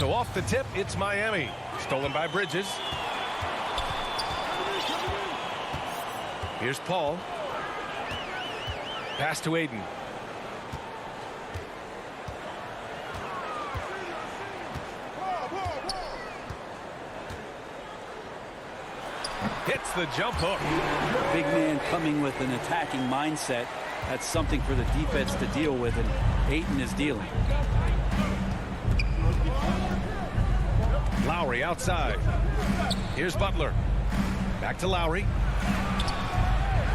So off the tip, it's Miami. Stolen by Bridges. Here's Paul. Pass to Aiden. Hits the jump hook. Big man coming with an attacking mindset. That's something for the defense to deal with, and Ayton is dealing. Lowry outside. Here's Butler. Back to Lowry.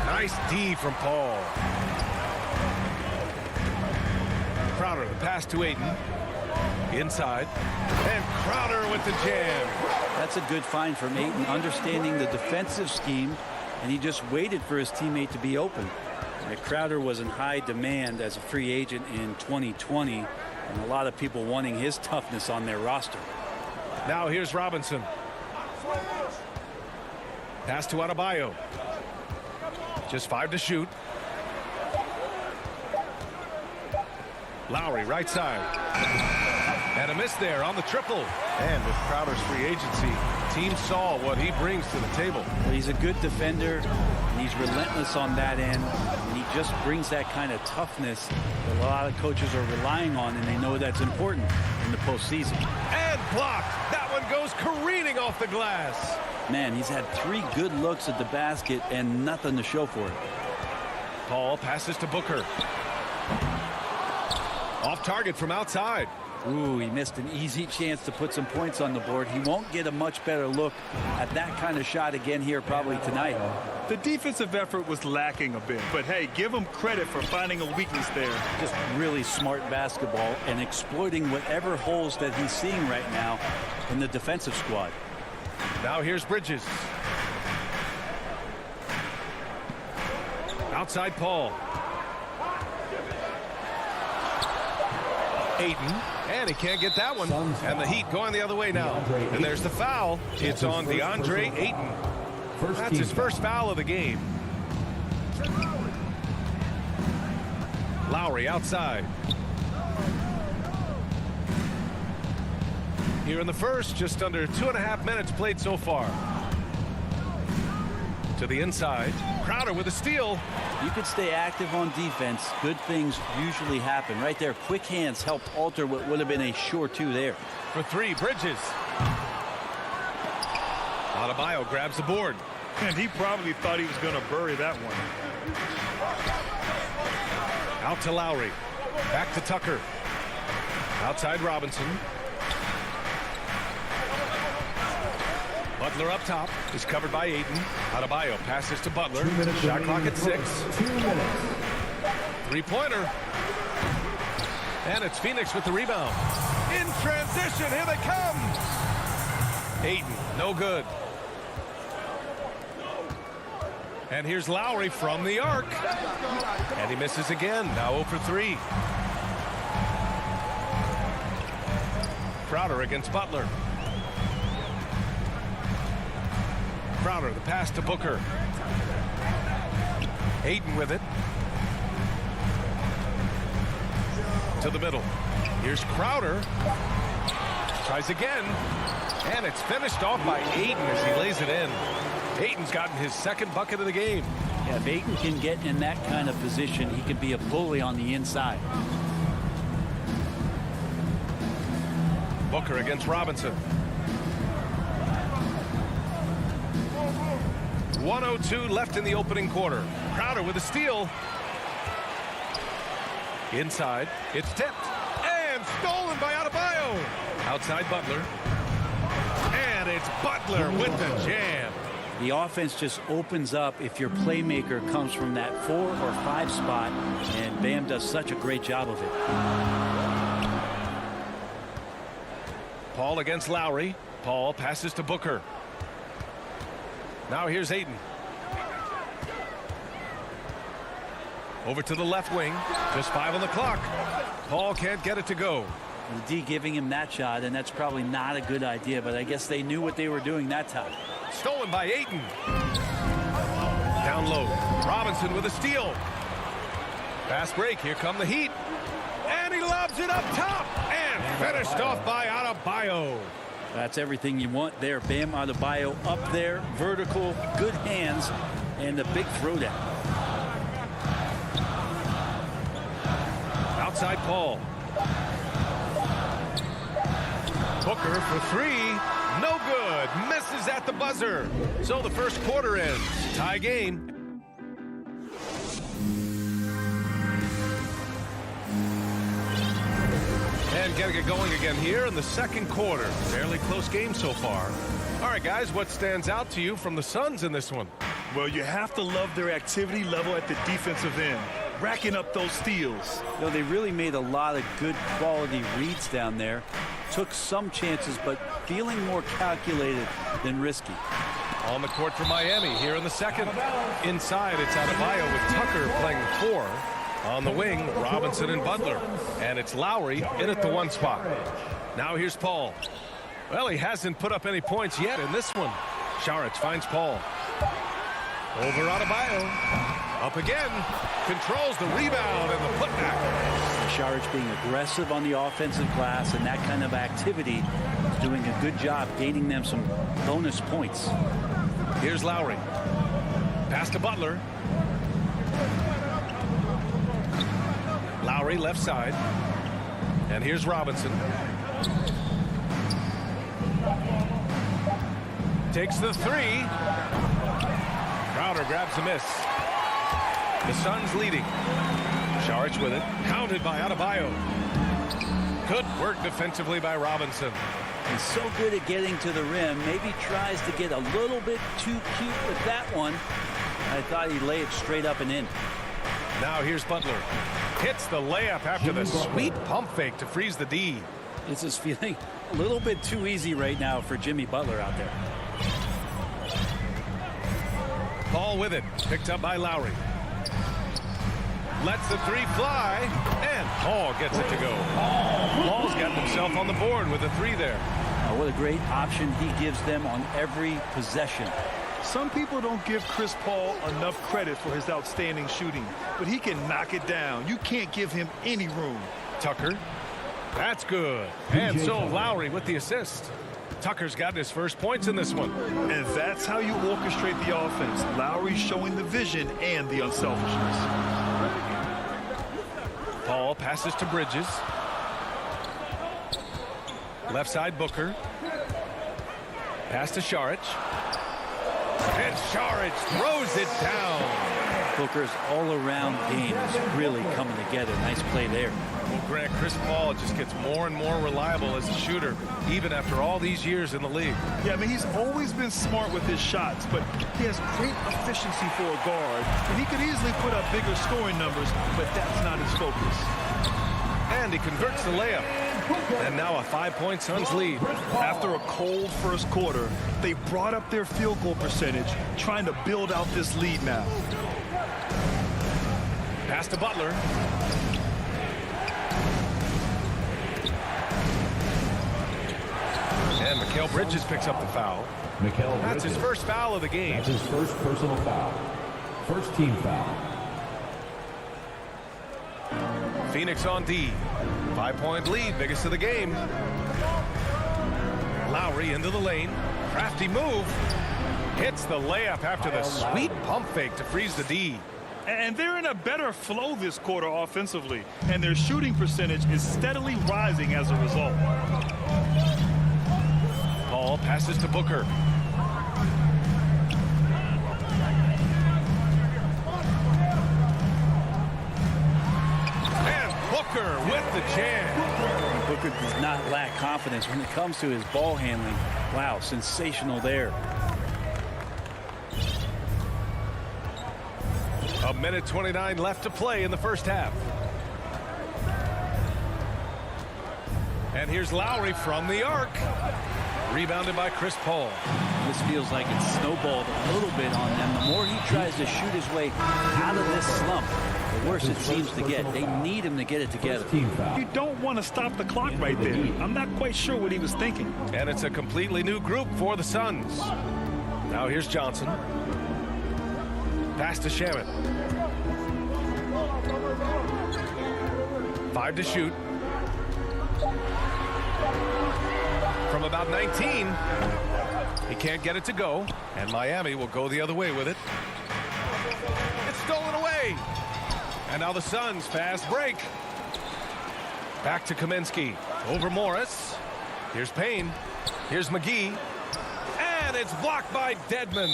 Nice D from Paul. Crowder, the pass to Aiden. Inside. And Crowder with the jam. That's a good find from Ayton, understanding the defensive scheme, and he just waited for his teammate to be open. Crowder was in high demand as a free agent in 2020, and a lot of people wanting his toughness on their roster. Now here's Robinson. Pass to Adebayo. Just 5 to shoot. Lowry right side. And a miss there on the triple. And with Crowder's free agency, team saw what he brings to the table. Well, he's a good defender, and he's relentless on that end. And he just brings that kind of toughness that a lot of coaches are relying on, and they know that's important in the postseason. And blocked. That one goes careening off the glass. Man, he's had 3 good looks at the basket and nothing to show for it. Paul passes to Booker. Off target from outside. Ooh, he missed an easy chance to put some points on the board. He won't get a much better look at that kind of shot again here probably tonight. The defensive effort was lacking a bit, but hey, give him credit for finding a weakness there. Just really smart basketball and exploiting whatever holes that he's seeing right now in the defensive squad. Now here's Bridges. Outside Paul. Ayton. And he can't get that one. And the Heat going the other way now. And there's the foul. It's on DeAndre Ayton. That's his first foul of the game. Lowry outside. Here in the first, just under 2.5 minutes played so far. To the inside. Crowder with a steal. You could stay active on defense. Good things usually happen. Right there, quick hands help alter what would have been a sure 2 there. For 3, Bridges. Adebayo grabs the board. And he probably thought he was going to bury that one. Out to Lowry. Back to Tucker. Outside Robinson. Butler up top is covered by Ayton. Adebayo passes to Butler. Shot clock at 6. 2 minutes. 3-pointer. And it's Phoenix with the rebound. In transition, here they come. Ayton, no good. And here's Lowry from the arc. And he misses again. Now 0 for 3. Crowder against Butler. Crowder, the pass to Booker. Ayton with it. To the middle. Here's Crowder. Tries again. And it's finished off by Ayton as he lays it in. Ayton's gotten his second bucket of the game. Yeah, if Ayton can get in that kind of position, he can be a bully on the inside. Booker against Robinson. 1:02 left in the opening quarter. Crowder with a steal. Inside, it's tipped and stolen by Adebayo. Outside Butler. And it's Butler with the jam. The offense just opens up if your playmaker comes from that 4 or 5 spot, and Bam does such a great job of it. Paul against Lowry. Paul passes to Booker. Now here's Ayton. Over to the left wing. Just 5 on the clock. Paul can't get it to go. The D giving him that shot, and that's probably not a good idea, but I guess they knew what they were doing that time. Stolen by Ayton. Down low. Robinson with a steal. Fast break. Here come the Heat. And he lobs it up top. And finished off by Adebayo. That's everything you want there. Bam Adebayo up there. Vertical. Good hands. And the big throwdown. Outside Paul. Booker for 3. No good. Misses at the buzzer. So the first quarter ends. Tie game. And getting it going again here in the second quarter. Fairly close game so far. All right, guys, what stands out to you from the Suns in this one? Well, you have to love their activity level at the defensive end. Racking up those steals. You know, they really made a lot of good quality reads down there. Took some chances, but feeling more calculated than risky. On the court for Miami here in the second. Inside, it's Adebayo with Tucker playing 4. On the wing, Robinson and Butler. And it's Lowry in at the 1 spot. Now here's Paul. Well, he hasn't put up any points yet in this one. Saric finds Paul. Over Adebayo. Up again. Controls the rebound and the putback. Saric being aggressive on the offensive glass, and that kind of activity is doing a good job gaining them some bonus points. Here's Lowry. Pass to Butler. Lowry left side. And here's Robinson. Takes the 3. Crowder grabs the miss. The Suns leading. Saric with it. Counted by Adebayo. Good work defensively by Robinson. He's so good at getting to the rim. Maybe tries to get a little bit too cute with that one. I thought he'd lay it straight up and in. Now here's Butler. Hits the layup after the sweet pump fake to freeze the D. This is feeling a little bit too easy right now for Jimmy Butler out there. Paul with it. Picked up by Lowry. Lets the 3 fly. And Paul gets it to go. Paul's got himself on the board with a 3 there. What a great option he gives them on every possession. Some people don't give Chris Paul enough credit for his outstanding shooting, but he can knock it down. You can't give him any room. Tucker. That's good. And so Lowry with the assist. Tucker's gotten his first points in this one. And that's how you orchestrate the offense. Lowry showing the vision and the unselfishness. Paul passes to Bridges. Left side Booker. Pass to Saric. And Saric throws it down. Booker's all-around game is really coming together. Nice play there. Well, Grant, Chris Paul just gets more and more reliable as a shooter, even after all these years in the league. Yeah, I mean, he's always been smart with his shots, but he has great efficiency for a guard. And he could easily put up bigger scoring numbers, but that's not his focus. And he converts the layup. And now a 5-point Suns lead. After a cold first quarter, they brought up their field goal percentage, trying to build out this lead now. Pass to Butler. And Mikal Bridges picks up the foul. That's his first foul of the game. That's his first personal foul. First team foul. Phoenix on D. 5-point lead, biggest of the game. Lowry into the lane. Crafty move. Hits the layup after the sweet pump fake to freeze the D. And they're in a better flow this quarter offensively, and their shooting percentage is steadily rising as a result. Paul passes to Booker. And Booker with the jam. Booker does not lack confidence when it comes to his ball handling. Wow, sensational there. A minute 29 left to play in the first half. And here's Lowry from the arc. Rebounded by Chris Paul. This feels like it's snowballed a little bit on them. The more he tries to shoot his way out of this slump, the worse it seems to get. They need him to get it together. You don't want to stop the clock right there. I'm not quite sure what he was thinking. And it's a completely new group for the Suns. Now here's Johnson. Pass to Shamet. 5 to shoot. From about 19. He can't get it to go. And Miami will go the other way with it. It's stolen away. And now the Suns fast break. Back to Kaminsky. Over Morris. Here's Payne. Here's McGee. And it's blocked by Dedmon.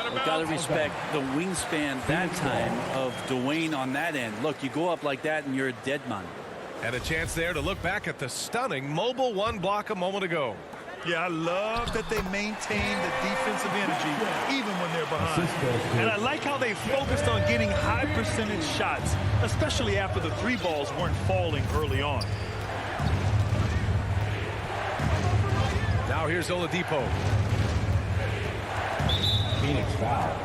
You've got to respect the wingspan that time of Dwayne on that end. Look, you go up like that and you're a dead man. And a chance there to look back at the stunning mobile one block a moment ago. Yeah, I love that they maintain the defensive energy even when they're behind. And I like how they focused on getting high percentage shots, especially after the three balls weren't falling early on. Now here's Oladipo. Phoenix foul.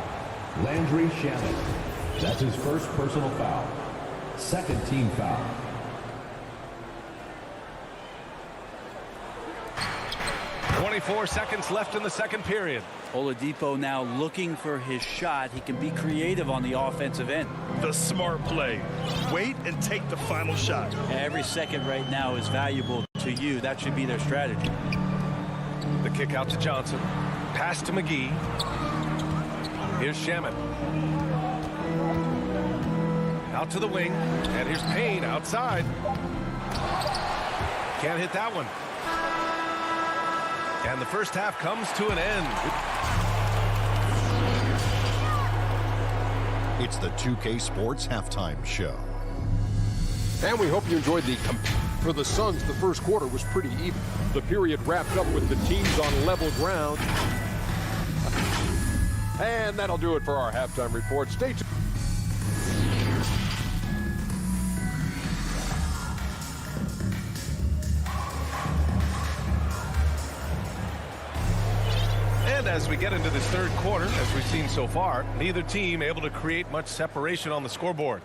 Landry Shamet. That's his first personal foul. Second team foul. .24 seconds left in the second period. Oladipo now looking for his shot. He can be creative on the offensive end. The smart play. Wait and take the final shot. Every second right now is valuable to you. That should be their strategy. The kick out to Johnson. Pass to McGee. Here's Shamet. Out to the wing. And here's Payne outside. Can't hit that one. And the first half comes to an end. It's the 2K Sports Halftime Show. And we hope you enjoyed for the Suns, the first quarter was pretty even. The period wrapped up with the teams on level ground. And that'll do it for our halftime report. Stay tuned. And as we get into this third quarter, as we've seen so far, neither team able to create much separation on the scoreboard.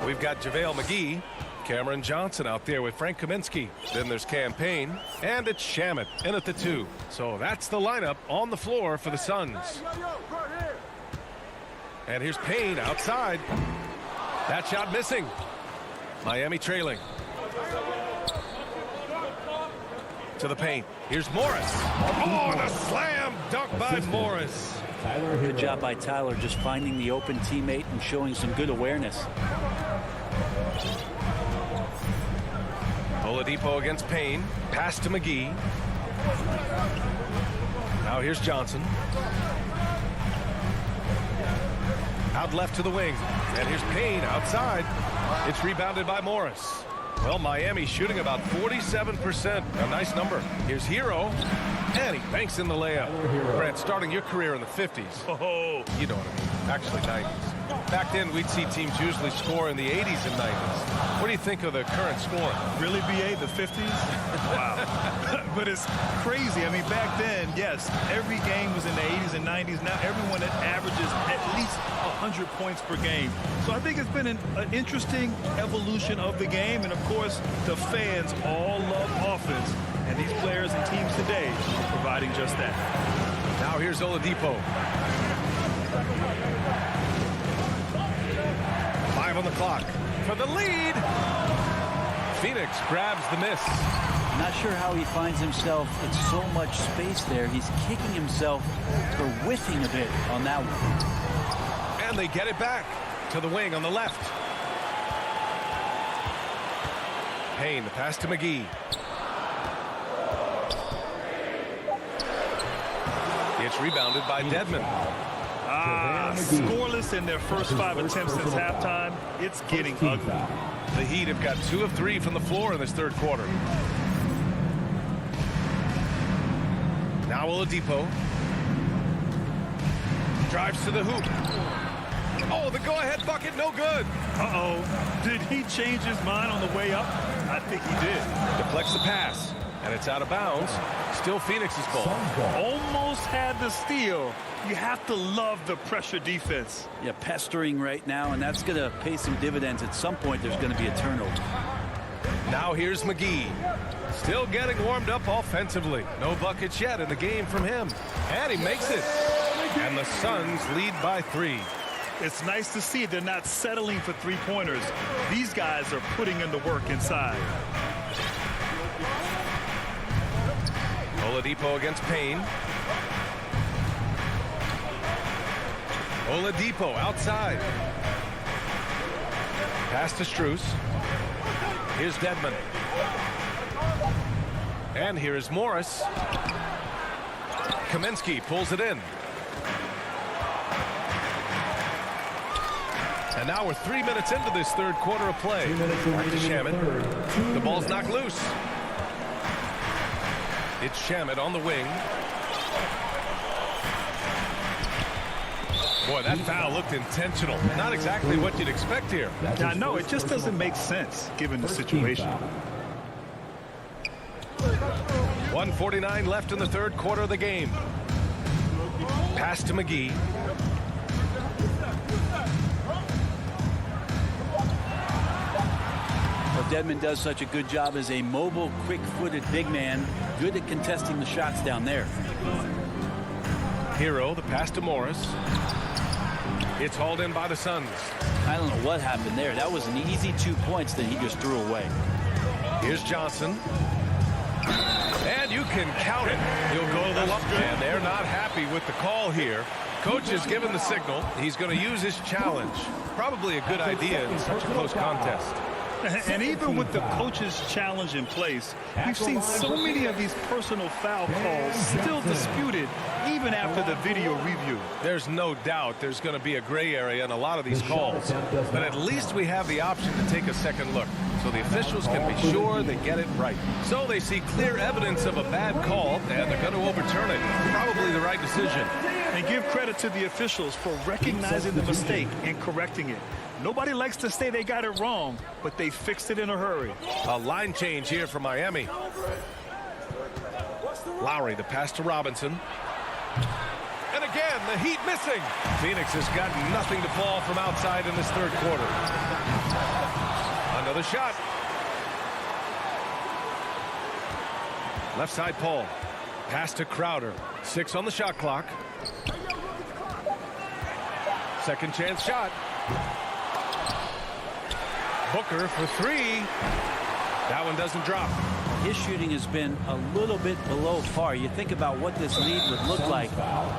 We've got JaVale McGee, Cameron Johnson out there with Frank Kaminsky. Then there's Cam Payne, and it's Shamet in at the 2. So that's the lineup on the floor for the Suns. And here's Payne outside. That shot missing. Miami trailing. To the paint. Here's Morris. Oh, and a slam dunk by Morris. Good job by Tyler just finding the open teammate and showing some good awareness. Oladipo against Payne. Pass to McGee. Now here's Johnson. Out left to the wing. And here's Payne outside. It's rebounded by Morris. Well, Miami shooting about 47%. A nice number. Here's Hero. And he banks in the layup. Brent, starting your career in the 50s. Oh, you know what I mean. Actually, 90s. Back then, we'd see teams usually score in the 80s and 90s. What do you think of the current score? Really, BA, the 50s? Wow. But it's crazy. I mean, back then, yes, every game was in the 80s and 90s. Now everyone averages at least 100 points per game. So I think it's been an interesting evolution of the game. And, of course, the fans all love offense. And these players and teams today are providing just that. Now here's Oladipo. 5 on the clock for the lead. Phoenix grabs the miss. Not sure how he finds himself in so much space there. He's kicking himself for whiffing a bit on that one. And they get it back. To the wing on the left. Payne, the pass to McGee. It's rebounded by Dedmon. Scoreless in their first 5 attempts since halftime. It's getting ugly. The Heat have got 2 of 3 from the floor in this third quarter. Now Oladipo. Drives to the hoop. Oh, the go-ahead bucket, no good. Uh-oh. Did he change his mind on the way up? I think he did. Deflects the pass, and it's out of bounds. Still Phoenix's ball. Almost had the steal. You have to love the pressure defense. Yeah, pestering right now, and that's going to pay some dividends. At some point, there's going to be a turnover. Now here's McGee. Still getting warmed up offensively. No buckets yet in the game from him. And he makes it. And the Suns lead by 3. It's nice to see they're not settling for three-pointers. These guys are putting in the work inside. Oladipo against Payne. Oladipo outside. Pass to Strus. Here's Dedmon. And here is Morris. Kaminsky pulls it in. And now we're 3 minutes into this third quarter of play. Back to Shamet. The ball's knocked loose. It's Shamet on the wing. Boy, that foul looked intentional. Not exactly what you'd expect here. Yeah, no, it just doesn't make sense given the situation. 1:49 left in the third quarter of the game. Pass to McGee. Dedmon does such a good job as a mobile, quick-footed big man, good at contesting the shots down there. Hero, the pass to Morris. It's hauled in by the Suns. I don't know what happened there. That was an easy 2 points that he just threw away. Here's Johnson. And you can count it. He'll go to the lump. And they're not happy with the call here. Coach has given the signal. He's going to use his challenge. Probably a good idea in such a close contest. And even with the coach's challenge in place, we've seen so many of these personal foul calls still disputed even after the video review. There's no doubt there's going to be a gray area in a lot of these calls. But at least we have the option to take a second look so the officials can be sure they get it right. So they see clear evidence of a bad call, and they're going to overturn it. Probably the right decision. And give credit to the officials for recognizing the mistake and correcting it. Nobody likes to say they got it wrong, but they fixed it in a hurry. A line change here for Miami. Lowry, the pass to Robinson. And again, the Heat missing. Phoenix has got nothing to fall from outside in this third quarter. Another shot. Left side, Paul. Pass to Crowder. 6 on the shot clock. Second chance shot. Booker for 3. That one doesn't drop. His shooting has been a little bit below par. You think about what this lead would look like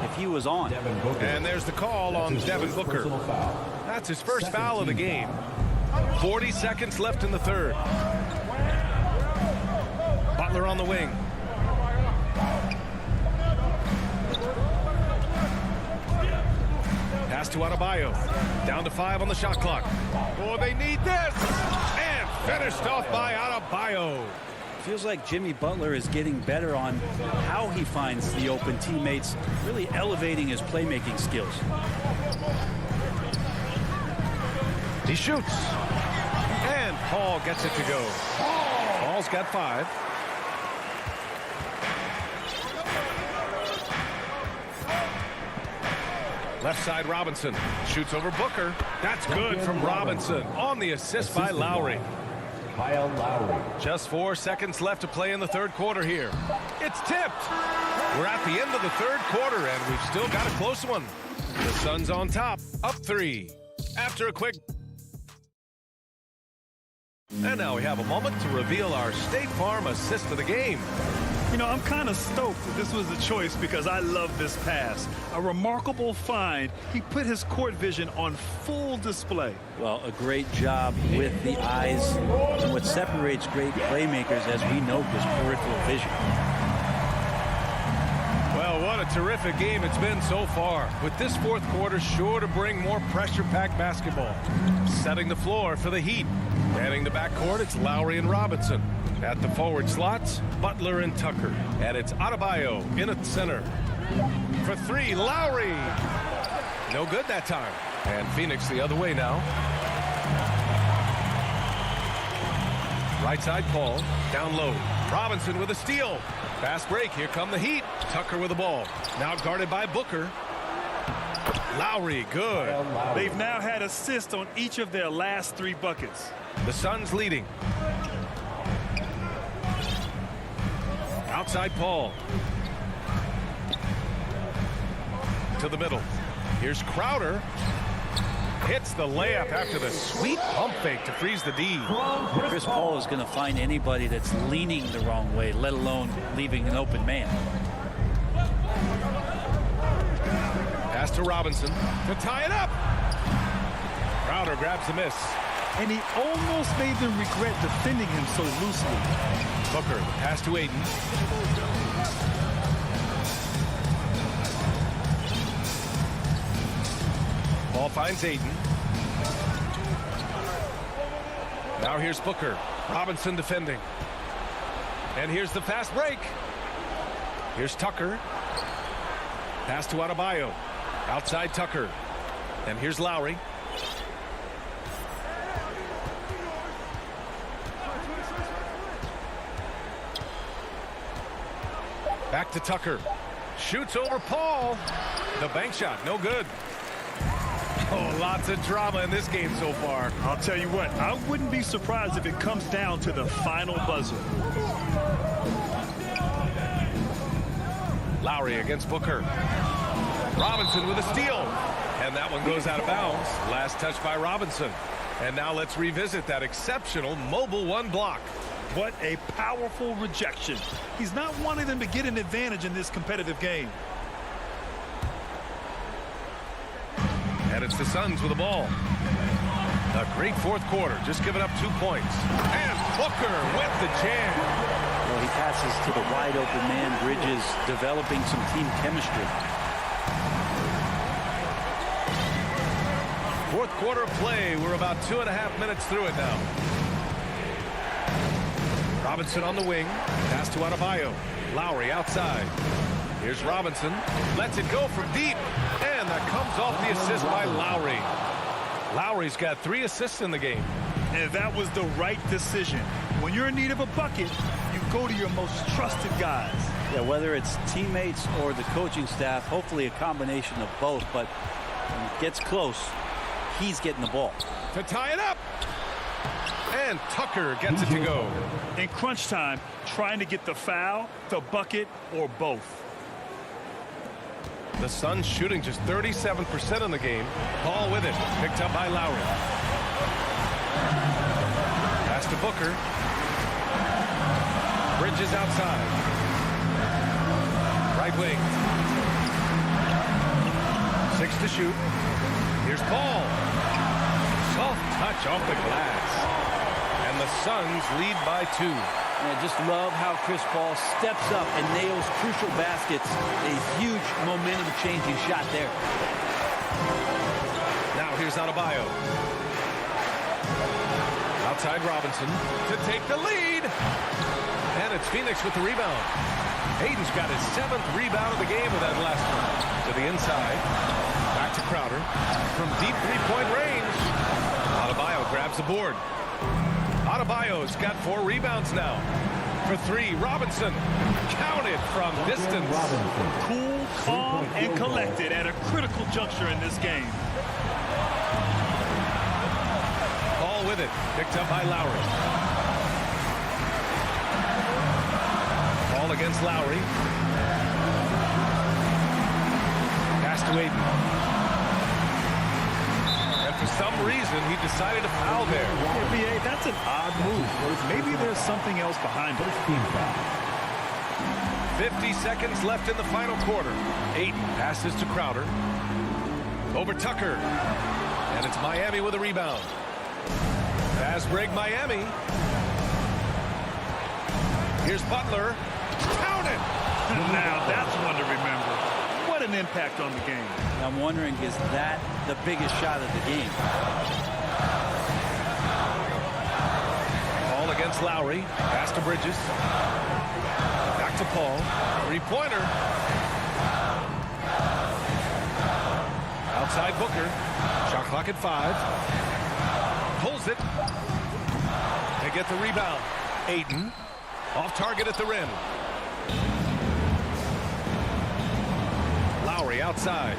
if he was on. And there's the call on Devin Booker. That's his first foul of the game. 40 seconds left in the third. Butler on the wing. Pass to Adebayo. Down to 5 on the shot clock. Oh, they need this. And finished off by Adebayo. Feels like Jimmy Butler is getting better on how he finds the open teammates, really elevating his playmaking skills. He shoots. And Paul gets it to go. Paul's got 5. Left side, Robinson. Shoots over Booker. That's good from Robinson. On the assist by Lowry. Kyle Lowry. Just 4 seconds left to play in the third quarter here. It's tipped. We're at the end of the third quarter, and we've still got a close one. The Suns on top, up 3. After a quick... And now we have a moment to reveal our State Farm assist of the game. You know, I'm kind of stoked that this was the choice because I love this pass. A remarkable find. He put his court vision on full display. Well, a great job with the eyes. And what separates great playmakers, as we know, is peripheral vision. Well, what a terrific game it's been so far. With this fourth quarter sure to bring more pressure-packed basketball. Setting the floor for the Heat. Manning the backcourt, it's Lowry and Robinson. At the forward slots, Butler and Tucker. And it's Adebayo in at center. For three, Lowry. No good that time. And Phoenix the other way now. Right side, Paul. Down low. Robinson with a steal. Fast break. Here come the Heat. Tucker with the ball. Now guarded by Booker. Lowry, good. They've now had assists on each of their last 3 buckets. The Suns leading. Outside Paul. To the middle. Here's Crowder. Hits the layup after the sweet pump fake to freeze the D. Chris Paul is going to find anybody that's leaning the wrong way, let alone leaving an open man. Pass to Robinson to tie it up. Crowder grabs the miss. And he almost made them regret defending him so loosely. Booker, the pass to Ayton. Ball finds Ayton. Now here's Booker. Robinson defending. And here's the fast break. Here's Tucker. Pass to Adebayo. Outside Tucker. And here's Lowry. Back to Tucker. Shoots over Paul. The bank shot, no good. Oh, lots of drama in this game so far. I'll tell you what, I wouldn't be surprised if it comes down to the final buzzer. Lowry against Booker. Robinson with a steal. And that one goes out of bounds. Last touch by Robinson. And now let's revisit that exceptional mobile 1 block. What a powerful rejection. He's not wanting them to get an advantage in this competitive game. And it's the Suns with the ball. A great fourth quarter, just giving up 2 points. And Booker with the jam. Well, he passes to the wide open man. Bridges developing some team chemistry. Fourth quarter of play. We're about 2.5 minutes through it now. Robinson on the wing. Pass to Adebayo. Lowry outside. Here's Robinson. Lets it go from deep. And that comes off the assist by Lowry. Lowry's got 3 assists in the game. And that was the right decision. When you're in need of a bucket, you go to your most trusted guys. Yeah, whether it's teammates or the coaching staff, hopefully a combination of both. But when it gets close, he's getting the ball. To tie it up. And Tucker gets it to go. In crunch time, trying to get the foul, the bucket, or both. The Suns shooting just 37% in the game. Paul with it. Picked up by Lowry. Pass to Booker. Bridges outside. Right wing. 6 to shoot. Here's Paul. Soft touch off the glass. And the Suns lead by 2. I just love how Chris Paul steps up and nails crucial baskets. A huge momentum-changing shot there. Now here's Adebayo. Outside Robinson to take the lead. And it's Phoenix with the rebound. Hayden's got his 7th rebound of the game with that last one. To the inside. Back to Crowder. From deep 3-point range. Adebayo grabs the board. Adebayo's got 4 rebounds now. For 3, Robinson. Counted from distance. Cool, calm, and collected at a critical juncture in this game. Paul with it. Picked up by Lowry. Paul against Lowry. Pass to Ayton. For some reason, he decided to foul there. NBA, that's an odd move. Maybe there's something else behind it. 50 seconds left in the final quarter. Ayton passes to Crowder. Over Tucker. And it's Miami with a rebound. Fast break Miami. Here's Butler. Count it! Now that's one to remember. What an impact on the game. I'm wondering, is that the biggest shot of the game? Ball against Lowry. Pass to Bridges. Back to Paul. Three-pointer. Outside Booker. Shot clock at 5. Pulls it. They get the rebound. Ayton. Off target at the rim. Lowry outside.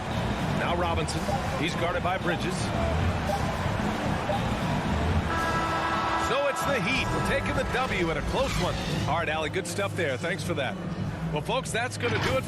Now Robinson. He's guarded by Bridges. So it's the Heat taking the W at a close one. All right, Allie, good stuff there. Thanks for that. Well, folks, that's going to do it.